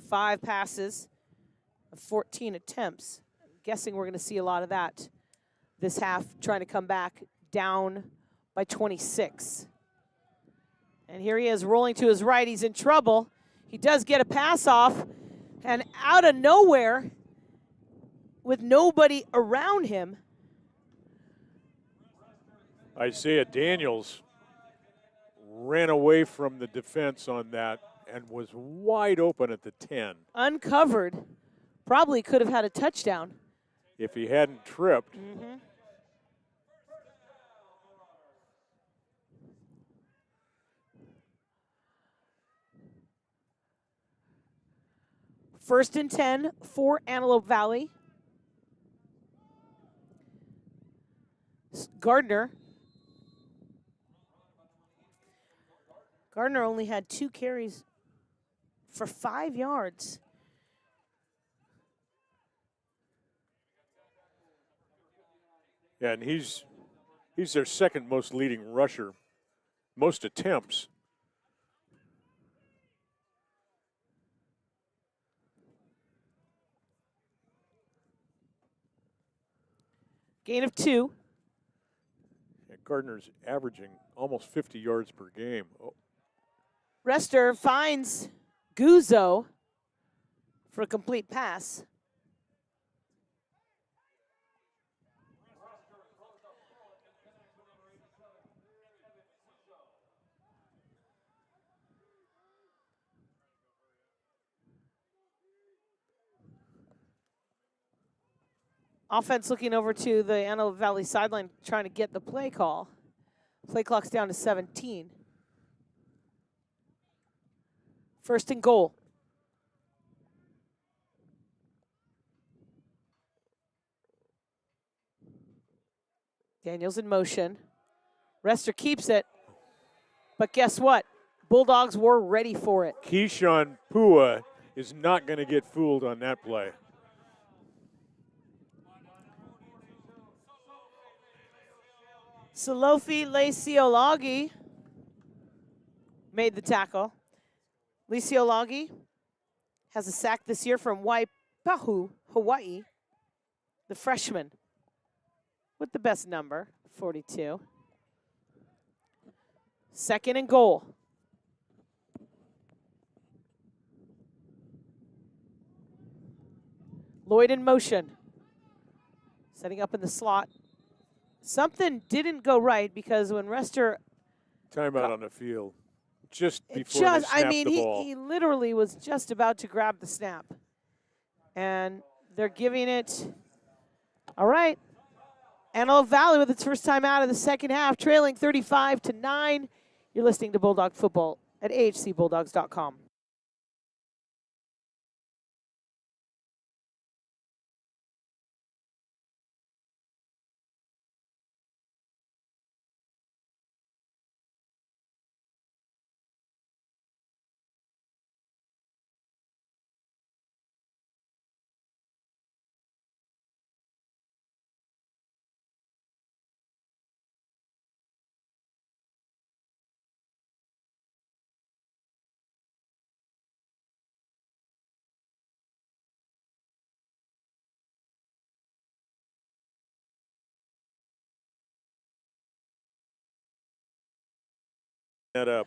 5 passes, 14 attempts. I'm guessing we're going to see a lot of that this half, trying to come back down by 26. And here he is rolling to his right. He's in trouble. He does get a pass off. And out of nowhere, with nobody around him, Isaiah Daniels ran away from the defense on that and was wide open at the 10. uncovered, probably could have had a touchdown. If he hadn't tripped. First and 10 for Antelope Valley. Gardner only had 2 carries for 5 yards. Yeah, and he's their second most leading rusher, most attempts. Gain of 2. Yeah, Gardner's averaging almost 50 yards per game. Oh. Rester finds Guzzo for a complete pass. Offense looking over to the Antelope Valley sideline, trying to get the play call. Play clock's down to 17. First and goal. Daniels in motion. Rester keeps it. But guess what? Bulldogs were ready for it. Keyshawn Pua is not going to get fooled on that play. Salofi Lesiolagi made the tackle. Lesiolagi has a sack this year from Waipahu, Hawaii. The freshman with the best number, 42. Second and goal. Lloyd in motion. Setting up in the slot. Something didn't go right because when Rester... Timeout on the field. just before they snapped the ball. He literally was just about to grab the snap. And they're giving it, all right. Antelope Valley with its first time out of the second half, trailing 35-9. You're listening to Bulldog Football at ahcbulldogs.com. That up.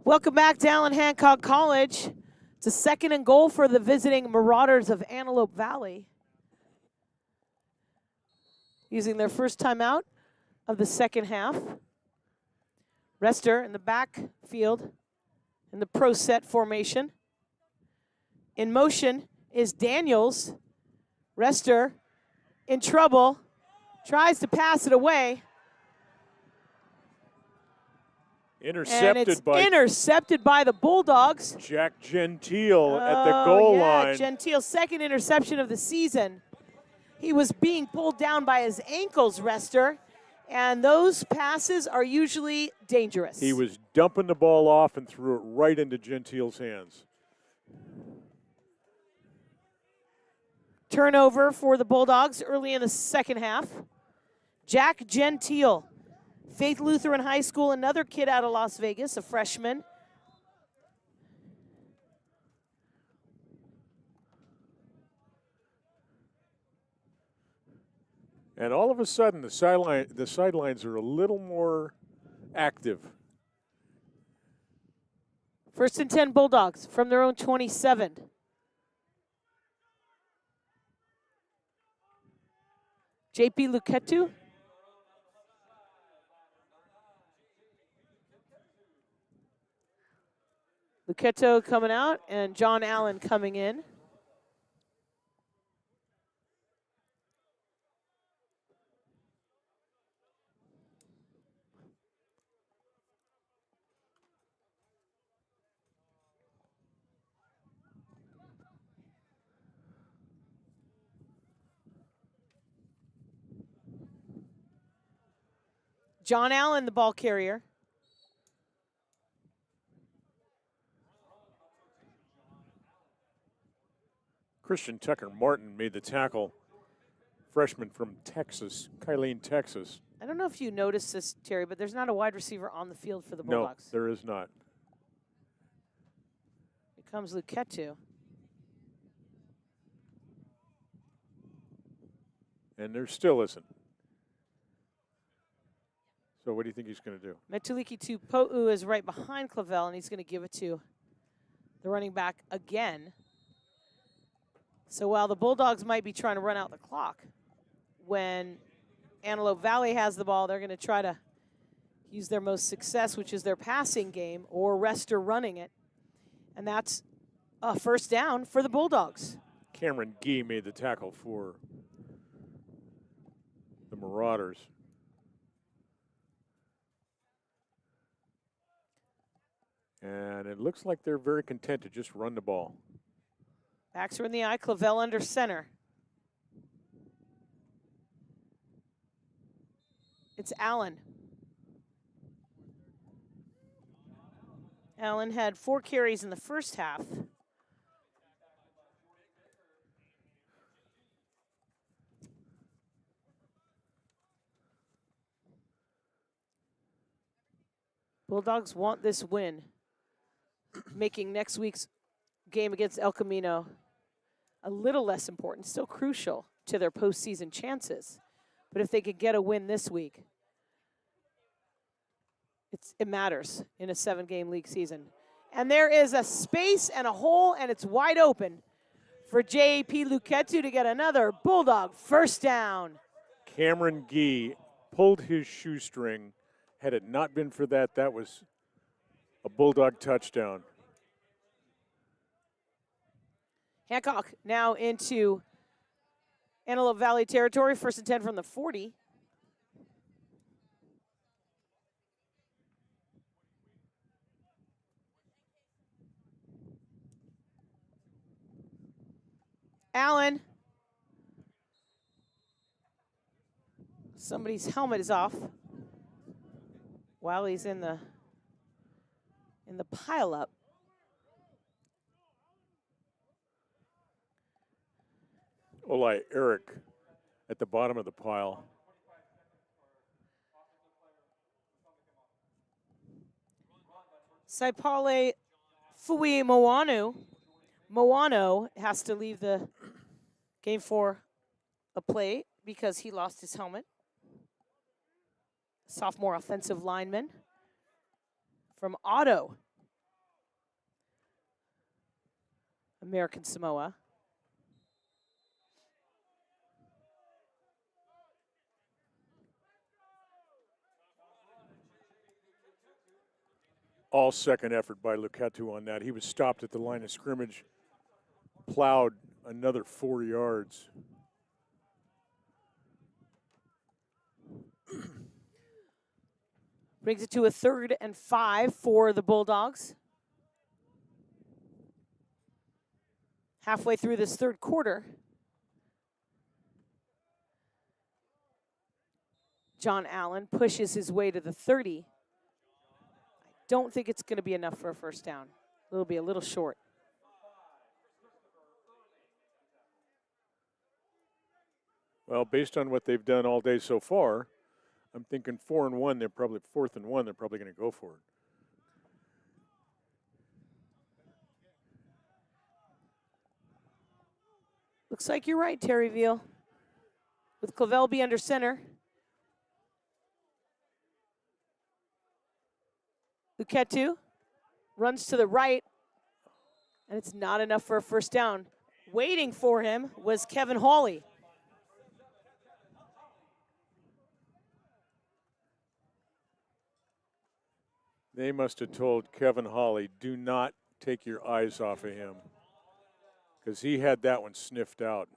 Welcome back to Allen Hancock College. It's a 2nd and goal for the visiting Marauders of Antelope Valley. Using their first timeout of the second half. Rester in the backfield in the pro set formation. In motion is Daniels. Rester in trouble. Tries to pass it away. Intercepted by the Bulldogs. Jack Gentile at the goal line. Gentile's 2nd interception of the season. He was being pulled down by his ankles, Rester, and those passes are usually dangerous. He was dumping the ball off and threw it right into Gentile's hands. Turnover for the Bulldogs early in the second half. Jack Gentile, Faith Lutheran High School, another kid out of Las Vegas, a freshman. And all of a sudden, the sidelines are a little more active. 1st and 10 Bulldogs from their own 27. JP Luketu. Luketo coming out and John Allen coming in. John Allen, the ball carrier. Christian Tucker Martin made the tackle. Freshman from Texas, Kylene, Texas. I don't know if you noticed this, Terry, but there's not a wide receiver on the field for the Bulldogs. No, there is not. Here comes Luketu. And there still isn't. So what do you think he's going to do? Metuliki Tupo'u is right behind Clavel, and he's going to give it to the running back again. So while the Bulldogs might be trying to run out the clock, when Antelope Valley has the ball, they're going to try to use their most success, which is their passing game, or Rester running it. And that's a first down for the Bulldogs. Cameron Gee made the tackle for the Marauders. And it looks like they're very content to just run the ball. Backs are in the eye, Clavel under center. It's Allen. Allen had 4 carries in the first half. Bulldogs want this win, making next week's game against El Camino a little less important, still crucial to their postseason chances. But if they could get a win this week, it matters in a 7-game league season. And there is a space and a hole, and it's wide open for J.P. Luketu to get another Bulldog first down. Cameron Gee pulled his shoestring. Had it not been for that, that was A Bulldog touchdown. Hancock now into Antelope Valley territory, 1st and 10 from the 40. Allen. Somebody's helmet is off while he's in the pileup. Oli Eric at the bottom of the pile. Saipale Fui Moano has to leave the game for a play because he lost his helmet. Sophomore offensive lineman from Otto, American Samoa. All second effort by Luketu on that. He was stopped at the line of scrimmage, plowed another 4 yards. Brings it to a 3rd and 5 for the Bulldogs. Halfway through this 3rd quarter. John Allen pushes his way to the 30. I don't think it's going to be enough for a first down. It'll be a little short. Well, based on what they've done all day so far, I'm thinking 4 and 1. They're probably 4th and 1. They're probably going to go for it. Looks like you're right, Terry Veal. With Clavelby under center. Luketu runs to the right, and it's not enough for a first down. Waiting for him was Kevin Hawley. They must have told Kevin Hawley, do not take your eyes off of him, because he had that one sniffed out.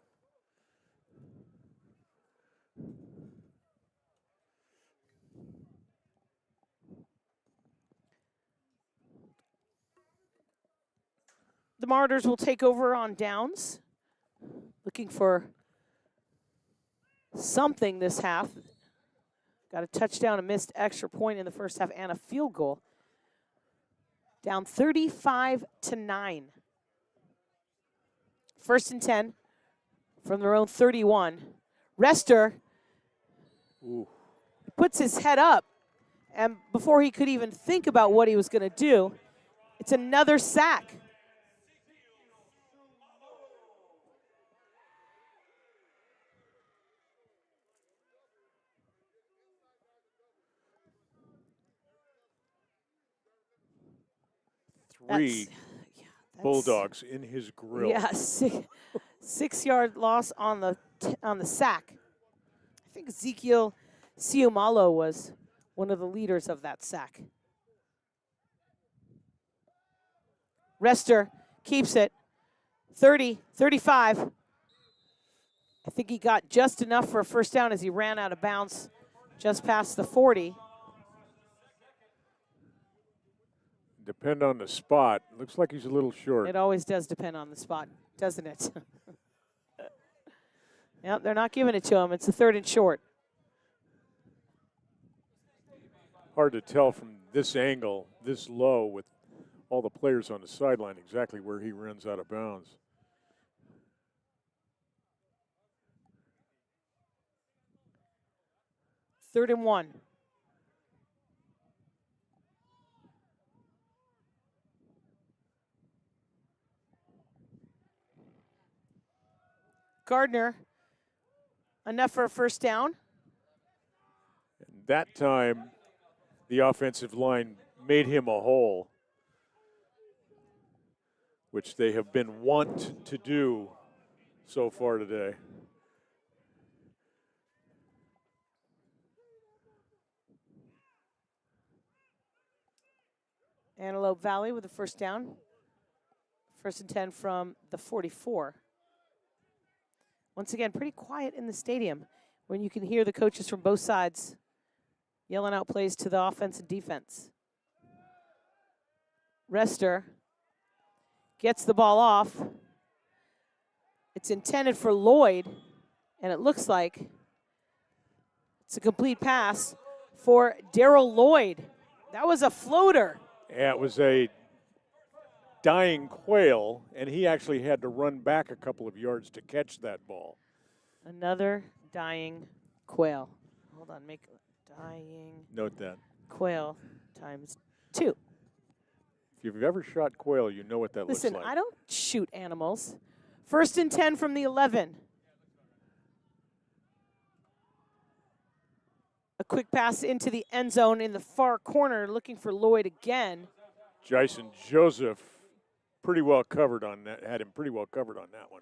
The Martyrs will take over on downs, looking for something this half. Got a touchdown, a missed extra point in the first half, and a field goal. Down 35-9. 1st and 10 from their own 31. Rester puts his head up, and before he could even think about what he was going to do, it's another sack. Three Bulldogs in his grill. Yeah, 6-yard loss on the sack. I think Ezekiel Siumalo was one of the leaders of that sack. Rester keeps it. 30, 35. I think he got just enough for a first down as he ran out of bounds just past the 40. Depend on the spot. Looks like he's a little short. It always does depend on the spot, doesn't it? Yep, they're not giving it to him. It's a 3rd and short. Hard to tell from this angle, this low, with all the players on the sideline, exactly where he runs out of bounds. Third and 1. Gardner, enough for a first down. And that time, the offensive line made him a hole, which they have been wont to do so far today. Antelope Valley with a first down. 1st and 10 from the 44. Once again, pretty quiet in the stadium when you can hear the coaches from both sides yelling out plays to the offense and defense. Rester gets the ball off. It's intended for Lloyd, and it looks like it's a complete pass for Darrell Lloyd. That was a floater. Yeah, it was a dying quail, and he actually had to run back a couple of yards to catch that ball. Another dying quail. Hold on, make dying Note that. quail times 2. If you've ever shot quail, you know what that Listen, looks like. I don't shoot animals. 1st and 10 from the 11. A quick pass into the end zone in the far corner, looking for Lloyd again. Jason Joseph pretty well covered on that, had him pretty well covered on that one.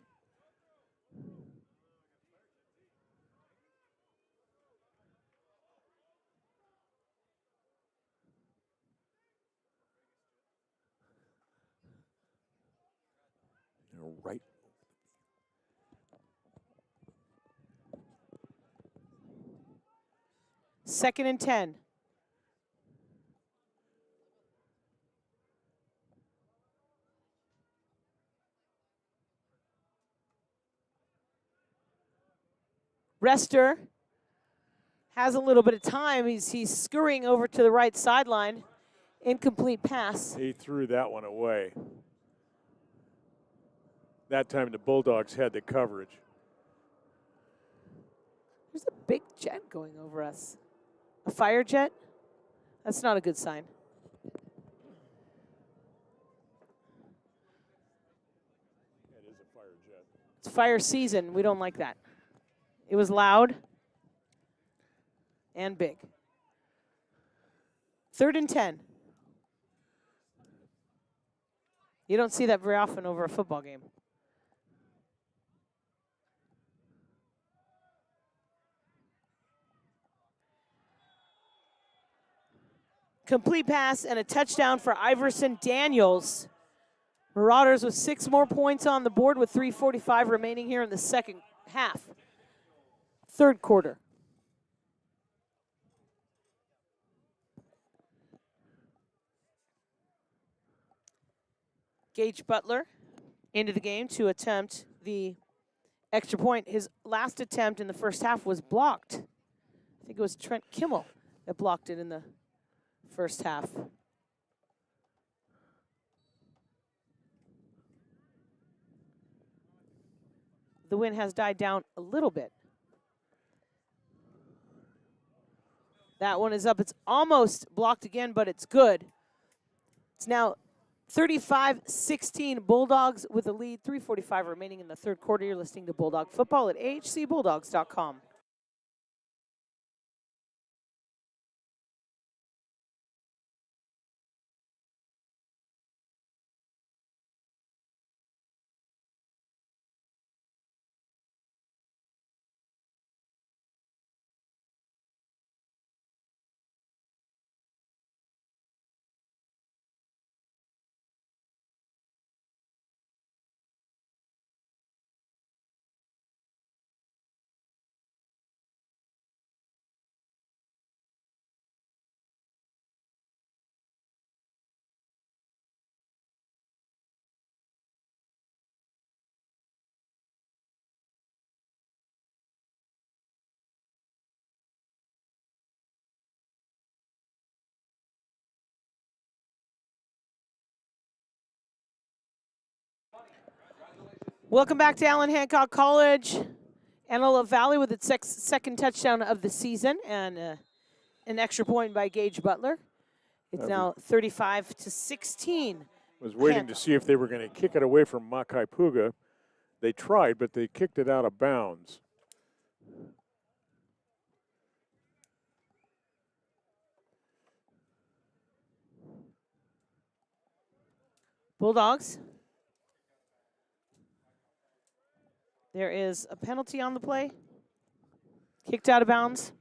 They're right. Second and 10. Rester has a little bit of time. He's scurrying over to the right sideline. Incomplete pass. He threw that one away. That time the Bulldogs had the coverage. There's a big jet going over us. A fire jet? That's not a good sign. It is a fire jet. It's fire season. We don't like that. It was loud and big. 3rd and 10. You don't see that very often over a football game. Complete pass and a touchdown for Iverson Daniels. Marauders with 6 more points on the board with 3:45 remaining here in the second half. 3rd quarter. Gage Butler into the game to attempt the extra point. His last attempt in the first half was blocked. I think it was Trent Kimmel that blocked it in the first half. The wind has died down a little bit. That one is up. It's almost blocked again, but it's good. It's now 35-16 Bulldogs with a lead. 3:45 remaining in the 3rd quarter. You're listening to Bulldog Football at ahcbulldogs.com. Welcome back to Allen Hancock College. Antelope Valley with its second touchdown of the season and an extra point by Gage Butler. It's now 35-16. Was waiting Hancock. to see if they were going to kick it away from Makai Puga. They tried, but they kicked it out of bounds. Bulldogs. There is a penalty on the play. Kicked out of bounds.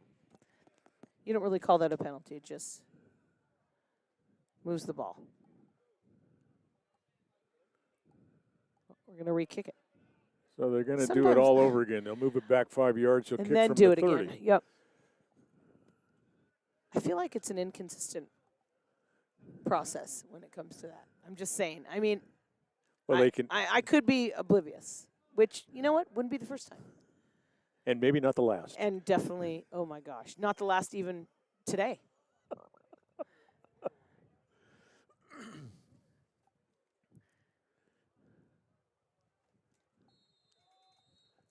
You don't really call that a penalty. It just moves the ball. We're going to re-kick it. So they're going to do it Sometimes- all over again. They'll move it back 5 yards. They'll And kick then from do the it 30. again. Yep. I feel like it's an inconsistent process when it comes to that. I'm just saying. I mean, Well, they can, I could be oblivious, which, you know what, wouldn't be the first time. and maybe not the last. And definitely, oh my gosh, not the last even today.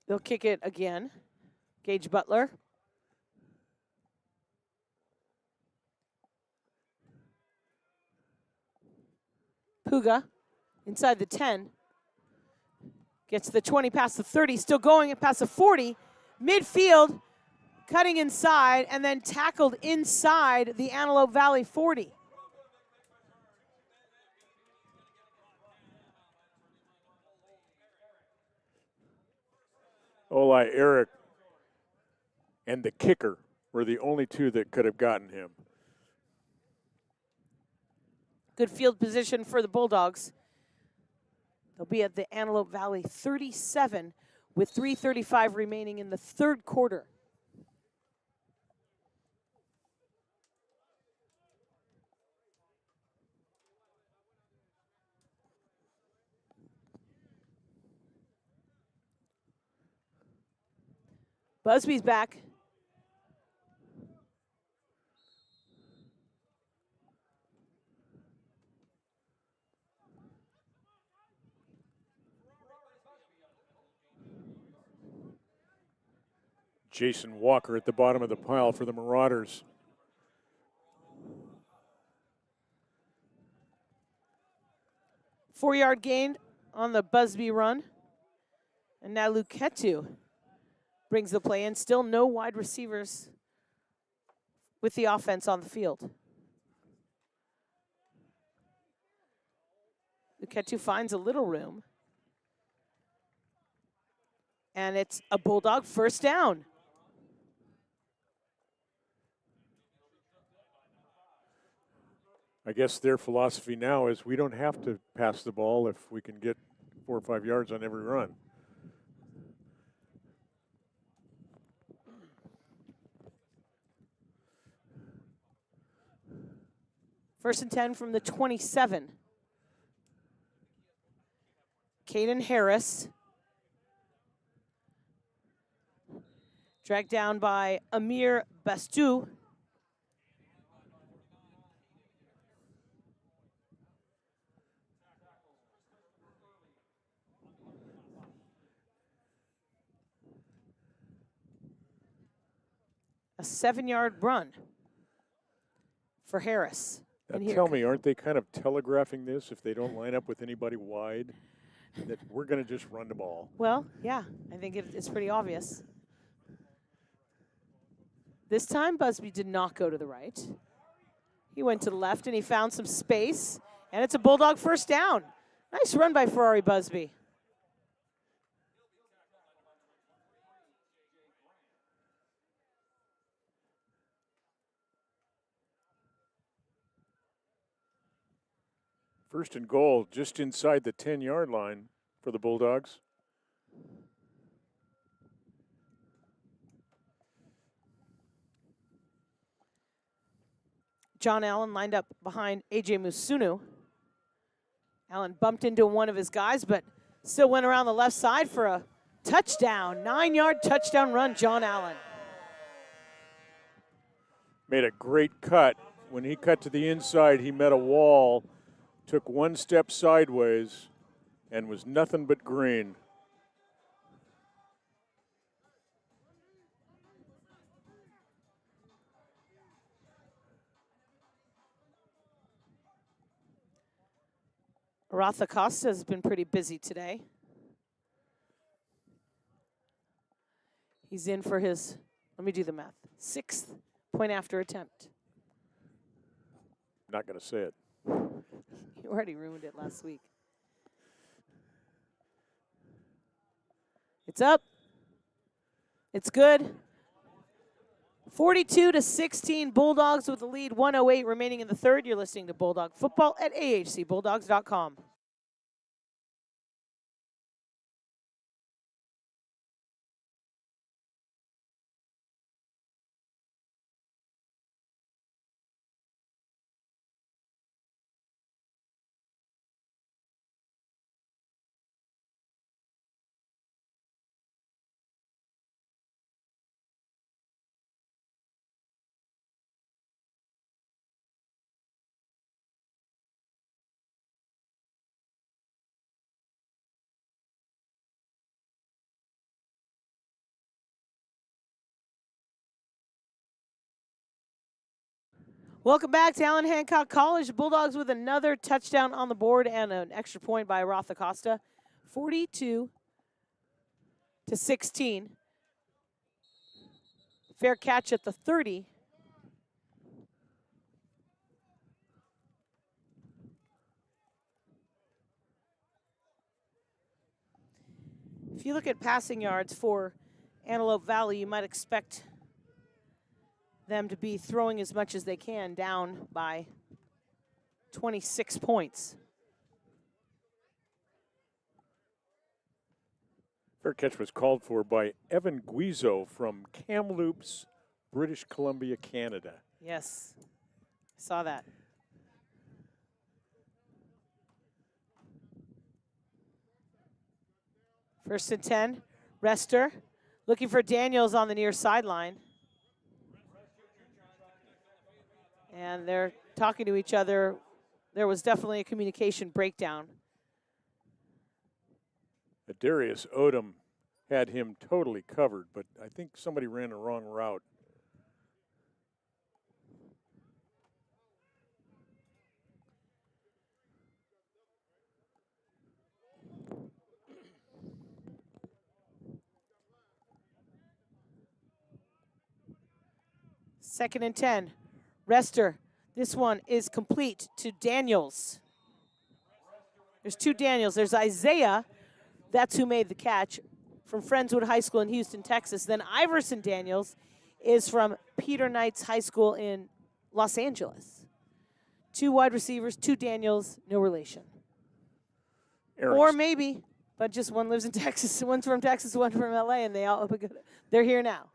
They'll kick it again. Gage Butler. Puga inside the 10. Gets the 20 past the 30, still going past the 40. Midfield, cutting inside, and then tackled inside the Antelope Valley 40. Oli Eric and the kicker were the only two that could have gotten him. Good field position for the Bulldogs. They'll be at the Antelope Valley 37 with 3:35 remaining in the third quarter. Busby's back. Jason Walker at the bottom of the pile for the Marauders. Four-yard gain on the Busby run. And now Luketu brings the play in. Still no wide receivers with the offense on the field. Luketu finds a little room. And it's a Bulldog first down. I guess their philosophy now is we don't have to pass the ball if we can get 4 or 5 yards on every run. First and 10 from the 27. Caden Harris. Dragged down by Amir Bastu. A 7-yard run for Harris. Now And here- tell me, aren't they kind of telegraphing this if they don't line up with anybody wide, that we're going to just run the ball? Well, yeah, I think it's pretty obvious. This time, Busby did not go to the right. He went to the left, and he found some space, and it's a Bulldog first down. Nice run by Ferrari Busby. First and goal, just inside the 10-yard line for the Bulldogs. John Allen lined up behind A.J. Musunu. Allen bumped into one of his guys, but still went around the left side for a touchdown. 9-yard touchdown run, John Allen. Made a great cut. When he cut to the inside, he met a wall, took one step sideways, and was nothing but green. Aratha Costa has been pretty busy today. He's in for his, let me do the math, 6th point after attempt. Not going to say it. You already ruined it last week. It's up. It's good. 42-16, Bulldogs with the lead, 1:08 remaining in the third. You're listening to Bulldog Football at ahcbulldogs.com. Welcome back to Allen Hancock College. The Bulldogs with another touchdown on the board and an extra point by Roth Acosta. 42-16. Fair catch at the 30. If you look at passing yards for Antelope Valley, you might expect them to be throwing as much as they can, down by 26 points. Fair catch was called for by Evan Guizo from Kamloops, British Columbia, Canada. Yes, saw that. First and 10, Rester looking for Daniels on the near sideline. And they're talking to each other. There was definitely a communication breakdown. Darius Odom had him totally covered, but I think somebody ran the wrong route. Second and 10, Rester. This one is complete to Daniels. There's two Daniels. There's Isaiah, that's who made the catch, from Friendswood High School in Houston, Texas. Then Iverson Daniels is from Peter Knights High School in Los Angeles. Two wide receivers, two Daniels, no relation. Or maybe, but just one lives in Texas, one's from Texas, one from LA, and they're here now.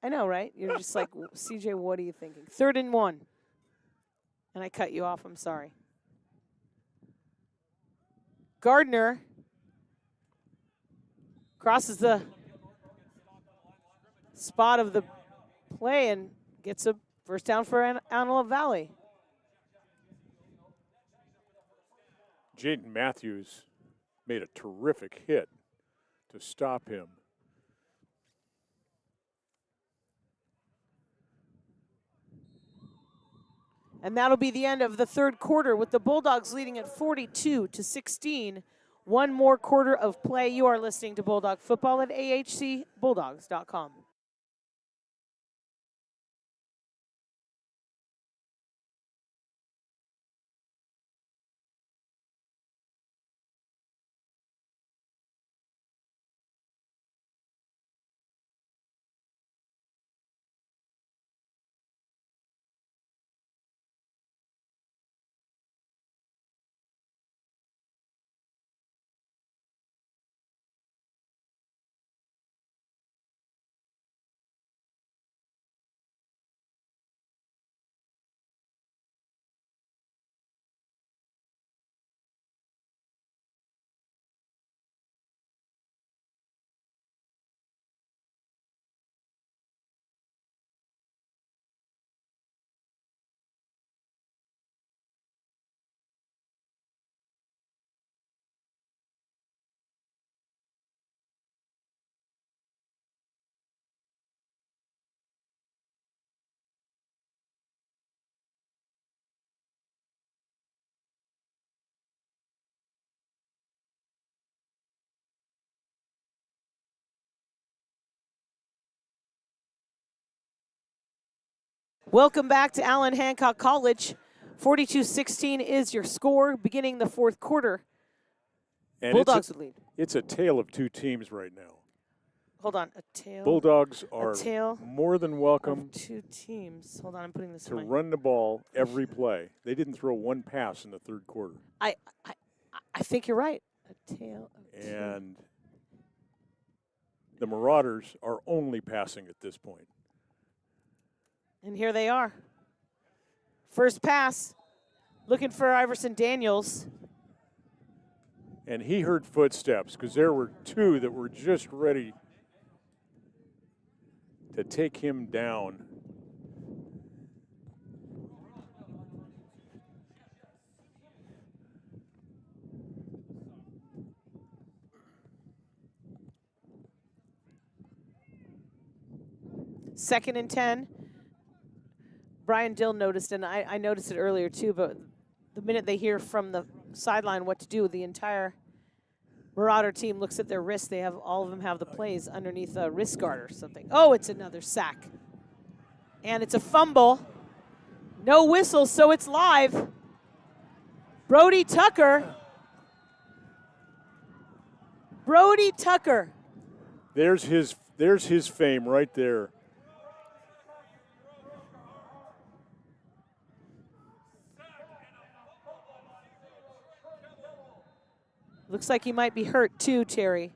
I know, right? You're just like, CJ, what are you thinking? 3rd and 1. And I cut you off, I'm sorry. Gardner crosses the spot of the play and gets a first down for Antelope Valley. Jaden Matthews made a terrific hit to stop him. And that'll be the end of the 3rd quarter with the Bulldogs leading at 42-16. One more quarter of play. You are listening to Bulldog Football at ahcbulldogs.com. Welcome back to Allen Hancock College. 42-16 is your score, beginning the 4th quarter. And Bulldogs would lead. It's a tale of two teams right now. Hold on, a tail. Bulldogs are tail more than welcome two teams. Hold on, I'm putting this to in my... run the ball every play. They didn't throw one pass in the 3rd quarter. I think you're right. A tail of two. And the Marauders are only passing at this point. And here they are. First pass, looking for Iverson Daniels. And he heard footsteps because there were two that were just ready to take him down. 2nd and 10. Brian Dill noticed, and I noticed it earlier too, but the minute they hear from the sideline what to do, the entire Marauder team looks at their wrist. All of them have the plays underneath a wrist guard or something. Oh, it's another sack. And it's a fumble. No whistle, so it's live. Brody Tucker. Brody Tucker. There's his fame right there. Looks like he might be hurt too, Terry.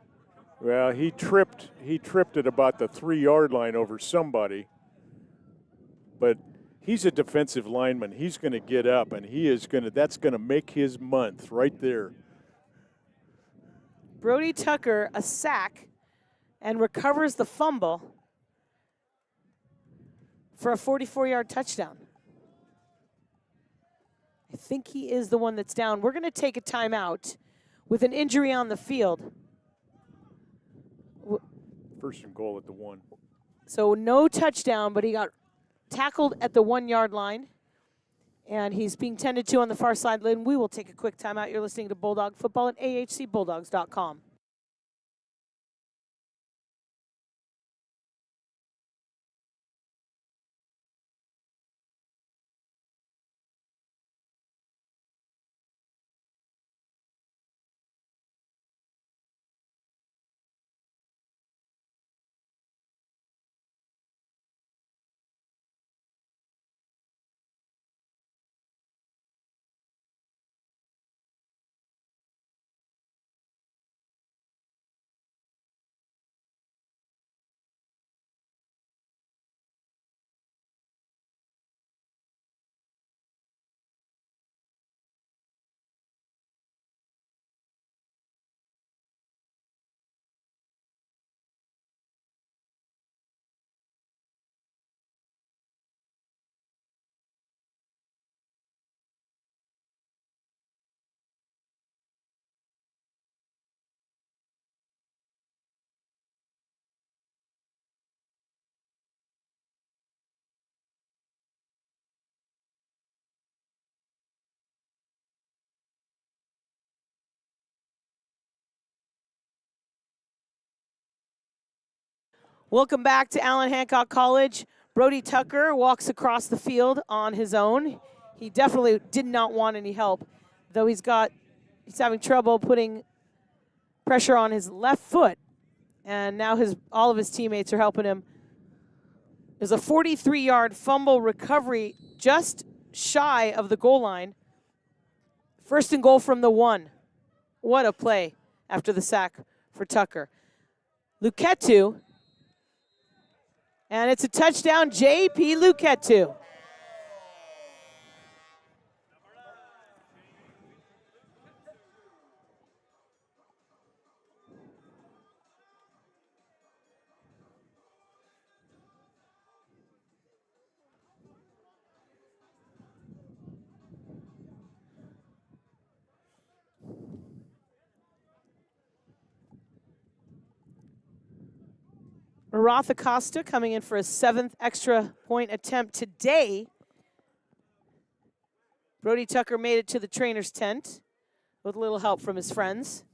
Well, he tripped at about the 3-yard line over somebody. But he's a defensive lineman. He's going to get up, and that's going to make his month right there. Brody Tucker, a sack, and recovers the fumble for a 44-yard touchdown. I think he is the one that's down. We're going to take a timeout with an injury on the field. 1st and goal at the 1. So no touchdown, but he got tackled at the 1-yard line, and he's being tended to on the far sideline. We will take a quick timeout. You're listening to Bulldog Football at ahcbulldogs.com. Welcome back to Allen Hancock College. Brody Tucker walks across the field on his own. He definitely did not want any help, though he's having trouble putting pressure on his left foot. And now all of his teammates are helping him. There's a 43-yard fumble recovery just shy of the goal line. 1st and goal from the 1. What a play after the sack for Tucker. Luketu. And it's a touchdown, J.P. Luketu. Roth Acosta coming in for a 7th extra point attempt today. Brody Tucker made it to the trainer's tent with a little help from his friends,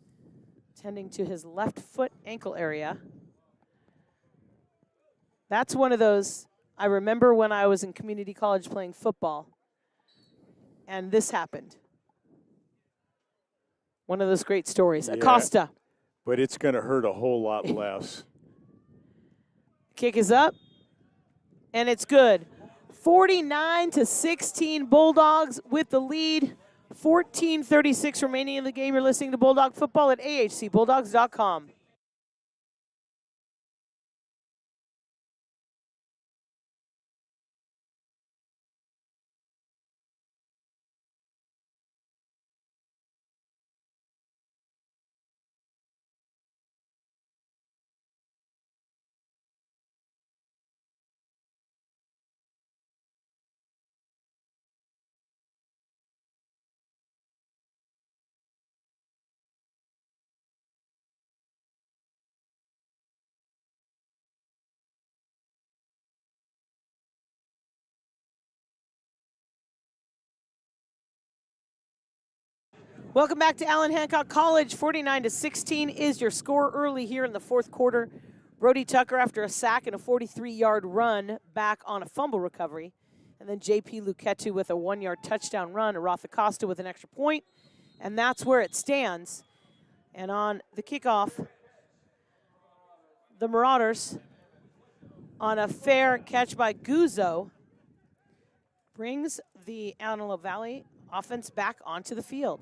tending to his left foot ankle area. That's one of those, I remember when I was in community college playing football, and this happened. One of those great stories. Yeah, Acosta. But it's going to hurt a whole lot less. Kick is up, and it's good. 49-16, Bulldogs with the lead. 14:36 remaining in the game. You're listening to Bulldog Football at ahcbulldogs.com. Welcome back to Allen Hancock College. 49-16 is your score early here in the fourth quarter. Brody Tucker, after a sack and a 43-yard run, back on a fumble recovery. And then J.P. Luketu with a 1-yard touchdown run. Aratha Costa with an extra point. And that's where it stands. And on the kickoff, the Marauders, on a fair catch by Guzzo, brings the Antelope Valley offense back onto the field.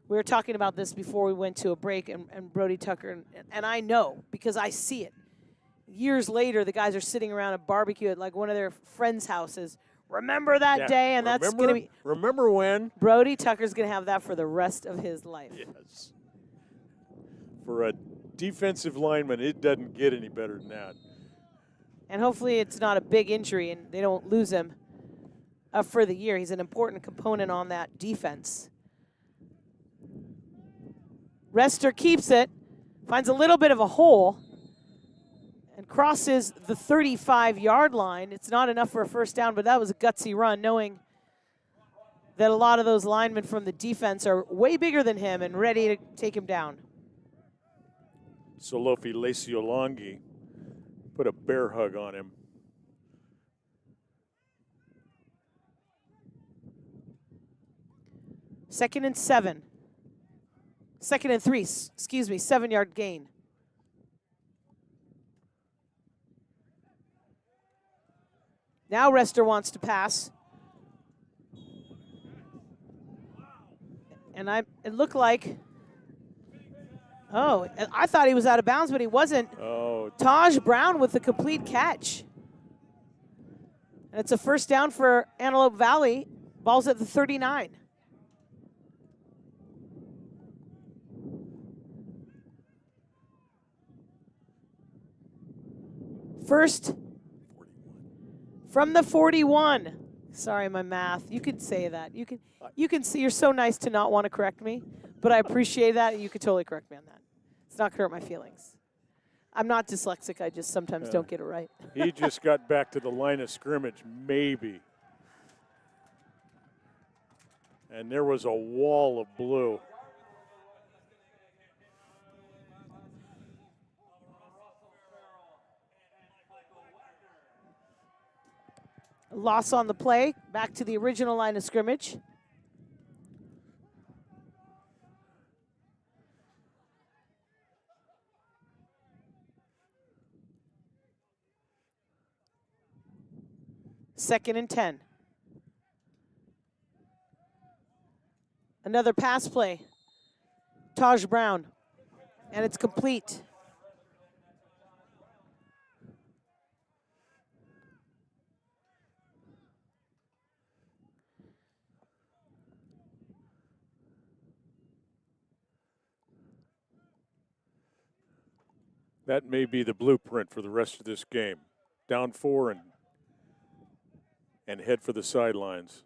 We were talking about this before we went to a break, and Brody Tucker, and I know because I see it. Years later, the guys are sitting around a barbecue at like one of their friends' houses. Remember that day, and that's going to be. Remember when? Brody Tucker's going to have that for the rest of his life. Yes. For a defensive lineman, it doesn't get any better than that. And hopefully it's not a big injury and they don't lose him for the year. He's an important component on that defense. Rester keeps it, finds a little bit of a hole, and crosses the 35-yard line. It's not enough for a first down, but that was a gutsy run, knowing that a lot of those linemen from the defense are way bigger than him and ready to take him down. Solofi Lesiolongi put a bear hug on him. Second and 3, 7-yard gain. Now Rester wants to pass. And it looked like, oh, I thought he was out of bounds, but he wasn't. Oh. Taj Brown with the complete catch. And it's a first down for Antelope Valley. Ball's at the 39. First from the 41. Sorry, my math. You can say that. You can see. You're so nice to not want to correct me, but I appreciate that. You could totally correct me on that. It's not gonna hurt my feelings. I'm not dyslexic. I just sometimes don't get it right. He just got back to the line of scrimmage, maybe. And there was a wall of blue. Loss on the play, back to the original line of scrimmage. Second and 10. Another pass play. Taj Brown, and it's complete. That may be the blueprint for the rest of this game. Down 4 and head for the sidelines.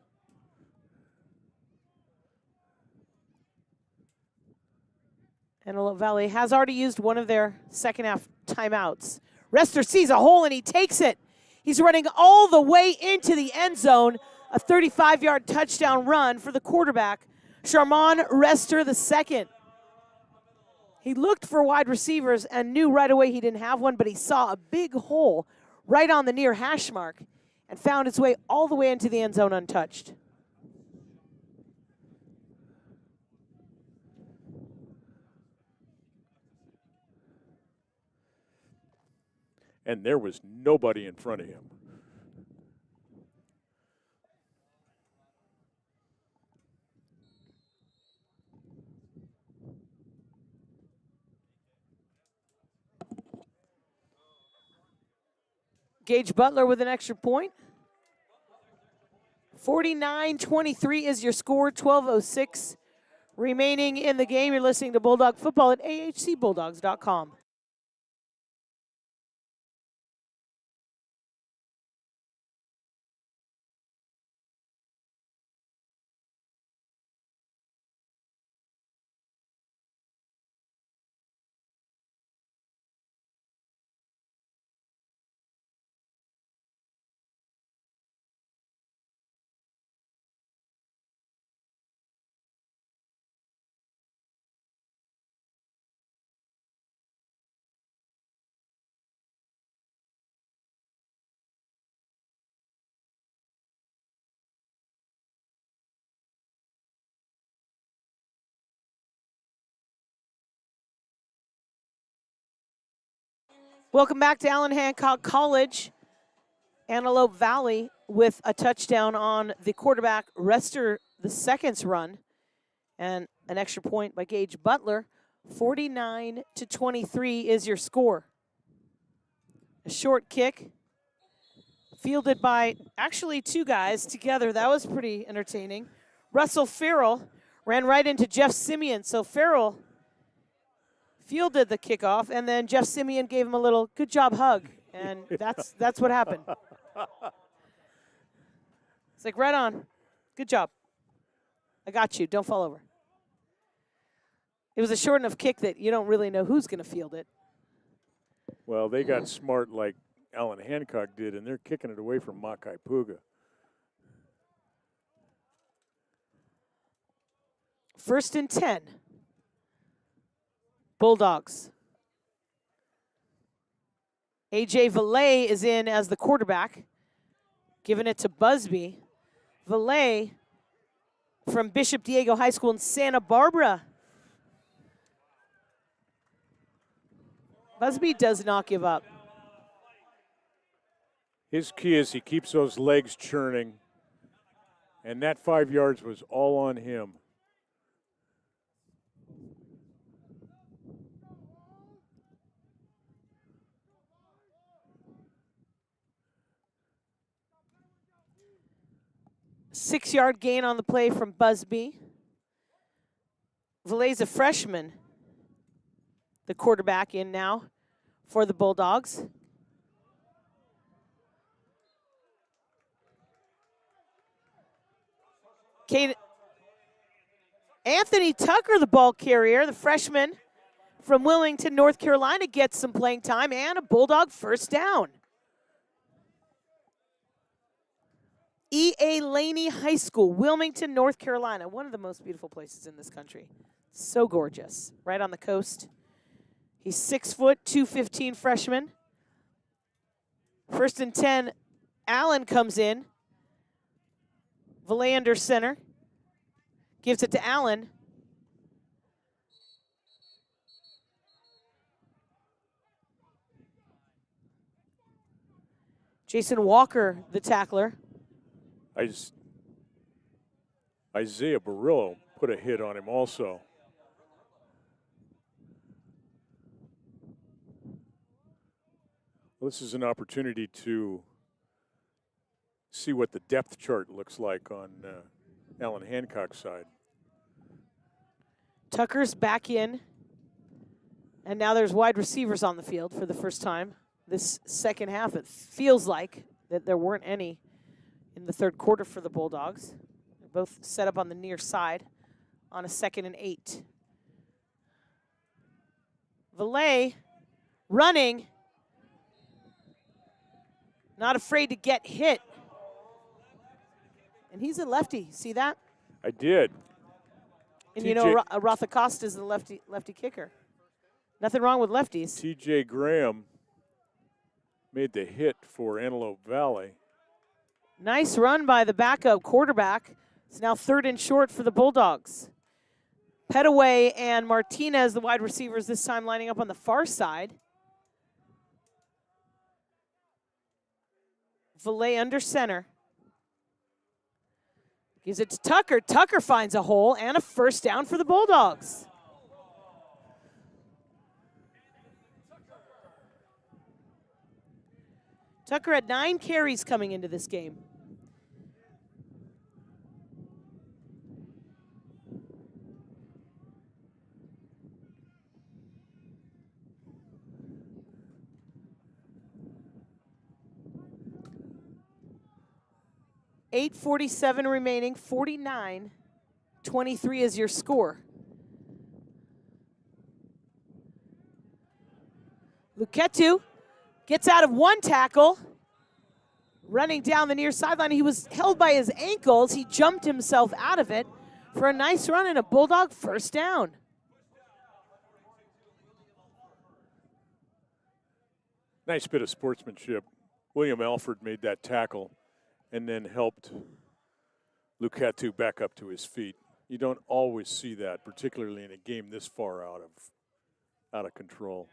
Antelope Valley has already used one of their second half timeouts. Rester sees a hole and he takes it. He's running all the way into the end zone. A 35-yard touchdown run for the quarterback, Sharmon Rester II. He looked for wide receivers and knew right away he didn't have one, but he saw a big hole right on the near hash mark and found his way all the way into the end zone untouched. And there was nobody in front of him. Gage Butler with an extra point. 49-23 is your score, 12:06 remaining in the game. You're listening to Bulldog Football at ahcbulldogs.com. Welcome back to Allen Hancock College. Antelope Valley with a touchdown on the quarterback Rester the second's run, and an extra point by Gage Butler. 49-23 is your score. A short kick fielded by actually two guys together. That was pretty entertaining. Russell Farrell ran right into Jeff Simeon. So Farrell fielded the kickoff, and then Jeff Simeon gave him a little good job hug. And that's what happened. It's like, right on. Good job. I got you. Don't fall over. It was a short enough kick that you don't really know who's going to field it. Well, they got smart like Allen Hancock did, and they're kicking it away from Makai Puga. First and 10. Bulldogs. A.J. Valet is in as the quarterback, giving it to Busby. Valet from Bishop Diego High School in Santa Barbara. Busby does not give up. His key is he keeps those legs churning, and that 5 yards was all on him. Six-yard gain on the play from Busby. Valet's a freshman, the quarterback in now for the Bulldogs. Anthony Tucker, the ball carrier, the freshman from Wilmington, North Carolina, gets some playing time and a Bulldog first down. E.A. Laney High School, Wilmington, North Carolina. One of the most beautiful places in this country. So gorgeous. Right on the coast. He's 6 foot, 215 freshman. First and 10, Allen comes in. Valet under center. Gives it to Allen. Jason Walker, the tackler. Isaiah Barillo put a hit on him also. Well, this is an opportunity to see what the depth chart looks like on Allen Hancock's side. Tucker's back in, and now there's wide receivers on the field for the first time. This second half, it feels like that there weren't any in the third quarter for the Bulldogs. They're both set up on the near side on a 2nd and 8. Valet running, not afraid to get hit. And he's a lefty. See that? I did. And you know, Rothacosta is the lefty kicker. Nothing wrong with lefties. T.J. Graham made the hit for Antelope Valley. Nice run by the backup quarterback. It's now 3rd and short for the Bulldogs. Petaway and Martinez, the wide receivers, this time lining up on the far side. Valet under center. Gives it to Tucker. Tucker finds a hole and a first down for the Bulldogs. Tucker had 9 carries coming into this game. .847 remaining, 49-23 is your score. Luketu gets out of one tackle, running down the near sideline. He was held by his ankles. He jumped himself out of it for a nice run and a Bulldog first down. Nice bit of sportsmanship. William Alford made that tackle and then helped Luketu back up to his feet. You don't always see that, particularly in a game this far out of control.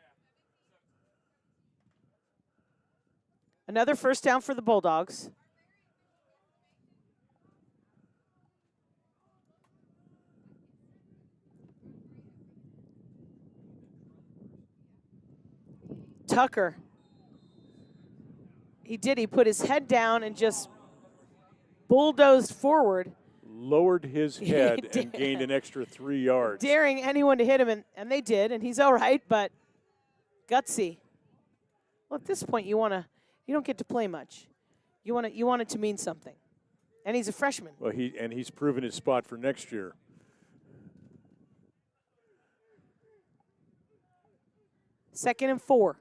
Another first down for the Bulldogs. Tucker. He did. He put his head down and just bulldozed forward. Lowered his head and gained an extra 3 yards. Daring anyone to hit him, and they did, and he's all right, but gutsy. Well, at this point, you don't get to play much. You want it to mean something. And he's a freshman. Well, he's proven his spot for next year. Second and 4.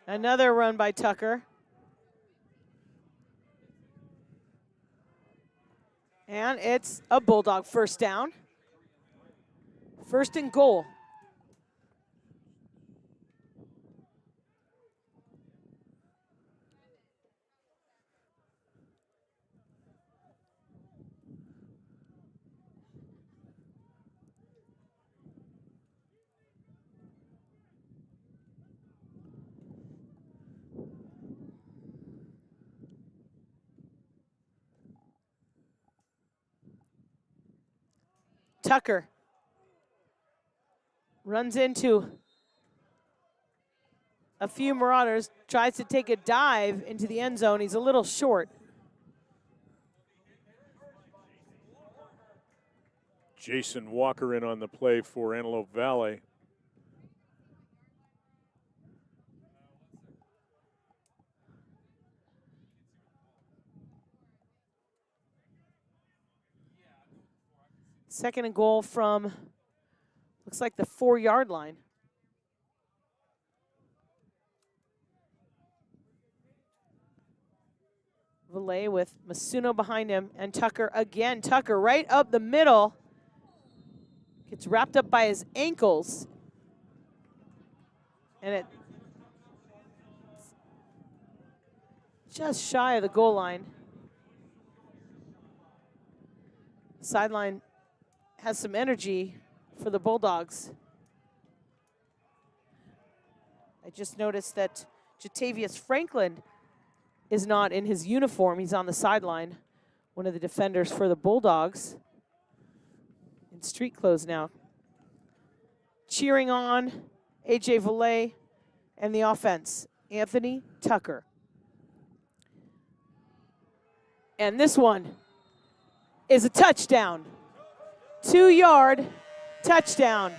Another run by Tucker. And it's a Bulldog first down. First and goal. Tucker runs into a few Marauders, tries to take a dive into the end zone. He's a little short. Jason Walker in on the play for Antelope Valley. Second and goal from, looks like the 4-yard line. Valet with Masuno behind him, and Tucker again. Tucker right up the middle. Gets wrapped up by his ankles. And it just shy of the goal line. Sideline has some energy for the Bulldogs. I just noticed that Jatavius Franklin is not in his uniform. He's on the sideline, one of the defenders for the Bulldogs. In street clothes now. Cheering on A.J. Valet and the offense, Anthony Tucker. And this one is a touchdown. 2-yard touchdown.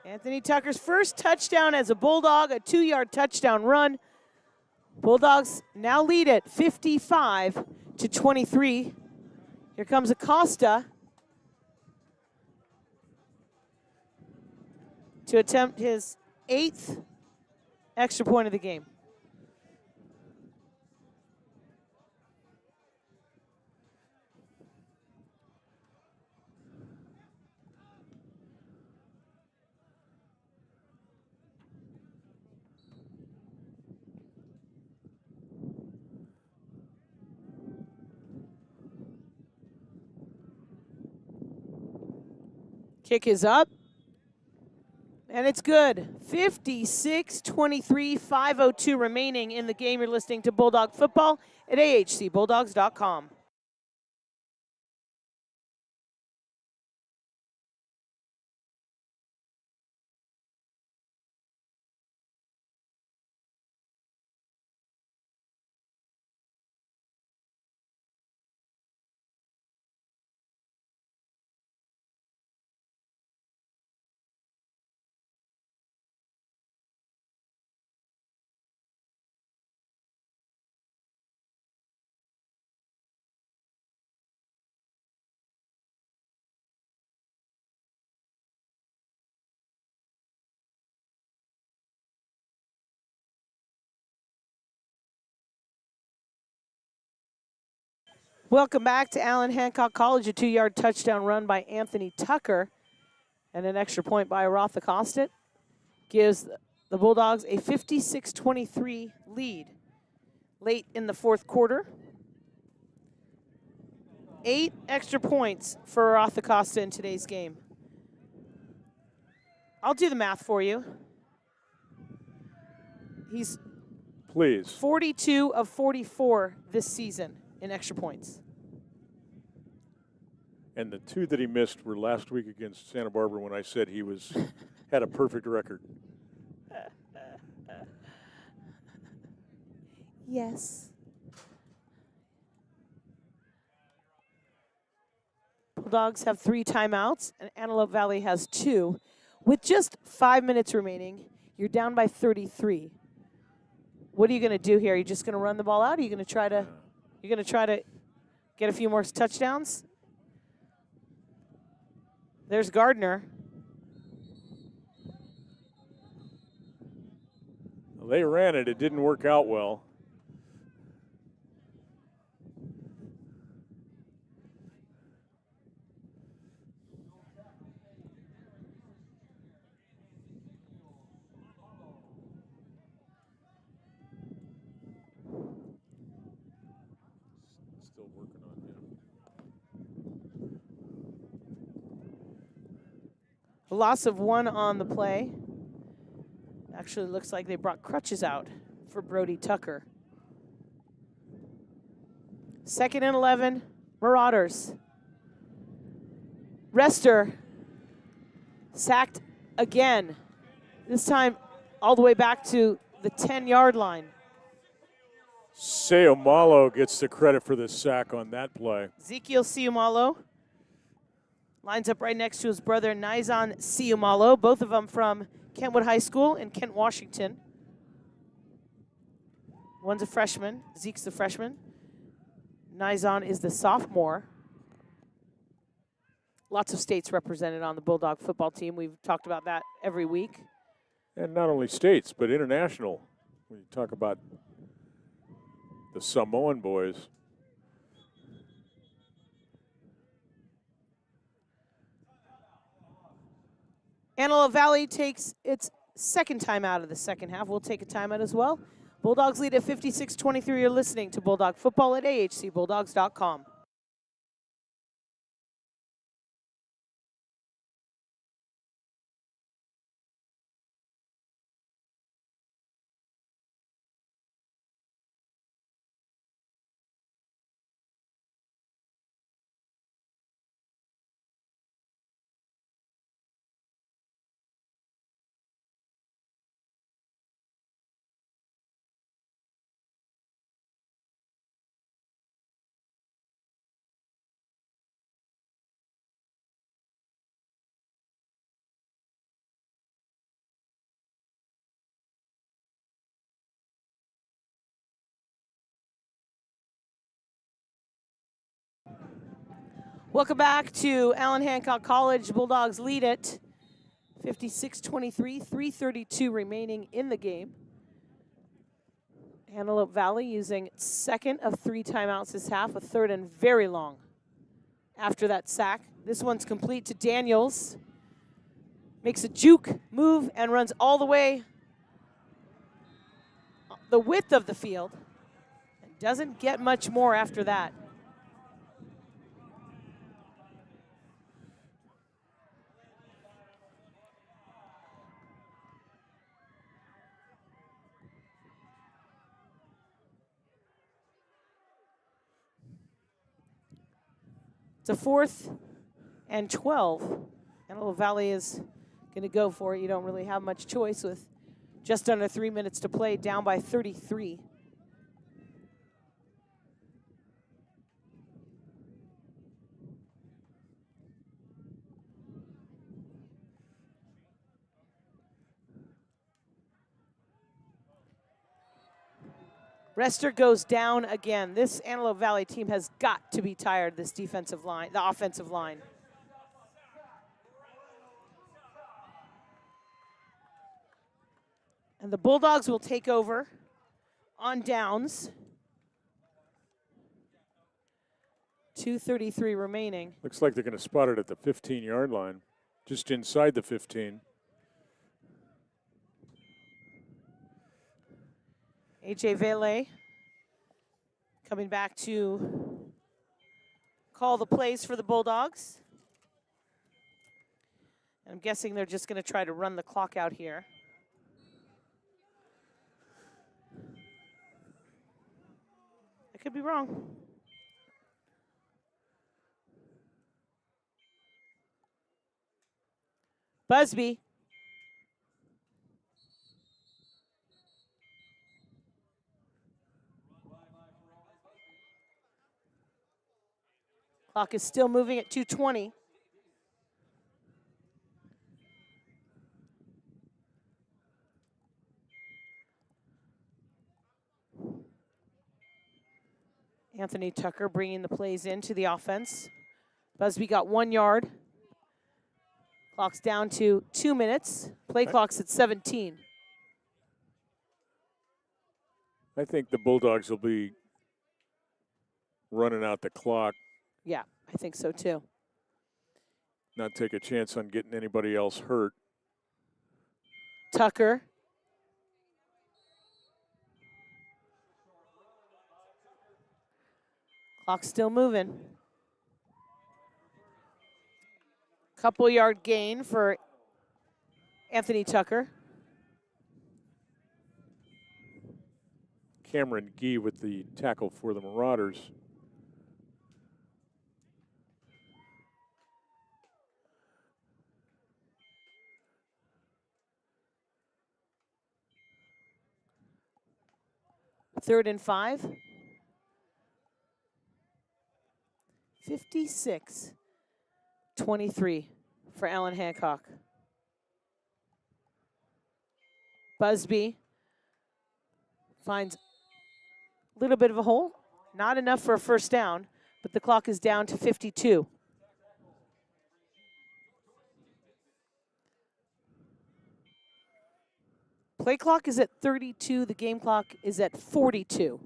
Anthony Tucker's first touchdown as a Bulldog, a 2-yard touchdown run. Bulldogs now lead it 55-23. Here comes Acosta to attempt his 8th extra point of the game. Kick is up, and it's good. 56-23, 5:02 remaining in the game. You're listening to Bulldog Football at ahcbulldogs.com. Welcome back to Allen Hancock College, a 2-yard touchdown run by Anthony Tucker and an extra point by Roth Acosta gives the Bulldogs a 56-23 lead late in the fourth quarter. 8 extra points for Rothacosta in today's game. I'll do the math for you. He's 42 of 44 this season in extra points. And the 2 that he missed were last week against Santa Barbara when I said he had a perfect record. Yes. Bulldogs have 3 timeouts, and Antelope Valley has 2. With just 5 minutes remaining, you're down by 33. What are you going to do here? Are you just going to run the ball out? Are you going to try to? You're going to try to get a few more touchdowns? There's Gardner. Well, they ran it. It didn't work out well. Still working on him. A loss of 1 on the play. Actually looks like they brought crutches out for Brody Tucker. 2nd and 11, Marauders. Rester sacked again. This time all the way back to the 10-yard line. Seumalo gets the credit for the sack on that play. Ezekiel Seumalo lines up right next to his brother Nizan Seumalo, both of them from Kentwood High School in Kent, Washington. One's a freshman. Zeke's the freshman. Nizan is the sophomore. Lots of states represented on the Bulldog football team. We've talked about that every week. And not only states, but international. When you talk about the Samoan boys. Antelope Valley takes its 2nd time out of the second half. We'll take a timeout as well. Bulldogs lead at 56-23. You're listening to Bulldog Football at ahcbulldogs.com. Welcome back to Allen Hancock College. Bulldogs lead it 56-23, 3:32 remaining in the game. Antelope Valley using 2nd of 3 timeouts this half, a 3rd and very long after that sack. This one's complete to Daniels. Makes a juke move and runs all the way the width of the field and doesn't get much more after that. It's a 4th and 12. Antelope Valley is going to go for it. You don't really have much choice with just under 3 minutes to play, down by 33. Rester goes down again. This Antelope Valley team has got to be tired, this defensive line, the offensive line. And the Bulldogs will take over on downs. 2:33 remaining. Looks like they're going to spot it at the 15-yard line, just inside the 15. A.J. Vele coming back to call the plays for the Bulldogs. I'm guessing they're just going to try to run the clock out here. I could be wrong. Busby. Clock is still moving at 2:20. Anthony Tucker bringing the plays into the offense. Busby got 1 yard. Clock's down to 2 minutes. Play clock's at 17. I think the Bulldogs will be running out the clock. Yeah, I think so too. Not take a chance on getting anybody else hurt. Tucker. Clock's still moving. Couple yard gain for Anthony Tucker. Cameron Gee with the tackle for the Marauders. Third and 5. 56-23 for Allen Hancock. Busby finds a little bit of a hole. Not enough for a first down, but the clock is down to 52. Play clock is at 32. The game clock is at 42.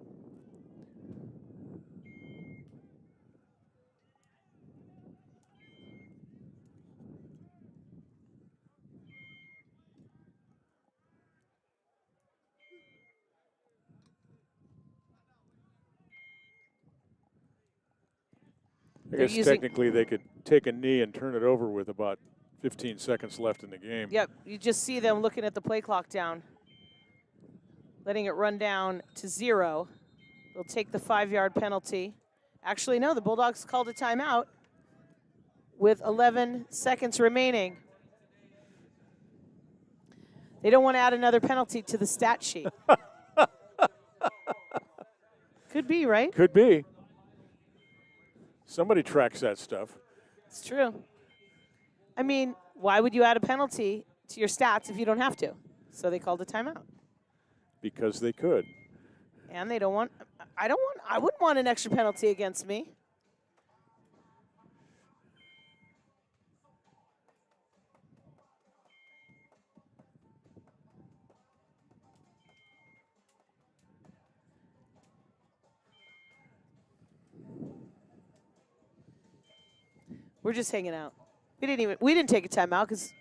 I guess technically they could take a knee and turn it over with about 15 seconds left in the game. Yep, you just see them looking at the play clock down, letting it run down to 0. They'll take the 5-yard penalty. Actually, no, the Bulldogs called a timeout with 11 seconds remaining. They don't want to add another penalty to the stat sheet. Could be, right? Could be. Somebody tracks that stuff. It's true. I mean, why would you add a penalty to your stats if you don't have to? So they called a timeout. Because they could. And they don't want, I wouldn't want an extra penalty against me. We're just hanging out. We didn't take a timeout because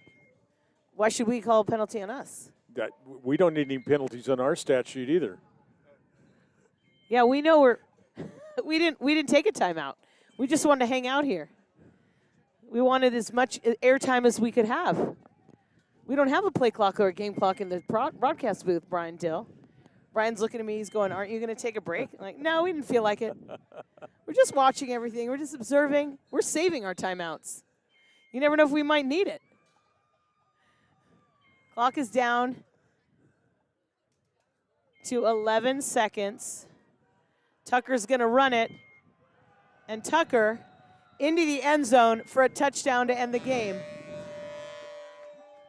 why should we call a penalty on us? We don't need any penalties on our stat sheet either. Yeah, we know we didn't take a timeout. We just wanted to hang out here. We wanted as much airtime as we could have. We don't have a play clock or a game clock in the broadcast booth, Brian Dill. Brian's looking at me. He's going, "Aren't you going to take a break?" I'm like, no, we didn't feel like it. We're just watching everything. We're just observing. We're saving our timeouts. You never know if we might need it. Clock is down to 11 seconds. Tucker's going to run it. And Tucker into the end zone for a touchdown to end the game.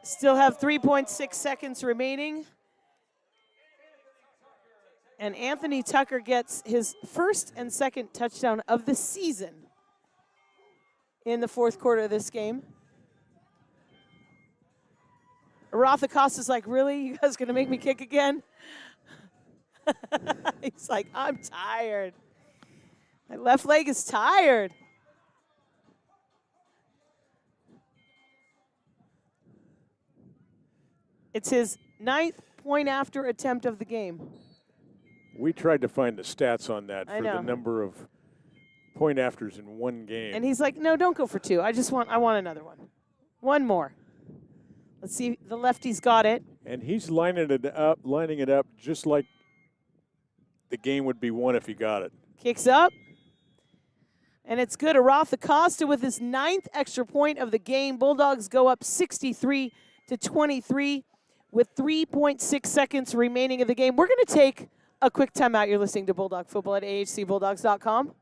Still have 3.6 seconds remaining. And Anthony Tucker gets his first and second touchdown of the season in the fourth quarter of this game. Aratha Costa's like, really? You guys gonna make me kick again? He's like, I'm tired. My left leg is tired. It's his 9th point after attempt of the game. We tried to find the stats on that I for know. the number of point afters in one game. And he's like, no, don't go for 2. I want another one. One more. Let's see. The lefty's got it. And he's lining it up just like the game would be won if he got it. Kicks up. And it's good. Arath Acosta with his 9th extra point of the game. Bulldogs go up 63-23 with 3.6 seconds remaining of the game. We're going to take a quick timeout. You're listening to Bulldog Football at ahcbulldogs.com.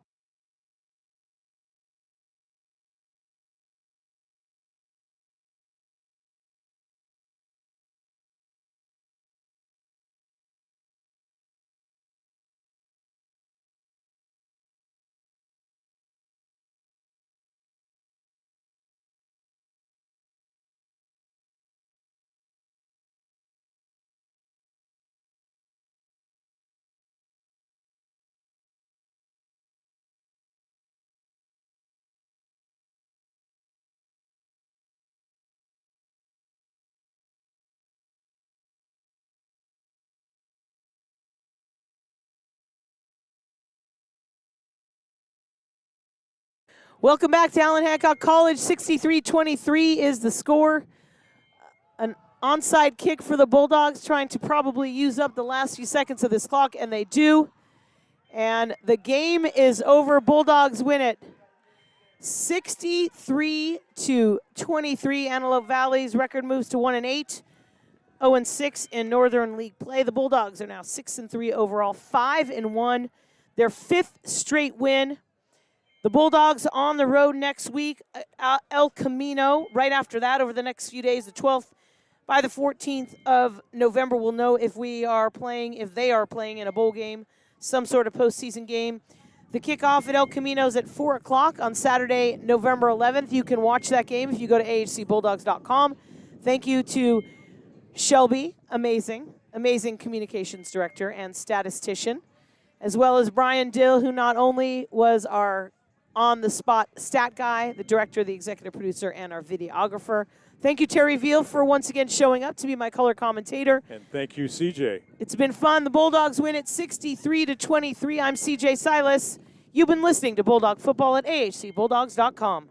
Welcome back to Allen Hancock College. 63-23 is the score. An onside kick for the Bulldogs, trying to probably use up the last few seconds of this clock, and they do. And the game is over. Bulldogs win it 63-23. Antelope Valley's record moves to 1-8, 0-6 in Northern League play. The Bulldogs are now 6-3 overall, 5-1. Their 5th straight win. The Bulldogs on the road next week, El Camino. Right after that, over the next few days, the 12th. By the 14th of November, we'll know if they are playing in a bowl game, some sort of postseason game. The kickoff at El Camino is at 4 o'clock on Saturday, November 11th. You can watch that game if you go to ahcbulldogs.com. Thank you to Shelby, amazing communications director and statistician, as well as Brian Dill, who not only was our on-the-spot stat guy, the director, the executive producer, and our videographer. Thank you, Terry Veal, for once again showing up to be my color commentator. And thank you, CJ. It's been fun. The Bulldogs win it 63-23. I'm CJ Silas. You've been listening to Bulldog Football at ahcbulldogs.com.